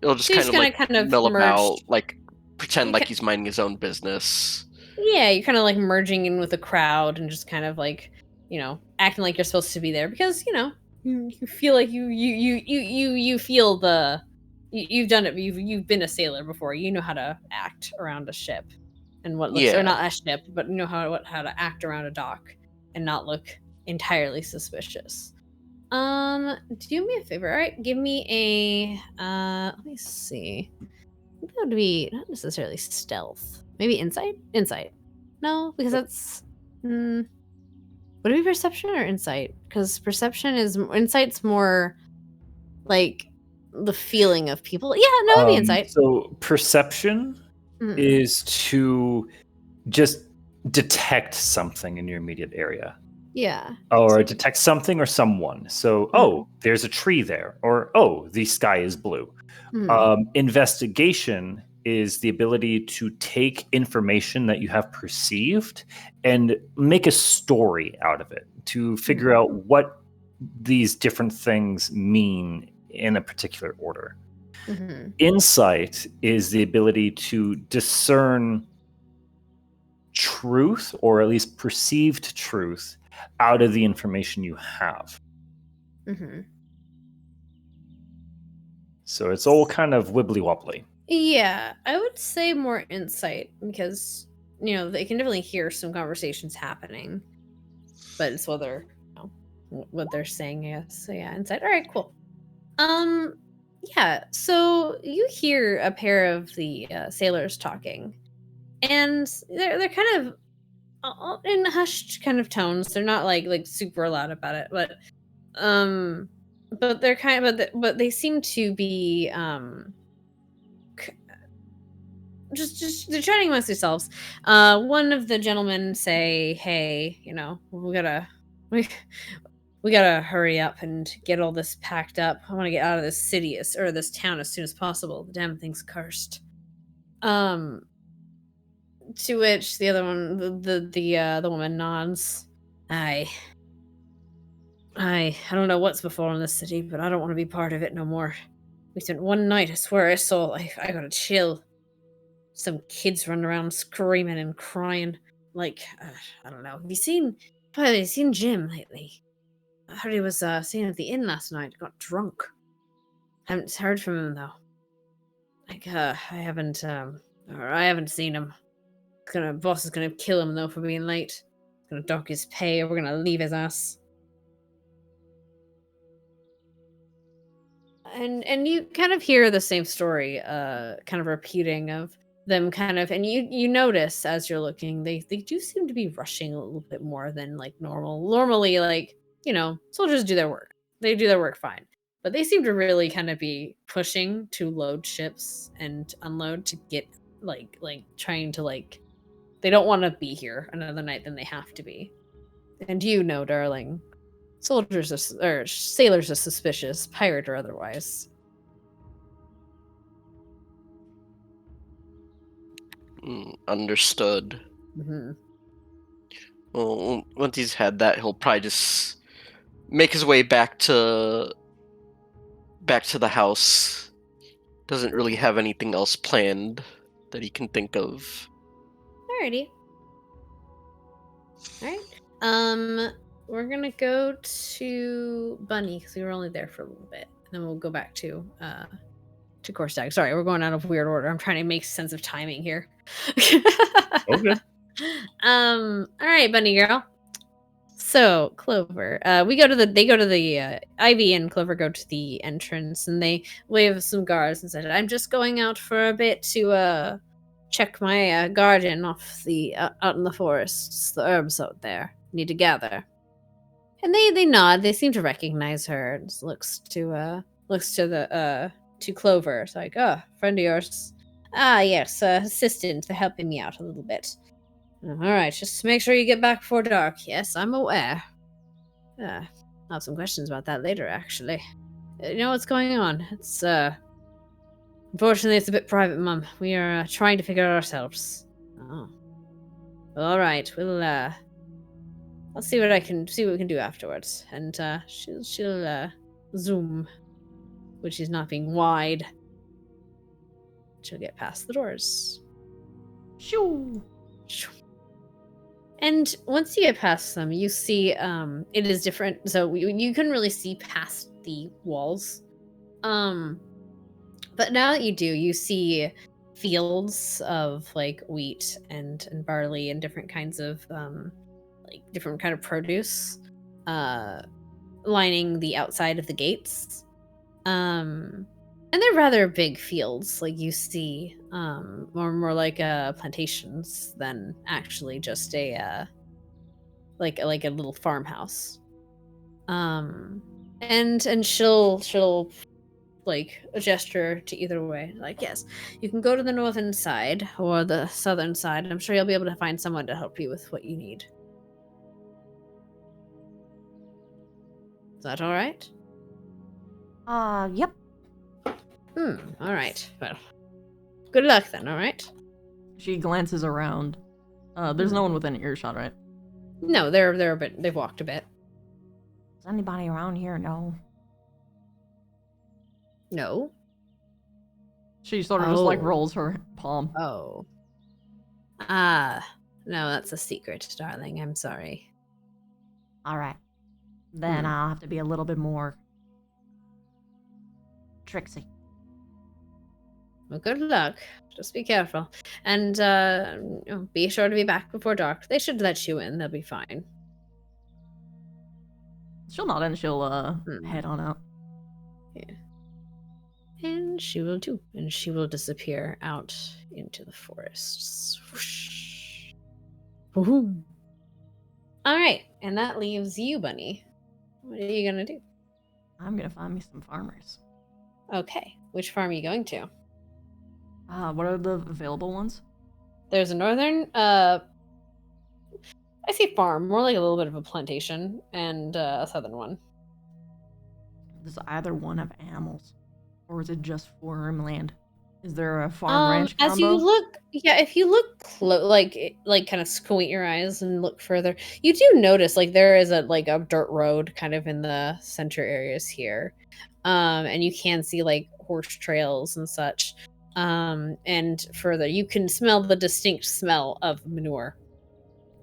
So he's kind of mill merged. about, like pretend like he's minding his own business. Yeah, you're kind of like merging in with the crowd and just kind of like, acting like you're supposed to be there because you feel like you feel you've done it. You've been a sailor before. You know how to act around a ship and what looks or not a ship, but you know how to act around a dock and not look entirely suspicious. Do me a favor. All right, give me a let me see. I think that would be not necessarily stealth. Maybe insight? Insight. No, because that's would it be perception or insight? Because perception is insight's more like the feeling of people. Yeah, no, it'd be insight. So perception Mhm. is to just detect something in your immediate area. Yeah. Or detect something or someone. So, oh, there's a tree there. Or, oh, the sky is blue. Mhm. Investigation is the ability to take information that you have perceived and make a story out of it, to figure out what these different things mean in a particular order. Mhm. Insight is the ability to discern truth, or at least perceived truth, out of the information you have. Mhm. So it's all kind of wibbly wobbly. Yeah, I would say more insight because they can definitely hear some conversations happening, but it's whether what they're saying. Yes, so yeah, insight. All right, cool. Yeah. So you hear a pair of the sailors talking, and they're kind of in hushed kind of tones. They're not like super loud about it, but they're kind of but they seem to be just they're chatting amongst themselves. One of the gentlemen say, "Hey, we we gotta hurry up and get all this packed up. I want to get out of this city or this town as soon as possible. The damn thing's cursed." Um, to which the other one, the woman nods. I don't know what's befallen this city, but I don't want to be part of it no more. We spent one night. I swear I got a chill. Some kids running around screaming and crying. I don't know. Have you seen Jim lately? I heard he was staying at the inn last night. Got drunk. Haven't heard from him though. I haven't seen him. Boss is gonna kill him though for being late. He's gonna dock his pay, or we're gonna leave his ass. And you kind of hear the same story, kind of repeating of them kind of, and you notice as you're looking, they do seem to be rushing a little bit more than like normal. Normally, soldiers do their work. They do their work fine. But they seem to really kind of be pushing to load ships and unload to get like trying to they don't want to be here another night than they have to be. And darling, or sailors are suspicious, pirate or otherwise. Understood. Mm-hmm. Well, once he's had that, he'll probably just make his way back to the house. Doesn't really have anything else planned that he can think of. Alrighty. Alright. We're gonna go to Bunny because we were only there for a little bit, and then we'll go back to Korstag. Sorry, we're going out of weird order. I'm trying to make sense of timing here. Okay. All right, Bunny girl. So Clover, they go to the Ivy and Clover go to the entrance, and they wave some guards and said, "I'm just going out for a bit to check my garden off out in the forests. The herbs out there need to gather." And they nod. They seem to recognize her. And looks to Clover. It's like, "Oh, friend of yours." "Ah, yes, assistant. They're helping me out a little bit." "All right, just make sure you get back before dark." "Yes, I'm aware." I'll have some questions about that later, actually. You know what's going on? It's, unfortunately, it's a bit private, Mum. We are trying to figure it out ourselves. Oh. Well, all right. I'll see what we can do afterwards. And, she'll zoom, which is not being wide. She'll get past the doors. Shoo! And once you get past them, you see it is different. So you couldn't really see past the walls. But now that you do, you see fields of like wheat and barley and different kinds of different kind of produce. lining the outside of the gates. And they're rather big fields, like you see, more like plantations than actually just a like a little farmhouse. And she'll like a gesture to either way, like, yes, you can go to the northern side or the southern side. I'm sure you'll be able to find someone to help you with what you need. Is that all right? Yep. All right. Well, good luck then. All right. She glances around. There's no one within earshot, right? No, they're a bit. They've walked a bit. Does anybody around here know? No. She sort of just like Oh. rolls her palm. Oh. No, that's a secret, darling. I'm sorry. All right. Then I'll have to be a little bit more tricksy. Well, good luck. Just be careful. And be sure to be back before dark. They should let you in. They'll be fine. She'll nod and she'll head on out. Yeah. And she will too. And she will disappear out into the forests. Whoosh. Woohoo. All right. And that leaves you, Bunny. What are you going to do? I'm gonna find me some farmers. Okay. Which farm are you going to? What are the available ones? There's a northern, I say farm, more like a little bit of a plantation, and a southern one. Does either one have animals? Or is it just farmland? Is there a farm ranch combo? As you look, yeah, if you look like kind of squint your eyes and look further, you do notice like there is a dirt road kind of in the center areas here, and you can see like horse trails and such. And further, you can smell the distinct smell of manure.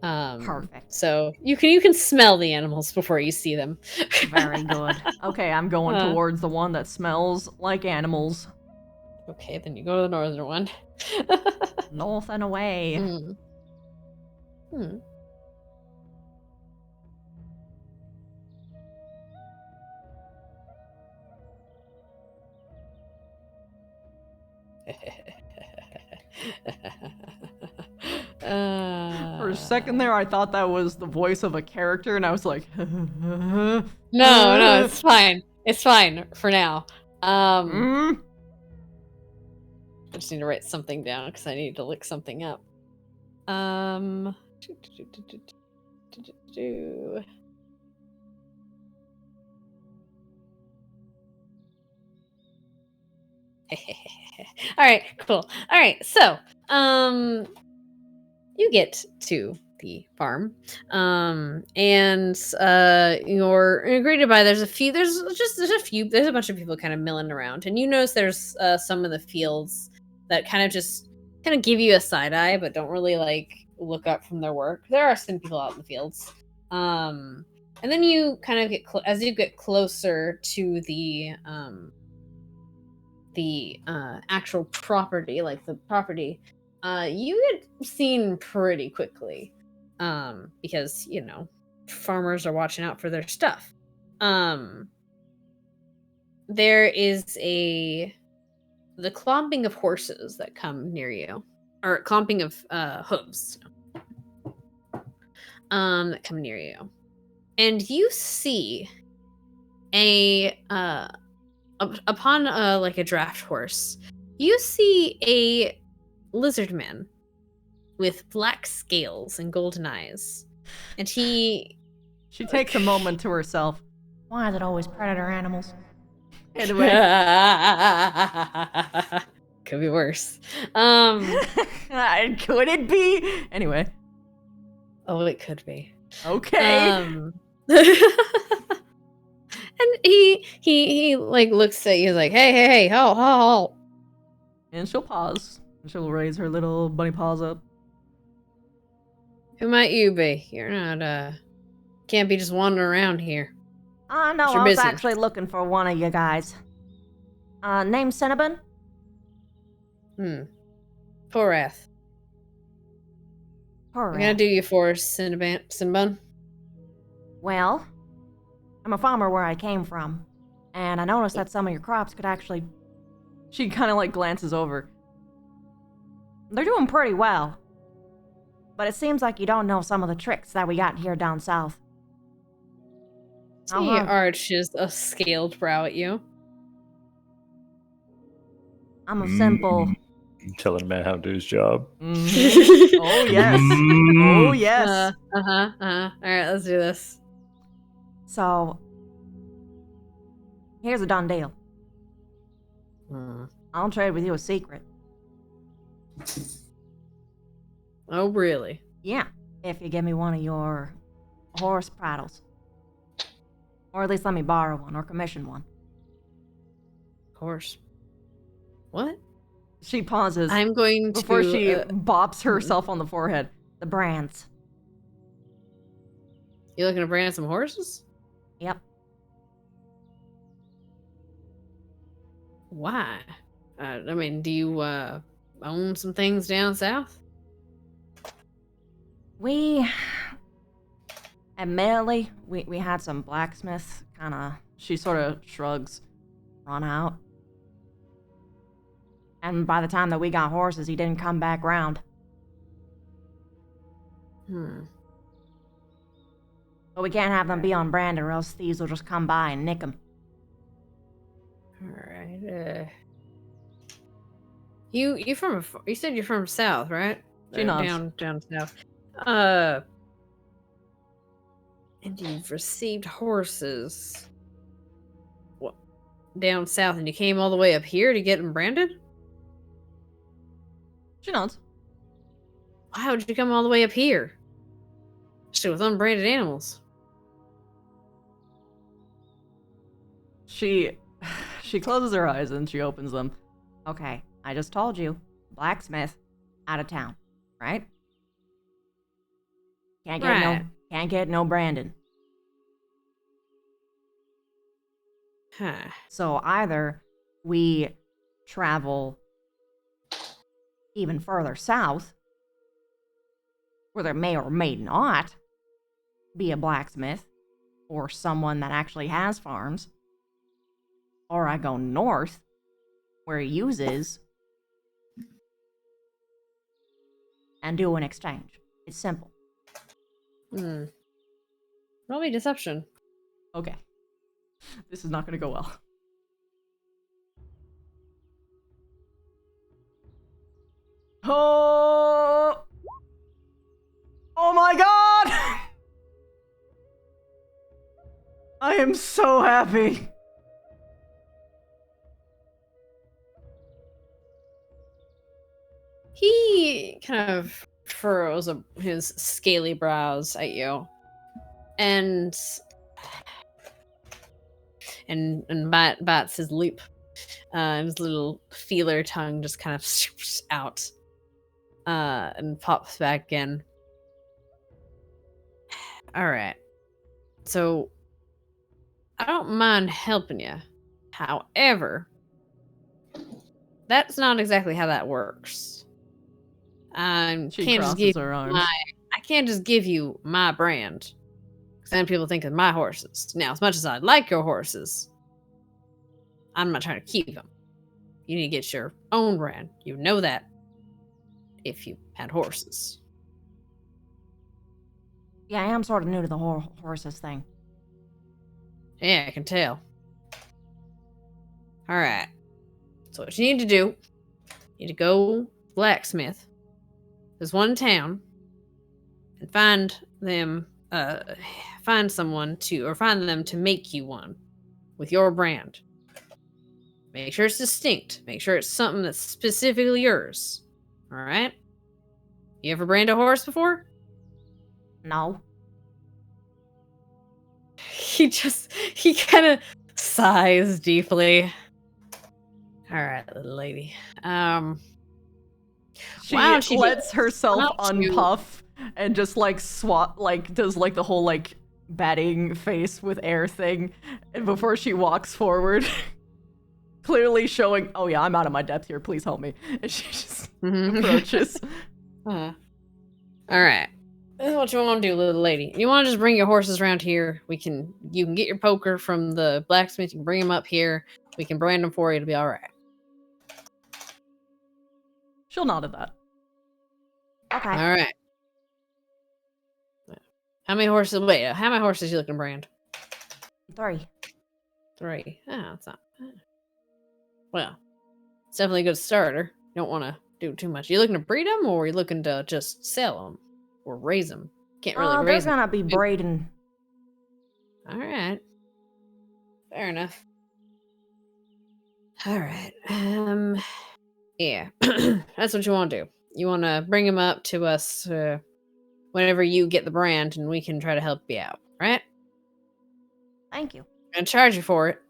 Perfect. So you can smell the animals before you see them. Very good. Okay, I'm going towards the one that smells like animals. Okay, then you go to the northern one. North and away. For a second there, I thought that was the voice of a character, and I was like, No, it's fine. It's fine for now. I just need to write something down because I need to look something up. All right, cool. All right, so you get to the farm, and you're greeted by there's a bunch of people kind of milling around, and you notice there's some of the fields that kind of give you a side eye, but don't really like look up from their work. There are some people out in the fields, and then you kind of get as you get closer to the actual property, like the property, you get seen pretty quickly, because farmers are watching out for their stuff. There is the clomping of horses that come near you, or clomping of hooves that come near you, and you see upon like a draft horse, you see a lizard man with black scales and golden eyes, and she takes a moment to herself. Why is it always predator animals? Anyway, could be worse. Could it be? Anyway. Oh, it could be. Okay. And he like looks at you like, hey, halt. And she'll pause. She'll raise her little bunny paws up. Who might you be? You're not can't be just wandering around here. No, What's your I was business? actually looking for one of you guys. Name Cinnabon? Porath. All I'm gonna do you for Cinnabon. Well, I'm a farmer where I came from, and I noticed that some of your crops could actually... She kind of like glances over. They're doing pretty well. But it seems like you don't know some of the tricks that we got here down south. He arches a scaled brow at you. I'm a simple... Telling a man how to do his job. Mhm. Oh, yes. Oh, yes. All right, let's do this. So, here's a done deal. I'll trade with you a secret. Oh, really? Yeah, if you give me one of your horse prattles. Or at least let me borrow one or commission one. Of course. What? She pauses I'm going to... before she bops herself on the forehead. The brands. You looking to brand some horses? Yep. Why? I mean, do you own some things down south? Admittedly, we had some blacksmiths She sort of shrugs. run out. And by the time that we got horses, he didn't come back round. But we can't have them be on brand or else thieves will just come by and nick them. Alright, You said you're from south, right? She nods. Down south. And you've received horses. What? Down south, and you came all the way up here to get them branded? She nods. Why would you come all the way up here? Shit, with unbranded animals. She closes her eyes and she opens them. Okay, I just told you. Blacksmith, out of town, right? Can't get no Brandon. Huh. So either we travel even further south, where there may or may not be a blacksmith or someone that actually has farms, or I go north, where he uses, and do an exchange. It's simple. Roll me deception. Okay. This is not going to go well. Oh! Oh my god! I am so happy. He kind of furrows his scaly brows at you, and bites his lip. His little feeler tongue just kind of out, and pops back in. All right, so I don't mind helping you. However, that's not exactly how that works. She can't just crosses give her arms. I can't just give you my brand, because then people think of my horses. Now, as much as I like your horses, I'm not trying to keep them. You need to get your own brand. You know that if you had horses. Yeah, I am sort of new to the whole horses thing. Yeah, I can tell. All right. So what you need to do, you need to go blacksmith. There's one town, and find them to make you one with your brand. Make sure it's distinct. Make sure it's something that's specifically yours. All right? You ever brand a horse before? No. He kind of sighs deeply. All right, little lady. She Why don't you lets herself why don't you- unpuff and just like swat, like does like the whole like batting face with air thing, and before she walks forward, clearly showing, oh yeah, I'm out of my depth here, please help me. And she just approaches. All right. This is what you want to do, little lady. You want to just bring your horses around here. You can get your poker from the blacksmith. You can bring them up here. We can brand them for you. It'll be all right. She'll nod at that. Okay. All right. How many horses? Wait, how many horses you looking to brand? 3. 3. Oh, that's not bad. Well, it's definitely a good starter. You don't want to do too much. You looking to breed them, or are you looking to just sell them or raise them? Can't really They're raise them. gonna be breeding. All right. Fair enough. All right. Yeah. That's what you want to do. You want to bring them up to us whenever you get the brand, and we can try to help you out, right? Thank you. And charge you for it.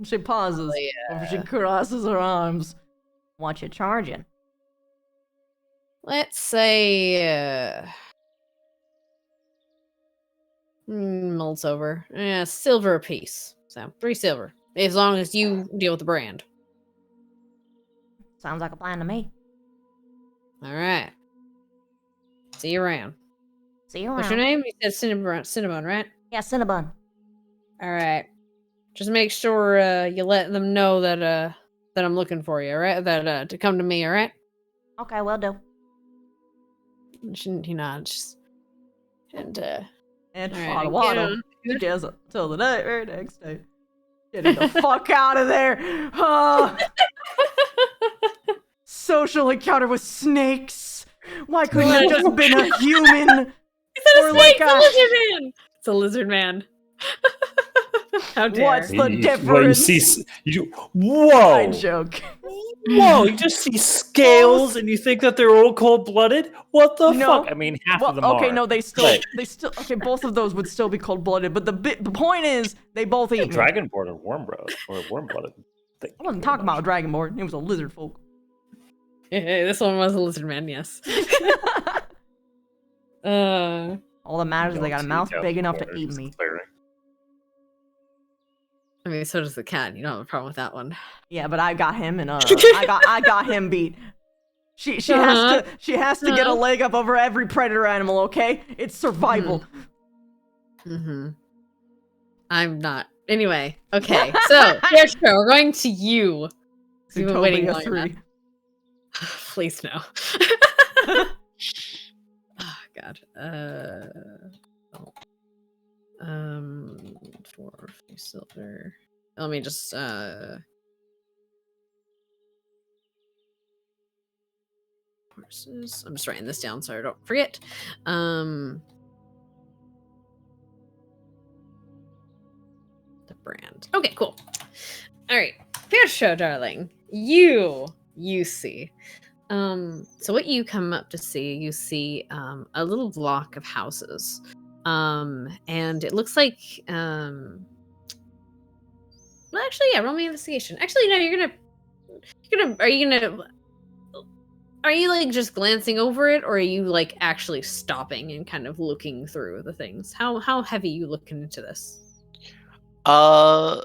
She pauses before she crosses her arms. What you charging? Let's say mults over. Yeah, silver a piece. So 3 silver. As long as you deal with the brand. Sounds like a plan to me. All right. See you around. See you around. What's your name? You said Cinnabon, right? Yeah, Cinnabon. All right. Just make sure you let them know that that I'm looking for you, all right? That to come to me, all right? Okay, will do. He nods. And And all right, Waddle gets up till the very next day. Getting the fuck out of there. Social encounter with snakes. Why couldn't it just been a human? It's Or a like snake! It's a lizard man! It's a lizard man. How dare. What's the Well, you difference? see, I whoa, joke. whoa! You just see scales, and you think that they're all cold-blooded? What the No. fuck? I mean, half Well, of them okay, are. no, they still, Right. okay, both of those would still be cold-blooded, but the point is, they both eat me. Dragonborn or warm-blooded. I wasn't talking about a dragonborn. It was a lizard folk. Hey, this one was a lizard man, yes. All that matters is they got a mouth big enough to eat me. I mean, so does the cat. You don't have a problem with that one. Yeah, but I got him, and I got him beat. She has to get a leg up over every predator animal. Okay, it's survival. Mm-hmm. I'm not. Anyway, okay. So, Pietro, we're going to you. You've been waiting long enough. 3. Please no. Oh God. 4 silver. Let me just horses. I'm just writing this down so I don't forget. The brand. Okay, cool. All right, Pietro, darling, you see. So what you come up to see, you see a little block of houses. And it looks like well, actually, yeah, roll me investigation. Actually, no, are you like just glancing over it, or are you like actually stopping and kind of looking through the things? How heavy are you looking into this? Uh,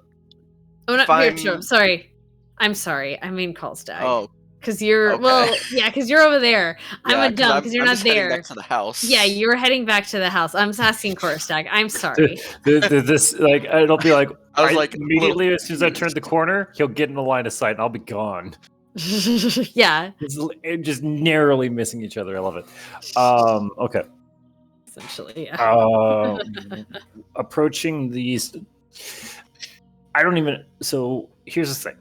Oh, not I'm- Pietro, sorry. I'm sorry. I mean Karlstag. oh, Because you're okay. well, yeah, because you're over there. yeah, I'm a dumb because you're I'm not just heading there. back to the house. Yeah, you're heading back to the house. I'm asking Karlstag. I'm sorry. This like it'll be like I was like, a little immediately as soon as I turn the corner, he'll get in the line of sight, and I'll be gone. Yeah, It's just narrowly missing each other. I love it. Okay. essentially. Yeah. Approaching these. I don't even. So here's the thing.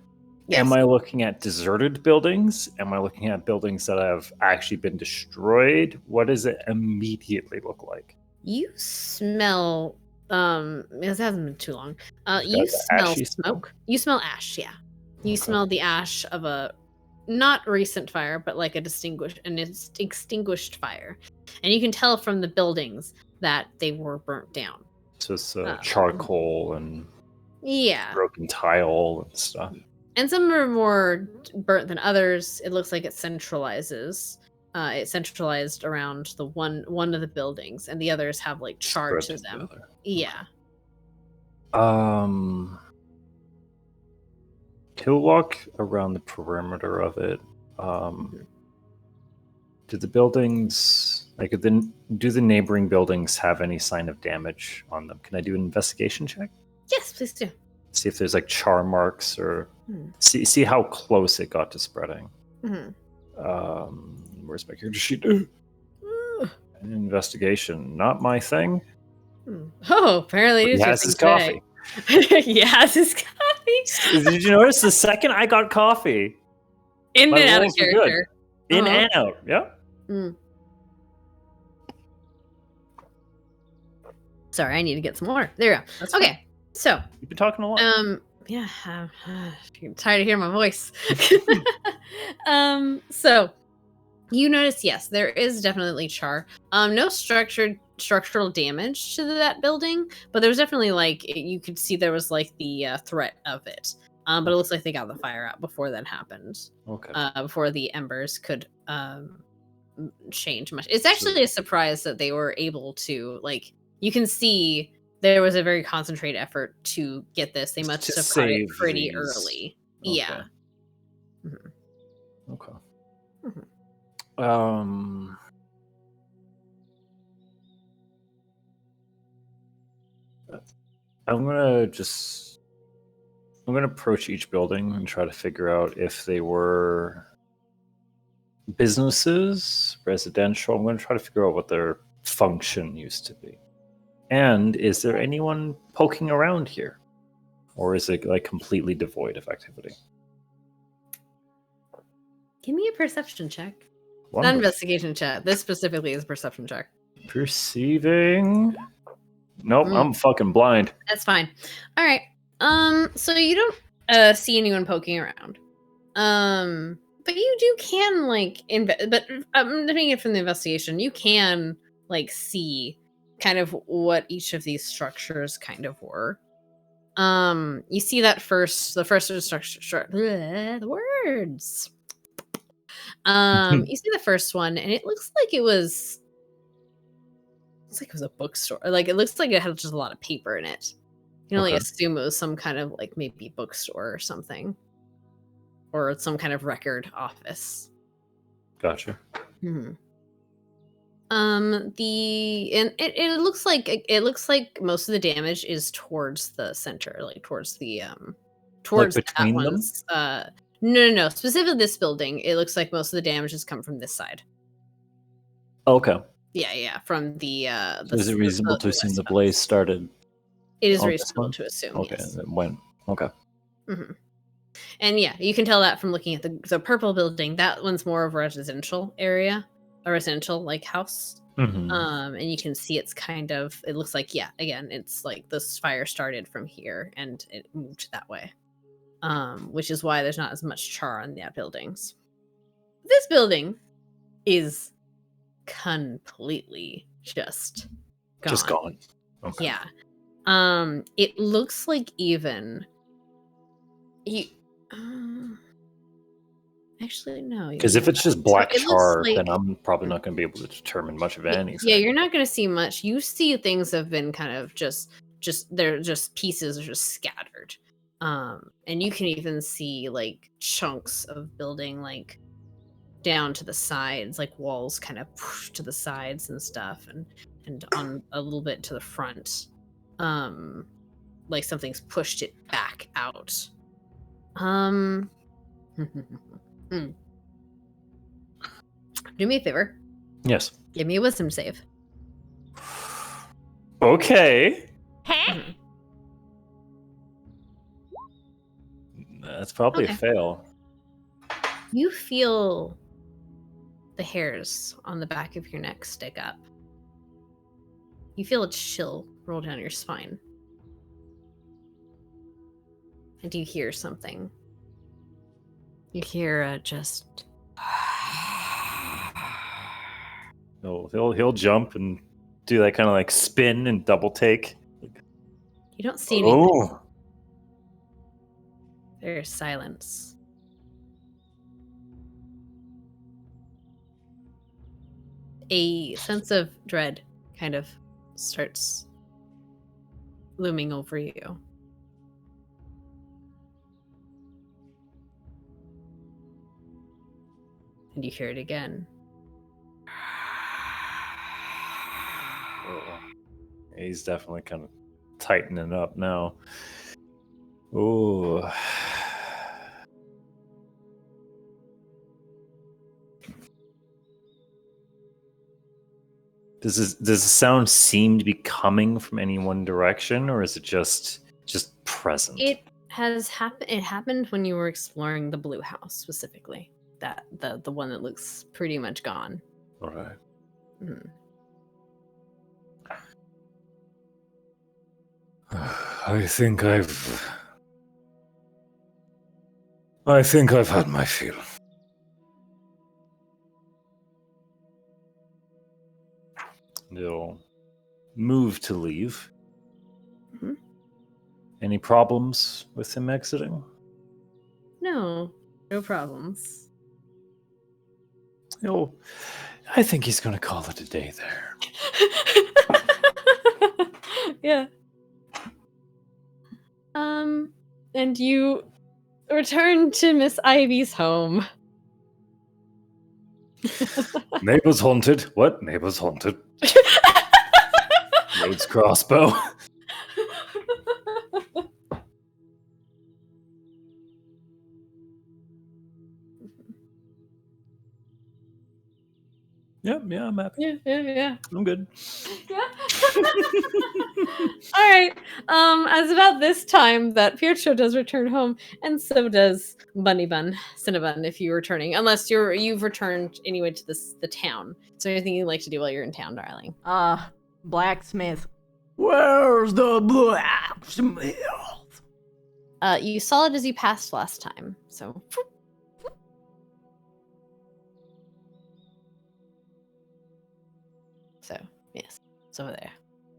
Yes. Am I looking at deserted buildings? Am I looking at buildings that have actually been destroyed? What does it immediately look like? You smell. It hasn't been too long. You got the smell ashy smoke. You smell ash. Yeah. You smell the ash of a not recent fire, but like an extinguished fire, and you can tell from the buildings that they were burnt down. So it's Oh. charcoal and Yeah. broken tile and stuff. And some are more burnt than others. It looks like it centralizes. It centralized around the one of the buildings, and the others have like charred to Spread them. together. Yeah. He'll walk around the perimeter of it. Do the buildings Like, do the neighboring buildings have any sign of damage on them? Can I do an investigation check? Yes, please do. See if there's like char marks or Hmm. see how close it got to spreading. Hmm. Where's my character sheet? An investigation, not my thing. Oh, apparently it He is your has thing his today. coffee. He has his coffee. Did you notice the second I got coffee? In My and out of rolls were good. character. In Uh-huh. and out, yeah. Sorry, I need to get some more. There we go. That's Okay, so You've been talking a lot. yeah, I'm tired of hearing my voice. So you notice, yes, there is definitely char. No structural damage to that building, but there was definitely you could see there was like the threat of it. But it looks like they got the fire out before that happened. Okay. Before the embers could change much. It's actually a surprise that they were able to you can see there was a very concentrated effort to get this. They must To have caught it save pretty these. early. Okay. Yeah. Mhm. Okay. Mhm. I'm gonna approach each building and try to figure out if they were businesses, residential. I'm gonna try to figure out what their function used to be. And is there anyone poking around here? Or is it like completely devoid of activity? Give me a perception check. Not Wonderful. investigation check. This specifically is a perception check. Perceiving. Nope, I'm fucking blind. That's fine. All right. So you don't see anyone poking around. But you can but looking at it from the investigation, you can see kind of what each of these structures kind of were. You see that the first structure, the words. You see the first one, and it looks like it was. It's like it was a bookstore. Like it looks like it had just a lot of paper in it. You can only Okay. assume it was some kind of maybe bookstore or something, or some kind of record office. Gotcha. Hmm. It looks like most of the damage is towards the center, towards the towards between that them? one's. No. Specifically, this building. It looks like most of the damage has come from this side. Okay. Yeah, from the. So is it reasonable to assume the west blaze started? It is on this reasonable one? to assume. Okay, Yes. it went. Okay. Hmm. And yeah, you can tell that from looking at the purple building. That one's more of a residential area, a residential house. Mhm. And you can see it's kind of. It looks like again, it's like this fire started from here and it moved that way. Which is why there's not as much char on the buildings. This building is completely just gone. Just gone. Okay. Yeah. It looks like even you. Actually, no. Because if it's just black It looks char, like- then I'm probably not going to be able to determine much of anything. Yeah, you're not going to see much. You see things have been kind of just they're just pieces are just scattered. And you can even see chunks of building down to the sides, walls kind of to the sides and stuff, and on a little bit to the front. Something's pushed it back out. Do me a favor. Yes. Give me a wisdom save. Okay. Huh? That's probably Okay. a fail. You feel the hairs on the back of your neck stick up. You feel a chill roll down your spine. And you hear something. You hear just. He'll jump and do that kind of spin and double take. You don't see anything. Oh. There's silence. A sense of dread kind of starts looming over you. And you hear it again. He's definitely kind of tightening up now. Oh. Does the sound seem to be coming from any one direction, or is it just present? It has happened. It happened when you were exploring the blue house specifically. That the one that looks pretty much gone. All right. Mm. I think I've had my fill. They'll move to leave. Mhm. Any problems with him exiting? No problems. No. I think he's going to call it a day there. Yeah. And you return to Miss Ivy's home. Neighbors haunted. What? Neighbors haunted. Maid's crossbow. Yeah, I'm happy. Yeah. I'm good. Yeah. All right. As about this time that Pietro does return home, and so does Bunny Bun, Cinnabon, if you're returning, unless you've returned anyway to the town. So anything you'd like to do while you're in town, darling? Blacksmith. Where's the blacksmith? You saw it as you passed last time. So. So, yes, it's over there.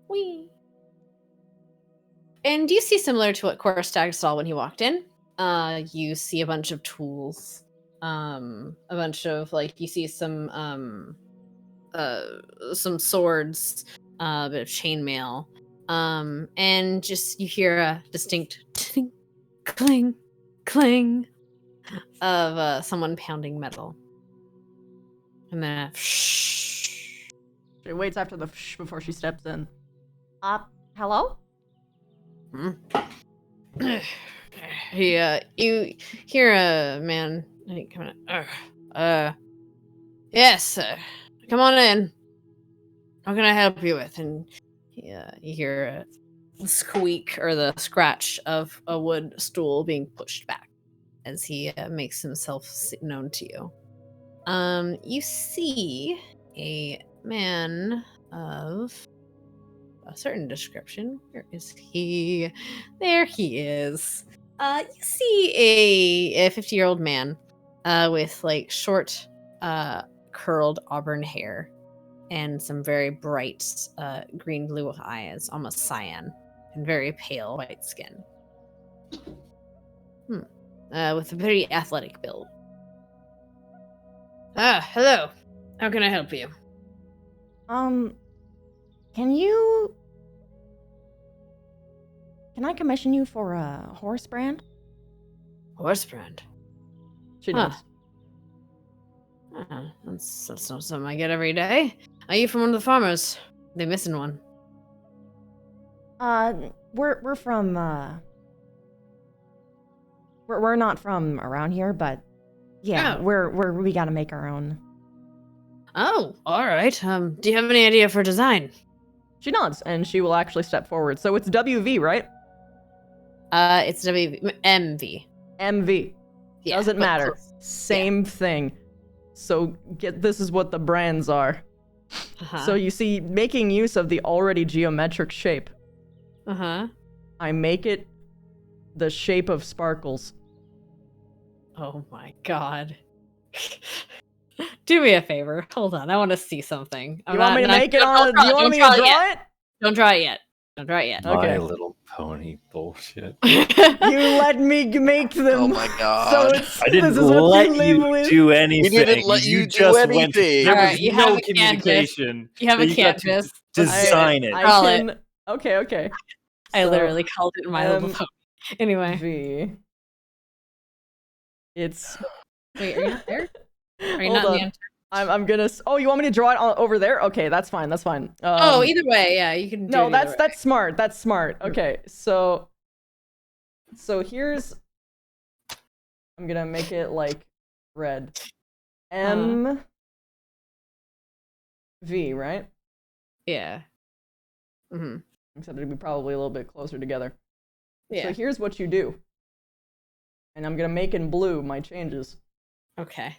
Whee! And you see similar to what Korstag saw when he walked in. You see a bunch of tools. A bunch of, you see some swords, a bit of chainmail. And just you hear a distinct ting, cling, cling of someone pounding metal. And then She waits after the shh before she steps in. Hello? You hear a man coming in. Yes, come on in. What can I help you with? And you hear a squeak or the scratch of a wood stool being pushed back as he makes himself known to you. You see a man of a certain description. Where is he? There he is. You see a 50-year-old man with short curled auburn hair and some very bright green blue eyes, almost cyan, and very pale white skin. With a very athletic build. Hello. How can I help you? Can I commission you for a horse brand? Horse brand? She knows. That's not something I get every day. Are you from one of the farmers? They missing one. We're from, we're not from around here, but yeah, we gotta make our own. Oh, alright. Do you have any idea for design? She nods, and she will actually step forward. So it's WV, right? It's MV. MV. Yeah, Doesn't but matter. close. Same thing. So this is what the brands are. Uh-huh. So you see, making use of the already geometric shape, Uh-huh. I make it the shape of sparkles. Oh my god. Do me a favor. Hold on. I want to see something. You want me to make it on? Do you want me to draw it? Don't draw it yet. Don't draw it yet. Okay. My Little Pony bullshit. You let me make them. Oh my god. So it's, I didn't this is what let label you it. do anything. We didn't let you do just went. anything. There was Alright, you no have a canvas. communication. You have a that got to canvas. Design it. I Call can. Okay. I So, literally called it My Little Pony. Anyway. V. It's. Wait, are you not there? Are you Hold not in on. the enter? I'm gonna. Oh, you want me to draw it over there? Okay, that's fine. That's fine. Oh, either way, yeah, you can. Do No, it that's either way. that's smart. That's smart. Okay, so here's. I'm gonna make it like red. M. V, right? Yeah. Except it'd be probably a little bit closer together. Yeah. So here's what you do. And I'm gonna make in blue my changes. Okay.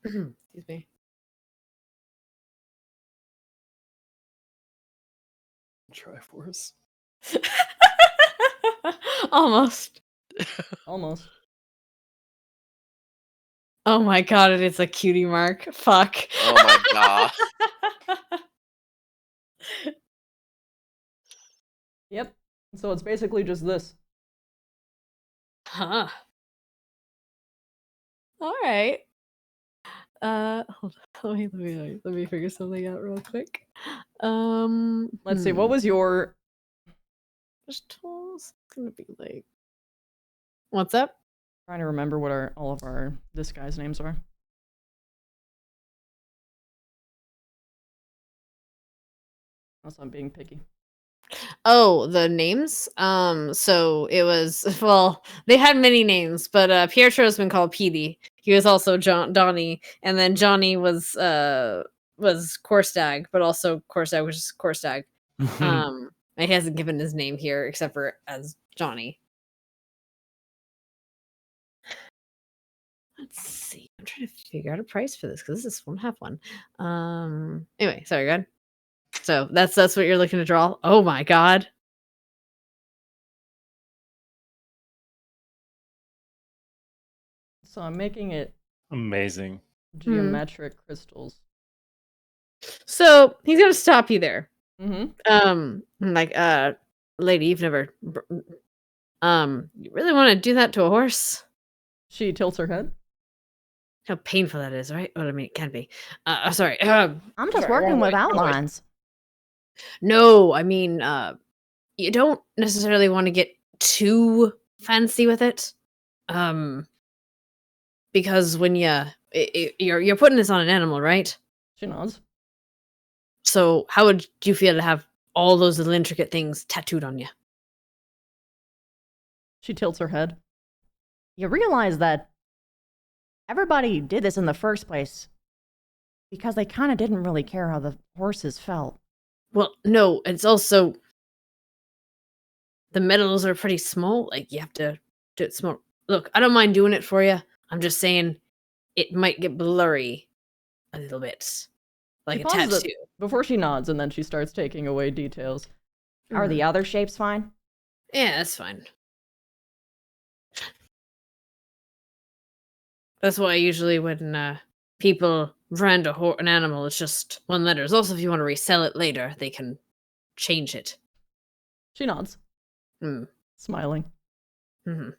Excuse me. Triforce. Almost. Almost. Oh my god, it is a cutie mark. Fuck. Oh my god. Yep. So it's basically just this. Huh. All right. Hold on. Let me figure something out real quick. Let's see. What was your? There's tools. It's gonna be like. What's up? Trying to remember what all of our this guy's names are. Also, I'm being picky. Oh, the names. So it was well, they had many names, but Pietro has been called Petey. He was also Donnie, and then Johnny was Korstag, but also Korstag was just Korstag. He hasn't given his name here except for as Johnny. Let's see. I'm trying to figure out a price for this because this is 1/2 one. Anyway, sorry, go ahead. So that's what you're looking to draw. Oh my god. So I'm making it Amazing. geometric crystals. So he's gonna stop you there. Mm-hmm. Lady, you've never you really want to do that to a horse? She tilts her head. How painful that is, right? Well, I mean, it can be. Sorry. I'm just sorry, working wrong with way. outlines. No, I mean, you don't necessarily want to get too fancy with it, because when you're putting this on an animal, right? She nods. So how would you feel to have all those little intricate things tattooed on you? She tilts her head. You realize that everybody did this in the first place because they kind of didn't really care how the horses felt. Well, no, it's also the metals are pretty small. Like you have to do it small. Look, I don't mind doing it for you. I'm just saying it might get blurry a little bit, like She a pauses tattoo. before she nods, and then she starts taking away details. Are the other shapes fine? Yeah, that's fine. That's why usually when people brand an animal, it's just one letter. Also, if you want to resell it later, they can change it. She nods, smiling. Mm-hmm.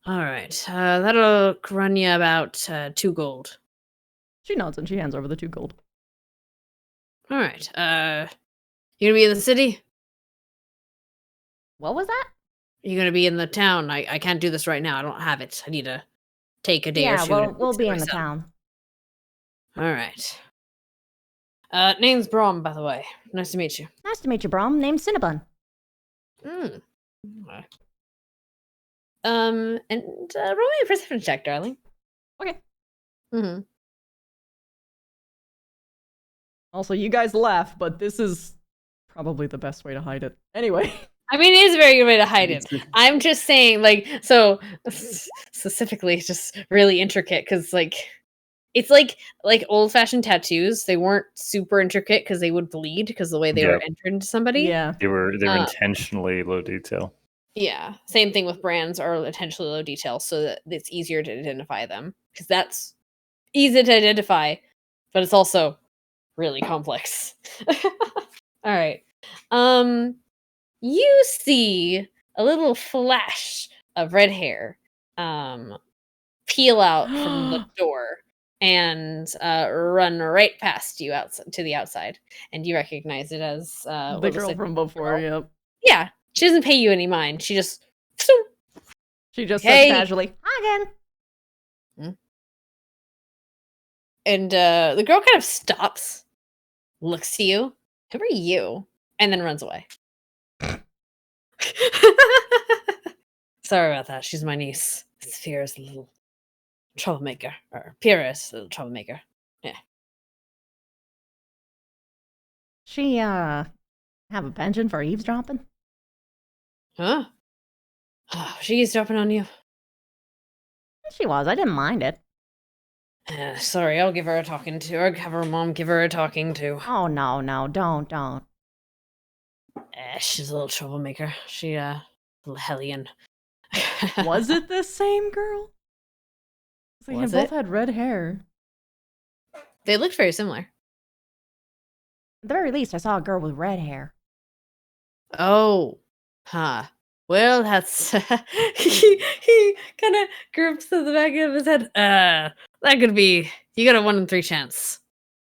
All right, that'll run you about 2 gold. She nods and she hands over the 2 gold. All right, you gonna be in the city? What was that? You gonna be in the town? I can't do this right now. I don't have it. I need to take a day or Yeah, two. well, to we'll be figure in the this out. town. All right. Name's Brom, by the way. Nice to meet you. Nice to meet you, Brom. Name's Cinnabon. Okay. And roll me a perception check, darling. Okay. Mm-hmm. Also, you guys laugh, but this is probably the best way to hide it. Anyway. I mean, it is a very good way to hide it. I'm just saying, like, so specifically, it's just really intricate because, like, it's like old-fashioned tattoos. They weren't super intricate because they would bleed because the way they were entered into somebody. Yeah. They were intentionally low detail. Yeah. Same thing with brands are intentionally low detail so that it's easier to identify them because that's easy to identify, but it's also really complex. All right. You see a little flash of red hair peel out from the door and run right past you out to the outside, and you recognize it as The girl from before, yep. Yeah, she doesn't pay you any mind. She just She just Hey. says casually, "Hi again." And the girl kind of stops, looks to you. Who are you? And then runs away. Sorry about that. She's my niece. Fira's a little troublemaker. Or Pyrrha's a little troublemaker. She, have a penchant for eavesdropping? Huh? Oh, she's dropping on you. She was. I didn't mind it. Sorry, I'll give her a talking to. Or have her mom give her a talking to. Oh, no, don't. She's a little troublemaker. She, little hellion. Was it the same girl? They Was both it? had red hair. They looked very similar. At the very least, I saw a girl with red hair. Oh, huh. Well, that's he kind of grips to the back of his head. That could be. You got a 1 in 3 chance.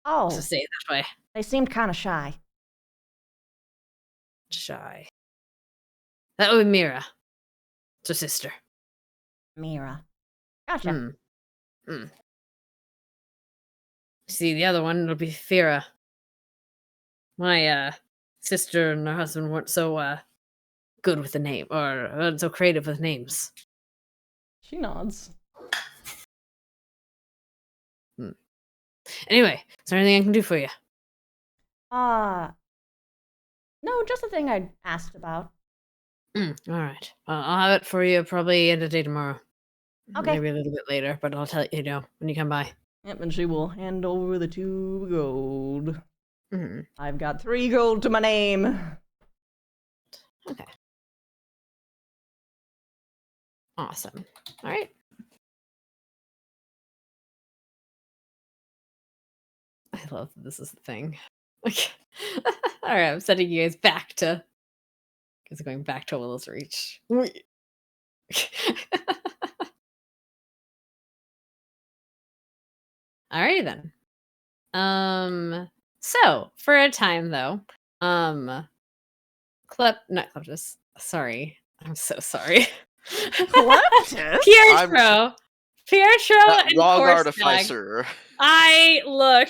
Oh, To say it that way. they seemed kind of shy. Shy. That would be Mira. It's her sister. Mira. Gotcha. See, the other one will be Fira. My sister and her husband weren't so good with the name, or weren't so creative with names. She nods. Anyway, is there anything I can do for you? No, just the thing I asked about. All right. I'll have it for you probably end of day tomorrow. Okay. Maybe a little bit later, but I'll tell you know when you come by. Yep, and she will hand over the 2 gold. Mm-hmm. I've got 3 gold to my name. Okay. Awesome. All right. I love that this is the thing. All right, I'm sending you guys back to. Because going back to Willow's Reach. Alrighty then. So for a time though, not Kleptus. Sorry, I'm so sorry. Kleptus? Pietro and Wrong Korstag. artificer. I look.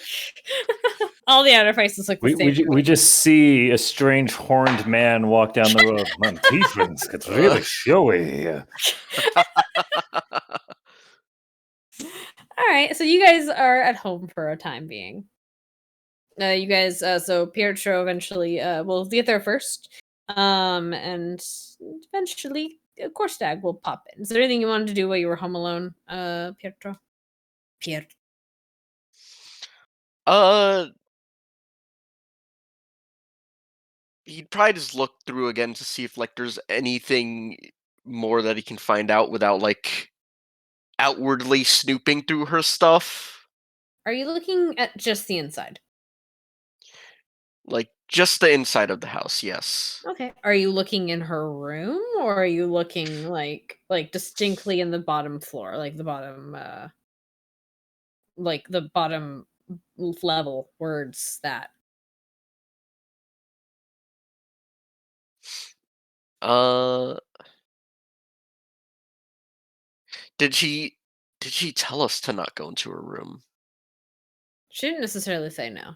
All the artificers look the same. We just see a strange horned man walk down the road. Man, tieflings get really showy here. All right, so you guys are at home for a time being. You guys, so Pietro eventually will get there first, and eventually, Korstag will pop in. Is there anything you wanted to do while you were home alone, Pietro? He'd probably just look through again to see if like there's anything more that he can find out without like outwardly snooping through her stuff. Are you looking at just the inside? Like just the inside of the house, yes. Okay. Are you looking in her room, or are you looking like distinctly in the bottom floor, like the bottom level words that? Did she tell us to not go into her room? She didn't necessarily say no.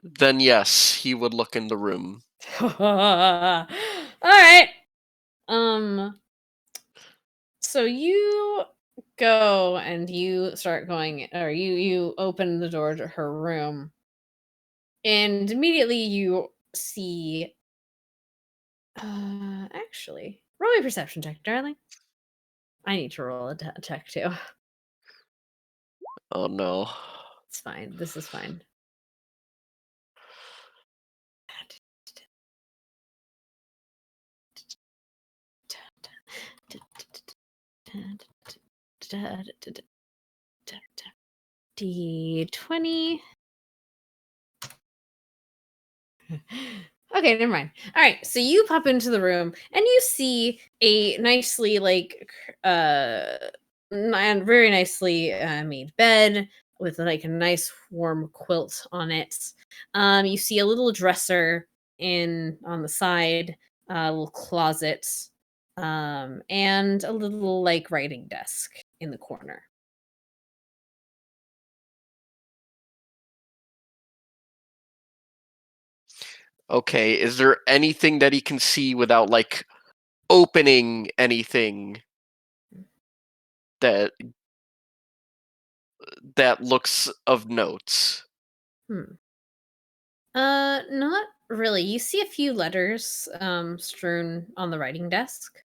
Then yes, he would look in the room. All right. So you go and you start going, or you open the door to her room, and immediately you see. Actually, roll a perception check, darling. I need to roll a check too. Oh no. It's fine. This is fine. D20. Okay, never mind. All right, so you pop into the room and you see a nicely and very nicely made bed with like a nice warm quilt on it. You see a little dresser in on the side, a little closet, and a little like writing desk in the corner. Okay, is there anything that he can see without like opening anything that looks of note? Not really. You see a few letters strewn on the writing desk.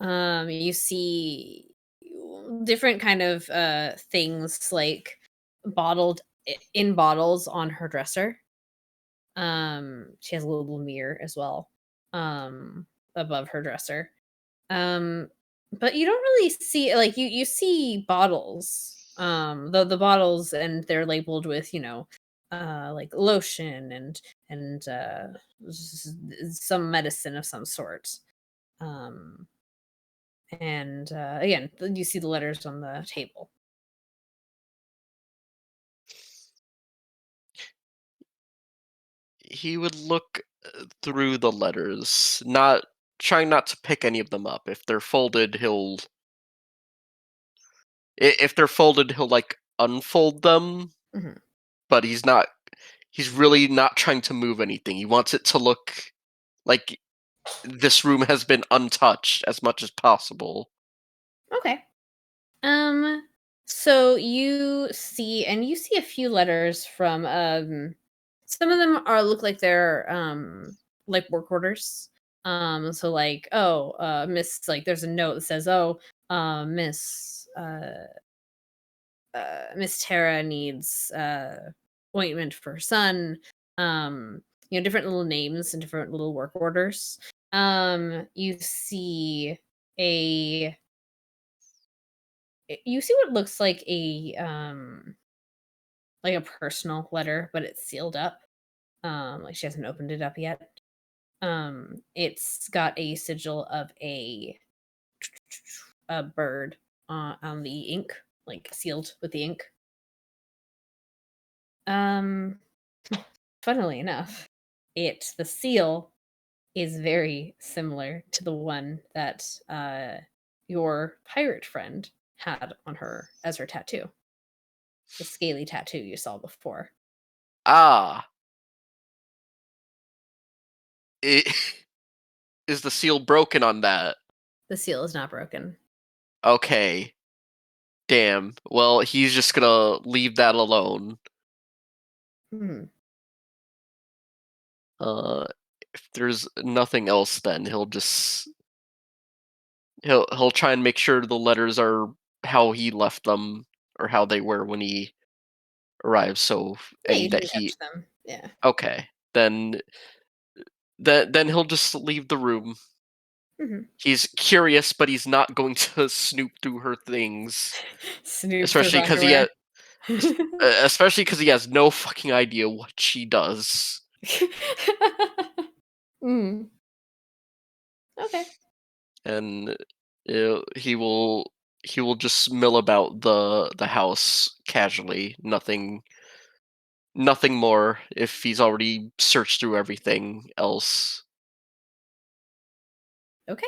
You see different kind of things like in bottles on her dresser. She has a little mirror as well above her dresser. But you don't really see like you see bottles. The bottles, and they're labeled with, like lotion and some medicine of some sort. Um and again, you see the letters on the table. He would look through the letters, not trying not to pick any of them up. If they're folded, if they're folded, he'll like unfold them, Mhm. but he's really not trying to move anything. He wants it to look like this room has been untouched as much as possible. Okay. So you see a few letters from some of them look like they're like work orders. So like, Miss, like there's a note that says, Miss Tara needs ointment for her son. Different little names and different little work orders. You see a you see what looks like a personal letter, but it's sealed up. Like she hasn't opened it up yet. It's got a sigil of a bird on the ink, like sealed with the ink. Um, Funnily enough, the seal is very similar to the one that your pirate friend had on her as her tattoo. The scaly tattoo you saw before. Ah. Is the seal broken on that? The seal is not broken. Okay. Damn. Well, he's just gonna leave that alone. Hmm. If there's nothing else, then he'll try and make sure the letters are how he left them or how they were when he arrived. So Yeah, any you that didn't he touch them. Yeah. okay, then he'll just leave the room. Hmm. He's curious, but he's not going to snoop through her things, Snoop through especially her because underwear. he has no fucking idea what she does. Mm. Okay. And he will just mill about the house casually, nothing more if he's already searched through everything else. Okay.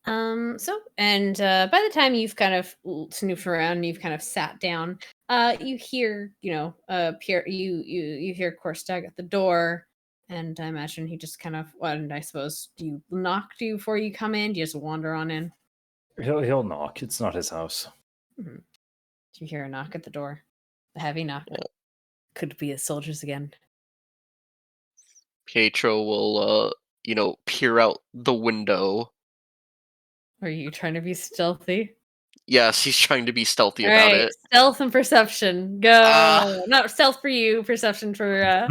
And by the time you've kind of snooped around and you've kind of sat down, you hear, Pierre, you hear Korstag at the door, and I imagine he just kind of, and I suppose, do you knock before you come in? Do you just wander on in? He'll knock. It's not his house. Mm-hmm. Do you hear a knock at the door? A heavy knock. Yeah. Could it be the soldiers again? Pietro will peer out the window. Are you trying to be stealthy? Yes, he's trying to be stealthy All about right, it. stealth and perception. Go. Not stealth for you, perception for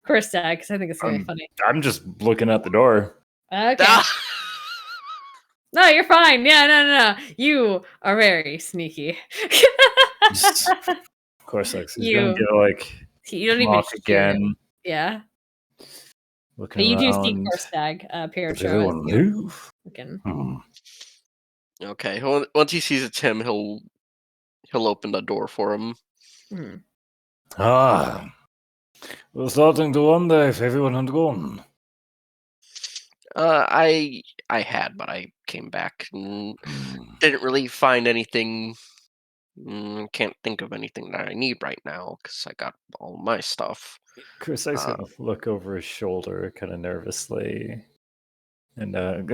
Korstag, because I think it's gonna be funny. I'm just looking at the door. Okay. No, you're fine. Yeah, no. You are very sneaky. Of course, he's gonna get like you don't even knock hear it. again. Yeah. Looking But you do around. see Korstag, Pietro. Did anyone move? Looking. Okay. Once he sees it's him, he'll open the door for him. Hmm. Ah, was starting to wonder if everyone had gone. I had, but I came back and Hmm. didn't really find anything. Can't think of anything that I need right now because I got all my stuff. Kursek's Uh, gonna look over his shoulder kind of nervously. And Let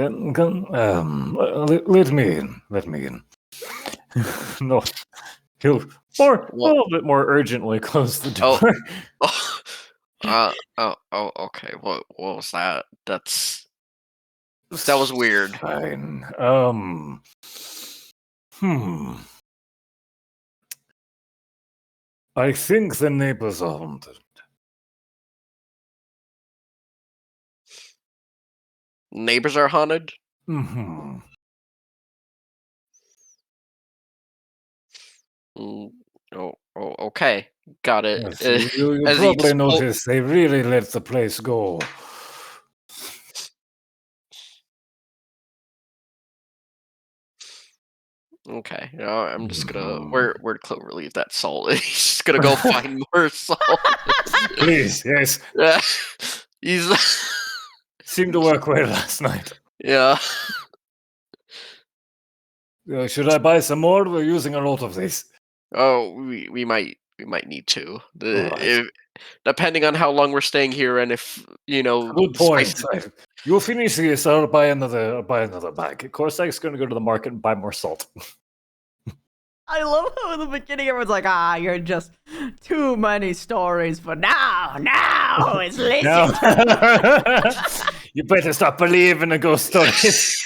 me in. Let me in. no, he'll a well, little bit more urgently close the oh, door. okay. What was that? That was weird. Fine. Hmm. I think the neighbors are haunted. Neighbors are haunted. Hmm. Mm, okay, got it. Yes, you As he probably spoke, noticed they really let the place go. okay, I'm just gonna Mhm. where'd Clover leave that salt? He's just gonna go find more salt. Please, yes. Yeah, he's Seemed to work well last night. yeah. Should I buy some more? We're using a lot of this. Oh, we might need to. All right. Depending on how long we're staying here, and if Good point. spices. You finish this, I'll buy another bag. Korsek's gonna go to the market and buy more salt. I love how in the beginning everyone's like, you're just too many stories, but now it's Lizzie. No. You better stop believing the ghost stories.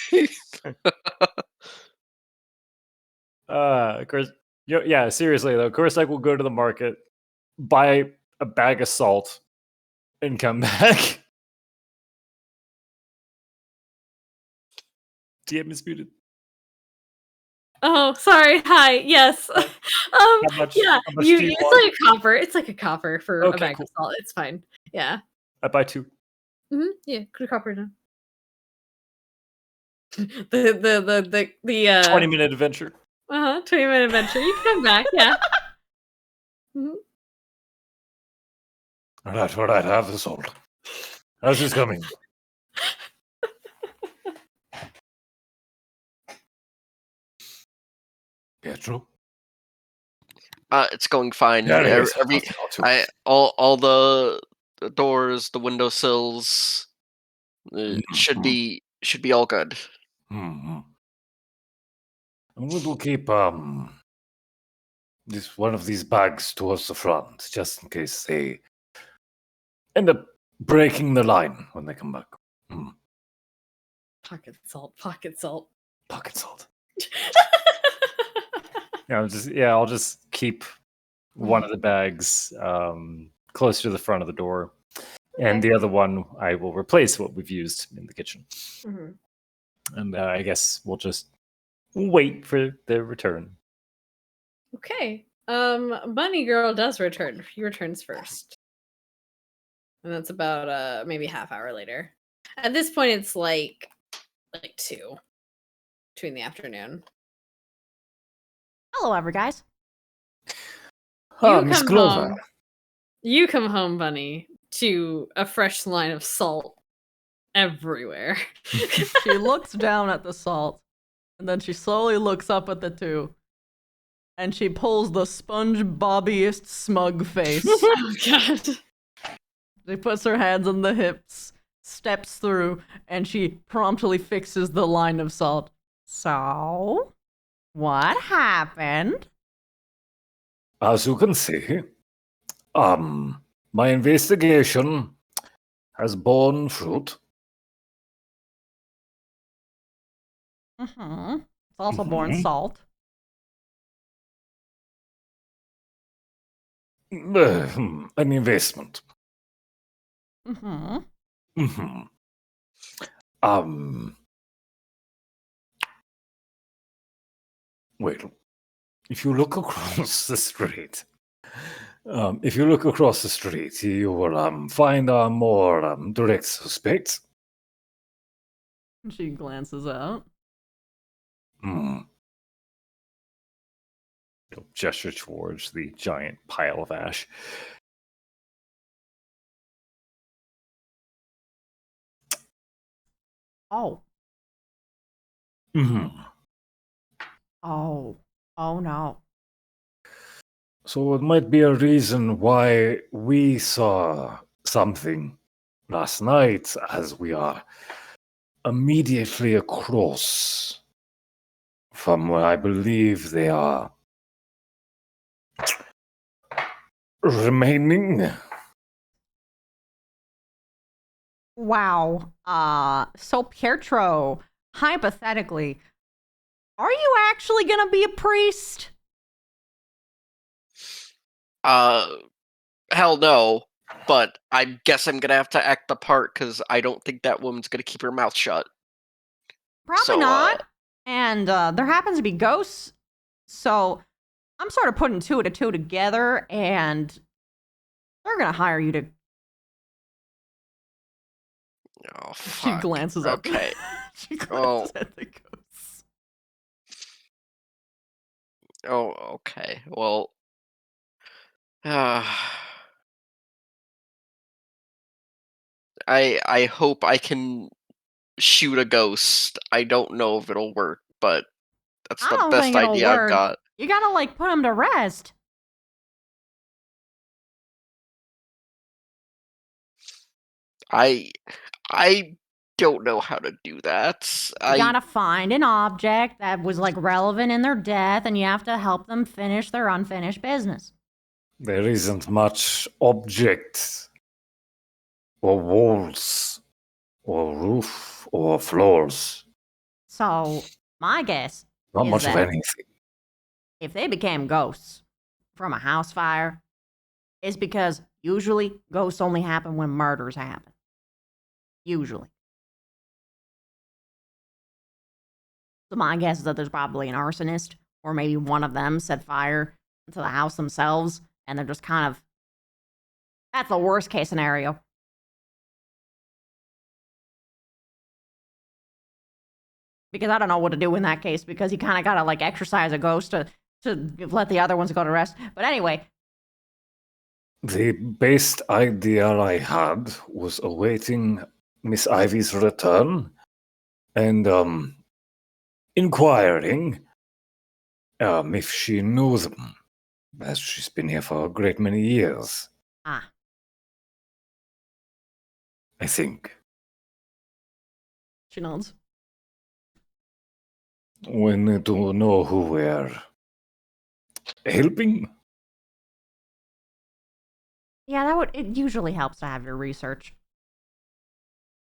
Yeah, seriously though, Korsek will go to the market, buy a bag of salt, and come back. DM is muted. Oh, sorry. Hi. Yes. How much? Yeah. How much do you It's want? like a copper. It's like a copper for a Okay, bag cool. of salt. It's fine. Yeah. I buy 2. Yeah. Good copper now. The 20-minute adventure. 20-minute adventure. You can come back. Yeah. Mhm. All right, have the salt. How's this coming? Pietro? It's going fine. Yeah, yes. Every I'll too. all the doors, the windowsills, should Mhm. be all good. Mhm. I'm going to keep this one of these bags towards the front, just in case they end up breaking the line when they come back. Pocket salt. Pocket salt. Pocket salt. Yeah, I'll just keep one of the bags closer to the front of the door, and the other one I will replace what we've used in the kitchen. Mhm. And I guess we'll just wait for their return. Okay. Bunny Girl does return. He returns first. And that's about maybe half hour later. At this point it's like 2 in the afternoon. Hello, ever guys. Ah, You Miss come Clover. home. You come home, Bunny, to a fresh line of salt everywhere. She looks down at the salt, and then she slowly looks up at the two, and she pulls the SpongeBobbiest smug face. Oh god. She puts her hands on the hips, steps through, and she promptly fixes the line of salt. So, what happened? As you can see, my investigation has borne fruit. It's also born Mhm. salt. An investment. Mm-hmm. Mhm. Well, if you look across the street, you will find more direct suspects. She glances out. Hmm. He'll gesture towards the giant pile of ash. Oh, Hmm. oh, oh no. So it might be a reason why we saw something last night, as we are immediately across from where I believe they are remaining. Wow. So Pietro, hypothetically, are you actually gonna be a priest? Hell no. But I guess I'm gonna have to act the part because I don't think that woman's gonna keep her mouth shut. Probably So, not. And there happens to be ghosts, so I'm sort of putting two and two together, and they're gonna hire you to. Oh, She fuck. glances up. Okay. She Oh. glances at the ghosts. Oh, okay. Well, uh, I hope I can shoot a ghost. I don't know if it'll work, but that's I the don't best think it'll idea I've work. got. You gotta like put them to rest. I don't know how to do that. You gotta find an object that was like relevant in their death, and you have to help them finish their unfinished business. There isn't much object, or walls, or roof, or floors. So my guess Not is much of that anything. if they became ghosts from a house fire, it's because usually ghosts only happen when murders happen. Usually. So my guess is that there's probably an arsonist, or maybe one of them set fire to the house themselves, and they're just kind of. That's the worst case scenario. Because I don't know what to do in that case, because you kind of gotta like exercise a ghost to let the other ones go to rest. But anyway, The best idea I had was awaiting Miss Ivy's return and inquiring if she knew them, as she's been here for a great many years. ah, I think. She nods. We need to know who we're helping. yeah, that would. It usually helps to have your research.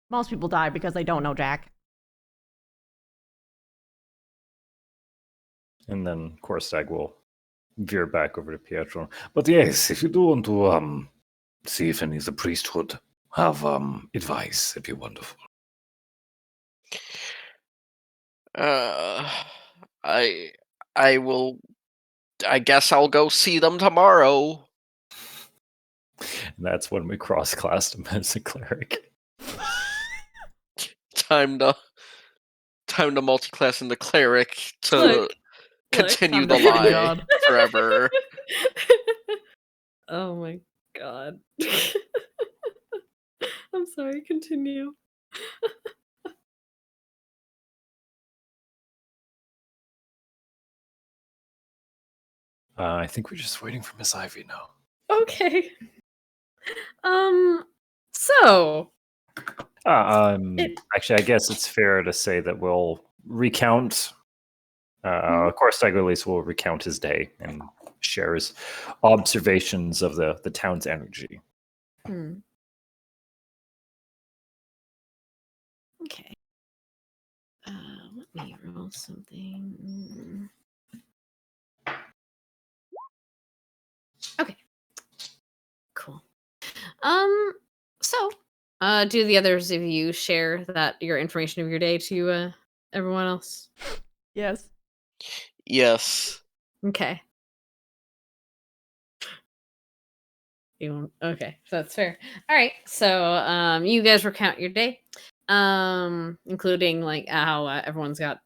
Most people die because they don't know Jack. And then Korstag will veer back over to Pietro. But yes, if you do want to see if any of the priesthood have advice, it'd be wonderful. I will. I guess I'll go see them tomorrow. And that's when we cross-classed him as a cleric. Time to multi-class into cleric to Look, continue I'm the the lie god. forever. Oh my god. I'm sorry, continue. I think we're just waiting for Miss Ivy now. Okay. So Actually, I guess it's fair to say that we'll recount. Korstag at least will recount his day and share his observations of the town's energy. Okay. Let me roll something. Okay. Cool. So, do the others of you share your information of your day to everyone else? Yes. Yes. Okay. Okay, so that's fair. All right, so you guys recount your day, including like how everyone's got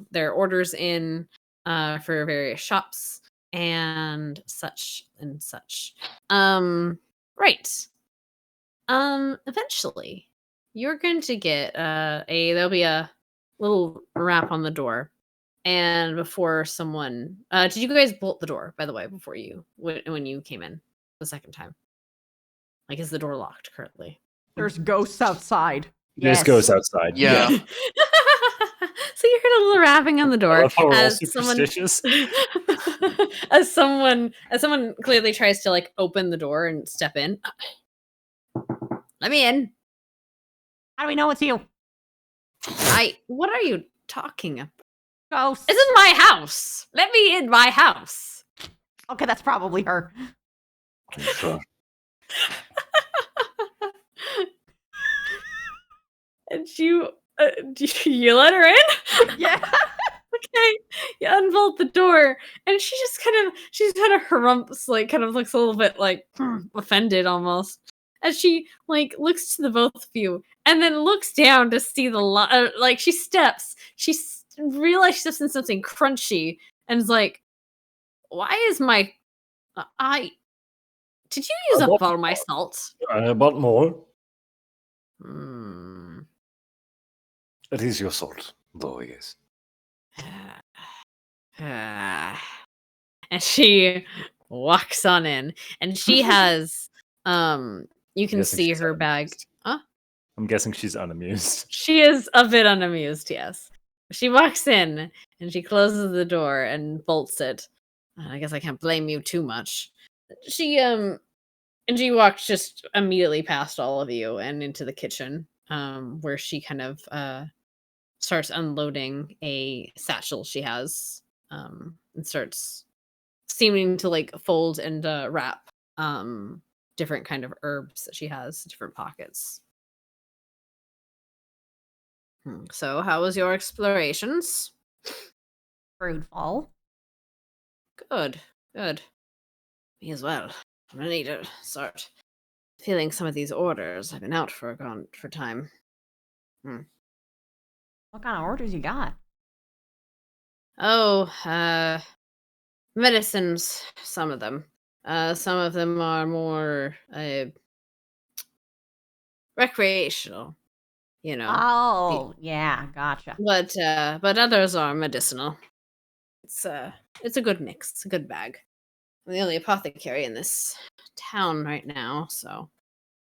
their orders in for various shops and such and such. Right. Eventually, you're going to get there'll be a little rap on the door, and before someone, did you guys bolt the door, by the way, before you when you came in the second time? Like, is the door locked currently? There's ghosts outside. This Yes. goes outside. Yeah. So you heard a little rapping on the I door love how we're all as someone superstitious. as someone clearly tries to like open the door and step in. Let me in. How do we know it's you? What are you talking about? Ghost. This is my house. Let me in my house. Okay, that's probably her. Sure. And you let her in? Yeah. Okay. You unbolt the door, and she's kind of harumps, like kind of looks a little bit like offended almost. As she like looks to the both of you, and then looks down to see the like she steps. Realizes she steps in something crunchy, and is like, "Why is my Did you use up all my salt?" But more. Hmm. It is your salt, though, yes. And she walks on in, and she has you can Guessing see she's her bag. unamused. Huh? I'm guessing she's unamused. She is a bit unamused, yes. She walks in and she closes the door and bolts it. I guess I can't blame you too much. She and she walks just immediately past all of you and into the kitchen, where she kind of starts unloading a satchel she has, and starts seeming to like fold and wrap different kind of herbs that she has, different pockets. So, how was your explorations? Fruitful. Good, good. Me as well. I'm gonna need to start filling some of these orders. I've been out for time. What kind of orders you got? Oh, medicines. Some of them. Some of them are more recreational. You know, Oh, yeah, gotcha. but others are medicinal. It's a good mix. It's a good bag. I'm the only apothecary in this town right now, so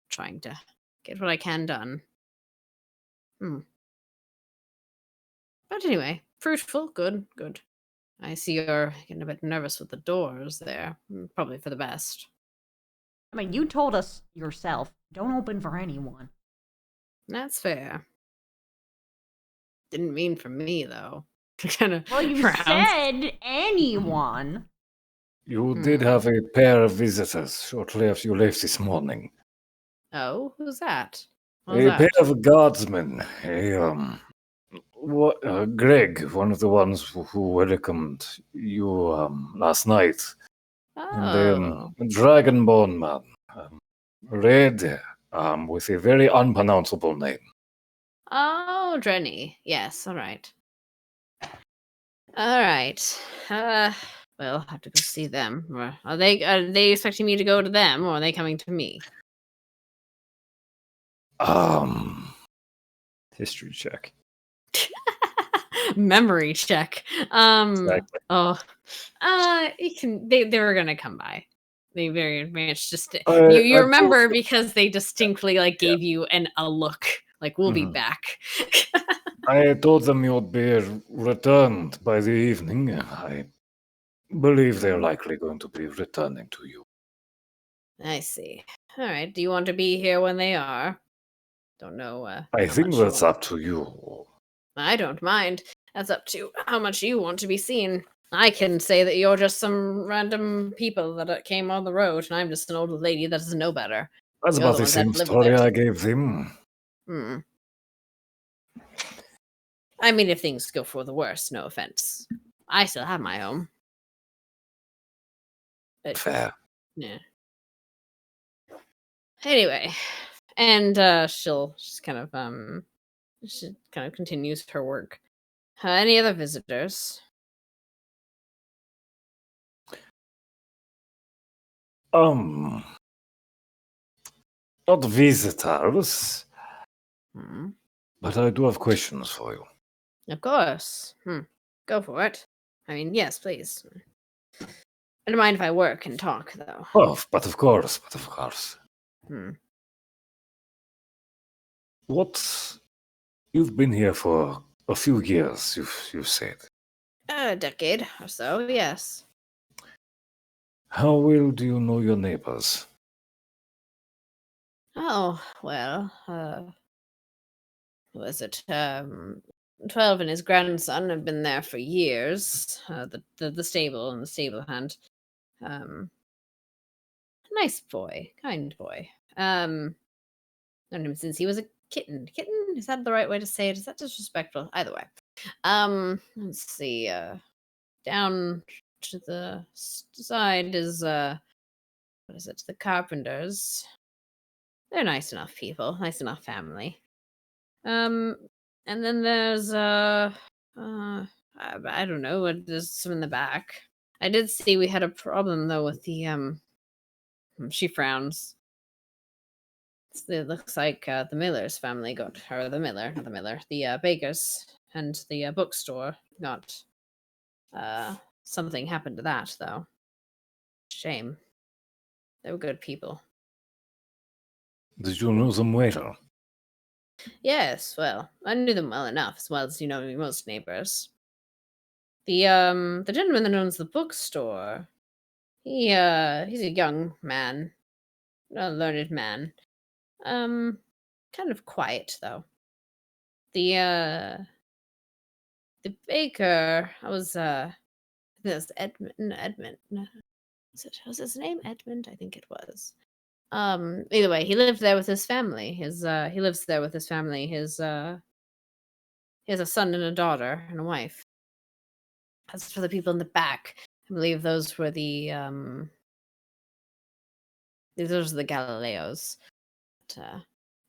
trying to get what I can done. But anyway, fruitful, good, good. I see you're getting a bit nervous with the doors there. Probably for the best. I mean, you told us yourself, don't open for anyone. That's fair. Didn't mean for me though. Kind of Well, you said anyone. You did have a pair of visitors shortly after you left this morning. Oh, who's that? A pair of guardsmen. Greg, one of the ones who welcomed you last night. And then Dragonborn man. Red, with a very unpronounceable name. Oh, Drenny. Yes, all right. All right. Well, I'll have to go see them. Or are they expecting me to go to them, or are they coming to me? History check. Memory check. Exactly. Oh, you can. They were gonna come by. They very much just you remember because they distinctly like gave you a look like we'll be back. I told them you'd be returned by the evening. I believe they're likely going to be returning to you. I see. All right. Do you want to be here when they are? Don't know. I think that's up to you. I don't mind. That's up to how much you want to be seen. I can say that you're just some random people that came on the road, and I'm just an old lady that doesn't know better. That's You're about the the one that same lived story there. I gave them. I mean, if things go for the worse, no offense. I still have my home. But, Fair. yeah. Anyway, and she kind of continues her work. Any other visitors? Not visitors. Hmm. But I do have questions for you. Of course. Go for it. I mean, yes, please. I don't mind if I work and talk, though. Oh, but of course, Hmm. What? You've been here for a few years, you've said. A decade or so, yes. How well do you know your neighbors? Oh, well, who is it? 12 and his grandson have been there for years. The stable and the stable hand. Nice boy, kind boy. Known him since he was a kitten. Kitten? Is that the right way to say it? Is that disrespectful? Either way. Let's see. Down to the side is what is it? The Carpenters. They're nice enough people, nice enough family. And then there's I don't know, there's some in the back. I did see we had a problem though with the she frowns. It looks like the Miller's family got, or the Miller, not the Miller, the Bakers and the bookstore got. Something happened to that though. Shame. They were good people. Did you know them well? Yes, well, I knew them well enough, as well as you know most neighbors. The gentleman that owns the bookstore, he's a young man, a learned man. Kind of quiet though. The baker, this Edmund. Was his name Edmund? I think it was. Either way, he lived there with his family. He lives there with his family. He has a son and a daughter and a wife. As for the people in the back, I believe those were those are the Galileos. But,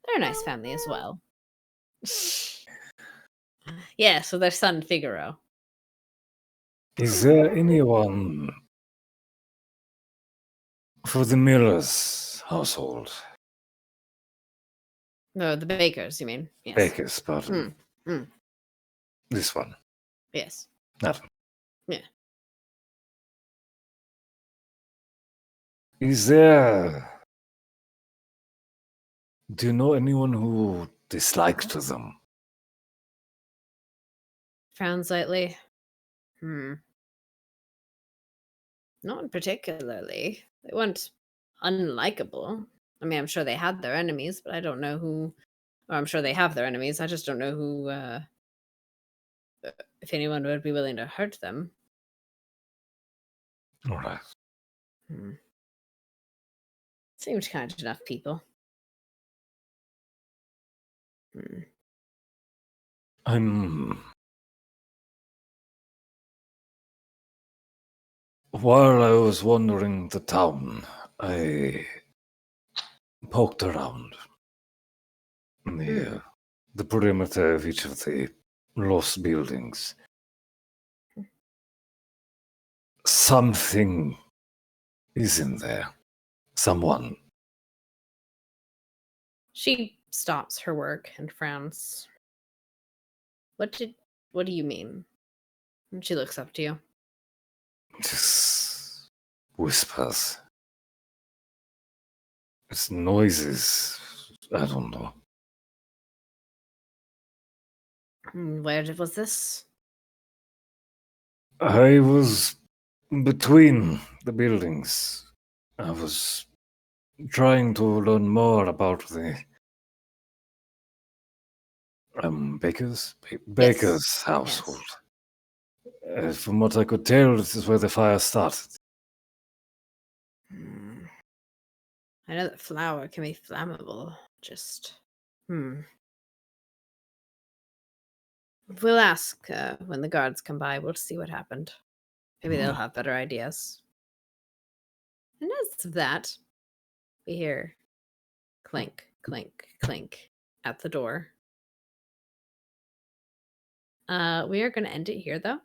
they're a nice family as well. Yeah, so their son Figaro. Is there anyone for the Miller's household? No, the Bakers, you mean? Yes. Bakers, pardon. Mm. This one. Yes. That one. Yeah. Is there... Do you know anyone who disliked them? Frowns slightly. Not particularly. They weren't unlikable. I mean, I'm sure they had their enemies, but I don't know who. Or I'm sure they have their enemies. I just don't know who. If anyone would be willing to hurt them. All right. Seemed kind enough people. While I was wandering the town, I poked around near the perimeter of each of the lost buildings. Something is in there. Someone. She stops her work and frowns. What do you mean? And she looks up to you. Just whispers. It's noises. I don't know. Where was this? I was between the buildings. I was trying to learn more about the Baker's household. Yes. From what I could tell, this is where the fire started. I know that flour can be flammable. Just, We'll ask when the guards come by. We'll see what happened. Maybe they'll have better ideas. And as of that, we hear clink, clink, clink at the door. We are going to end it here, though,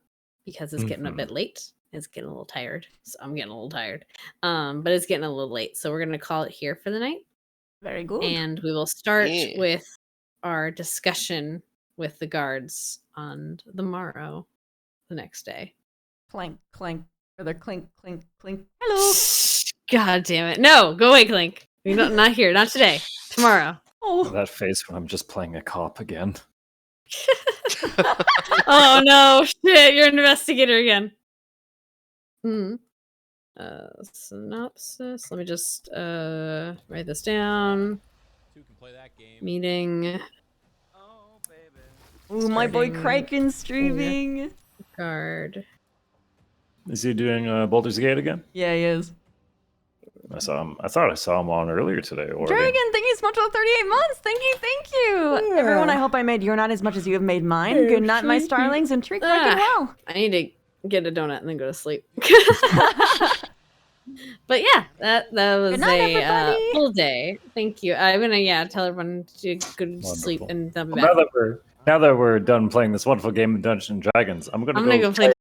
because it's getting a bit late. It's getting a little tired. So I'm getting a little tired. But it's getting a little late. So we're going to call it here for the night. Very good. And we will start with our discussion with the guards on the morrow, the next day. Clank, clank, or the clink, clink, clink. Hello. God damn it! No, go away, Clink. You're not here. Not today. Tomorrow. Oh, That face when I'm just playing a cop again. Oh no! Shit! You're an investigator again. Synopsis. Let me just write this down. Two can play that game. Meeting ooh, my boy Starting- Kraken's streaming. guard. Is he doing Baldur's Gate again? Yeah, he is. I saw him. I thought I saw him on earlier today. Already. Dragon, thank you so much for the 38 months. Thank you. Everyone, I hope I made your night as much as you have made mine. Good night, my starlings, and treat Kraken well. I need to get a donut and then go to sleep. But yeah, that was Good night, a everybody. full day. Thank you. I'm gonna tell everyone to go to sleep Wonderful. and they'll be Now back. that we're done playing this wonderful game of Dungeons and Dragons, I'm gonna I'm gonna go play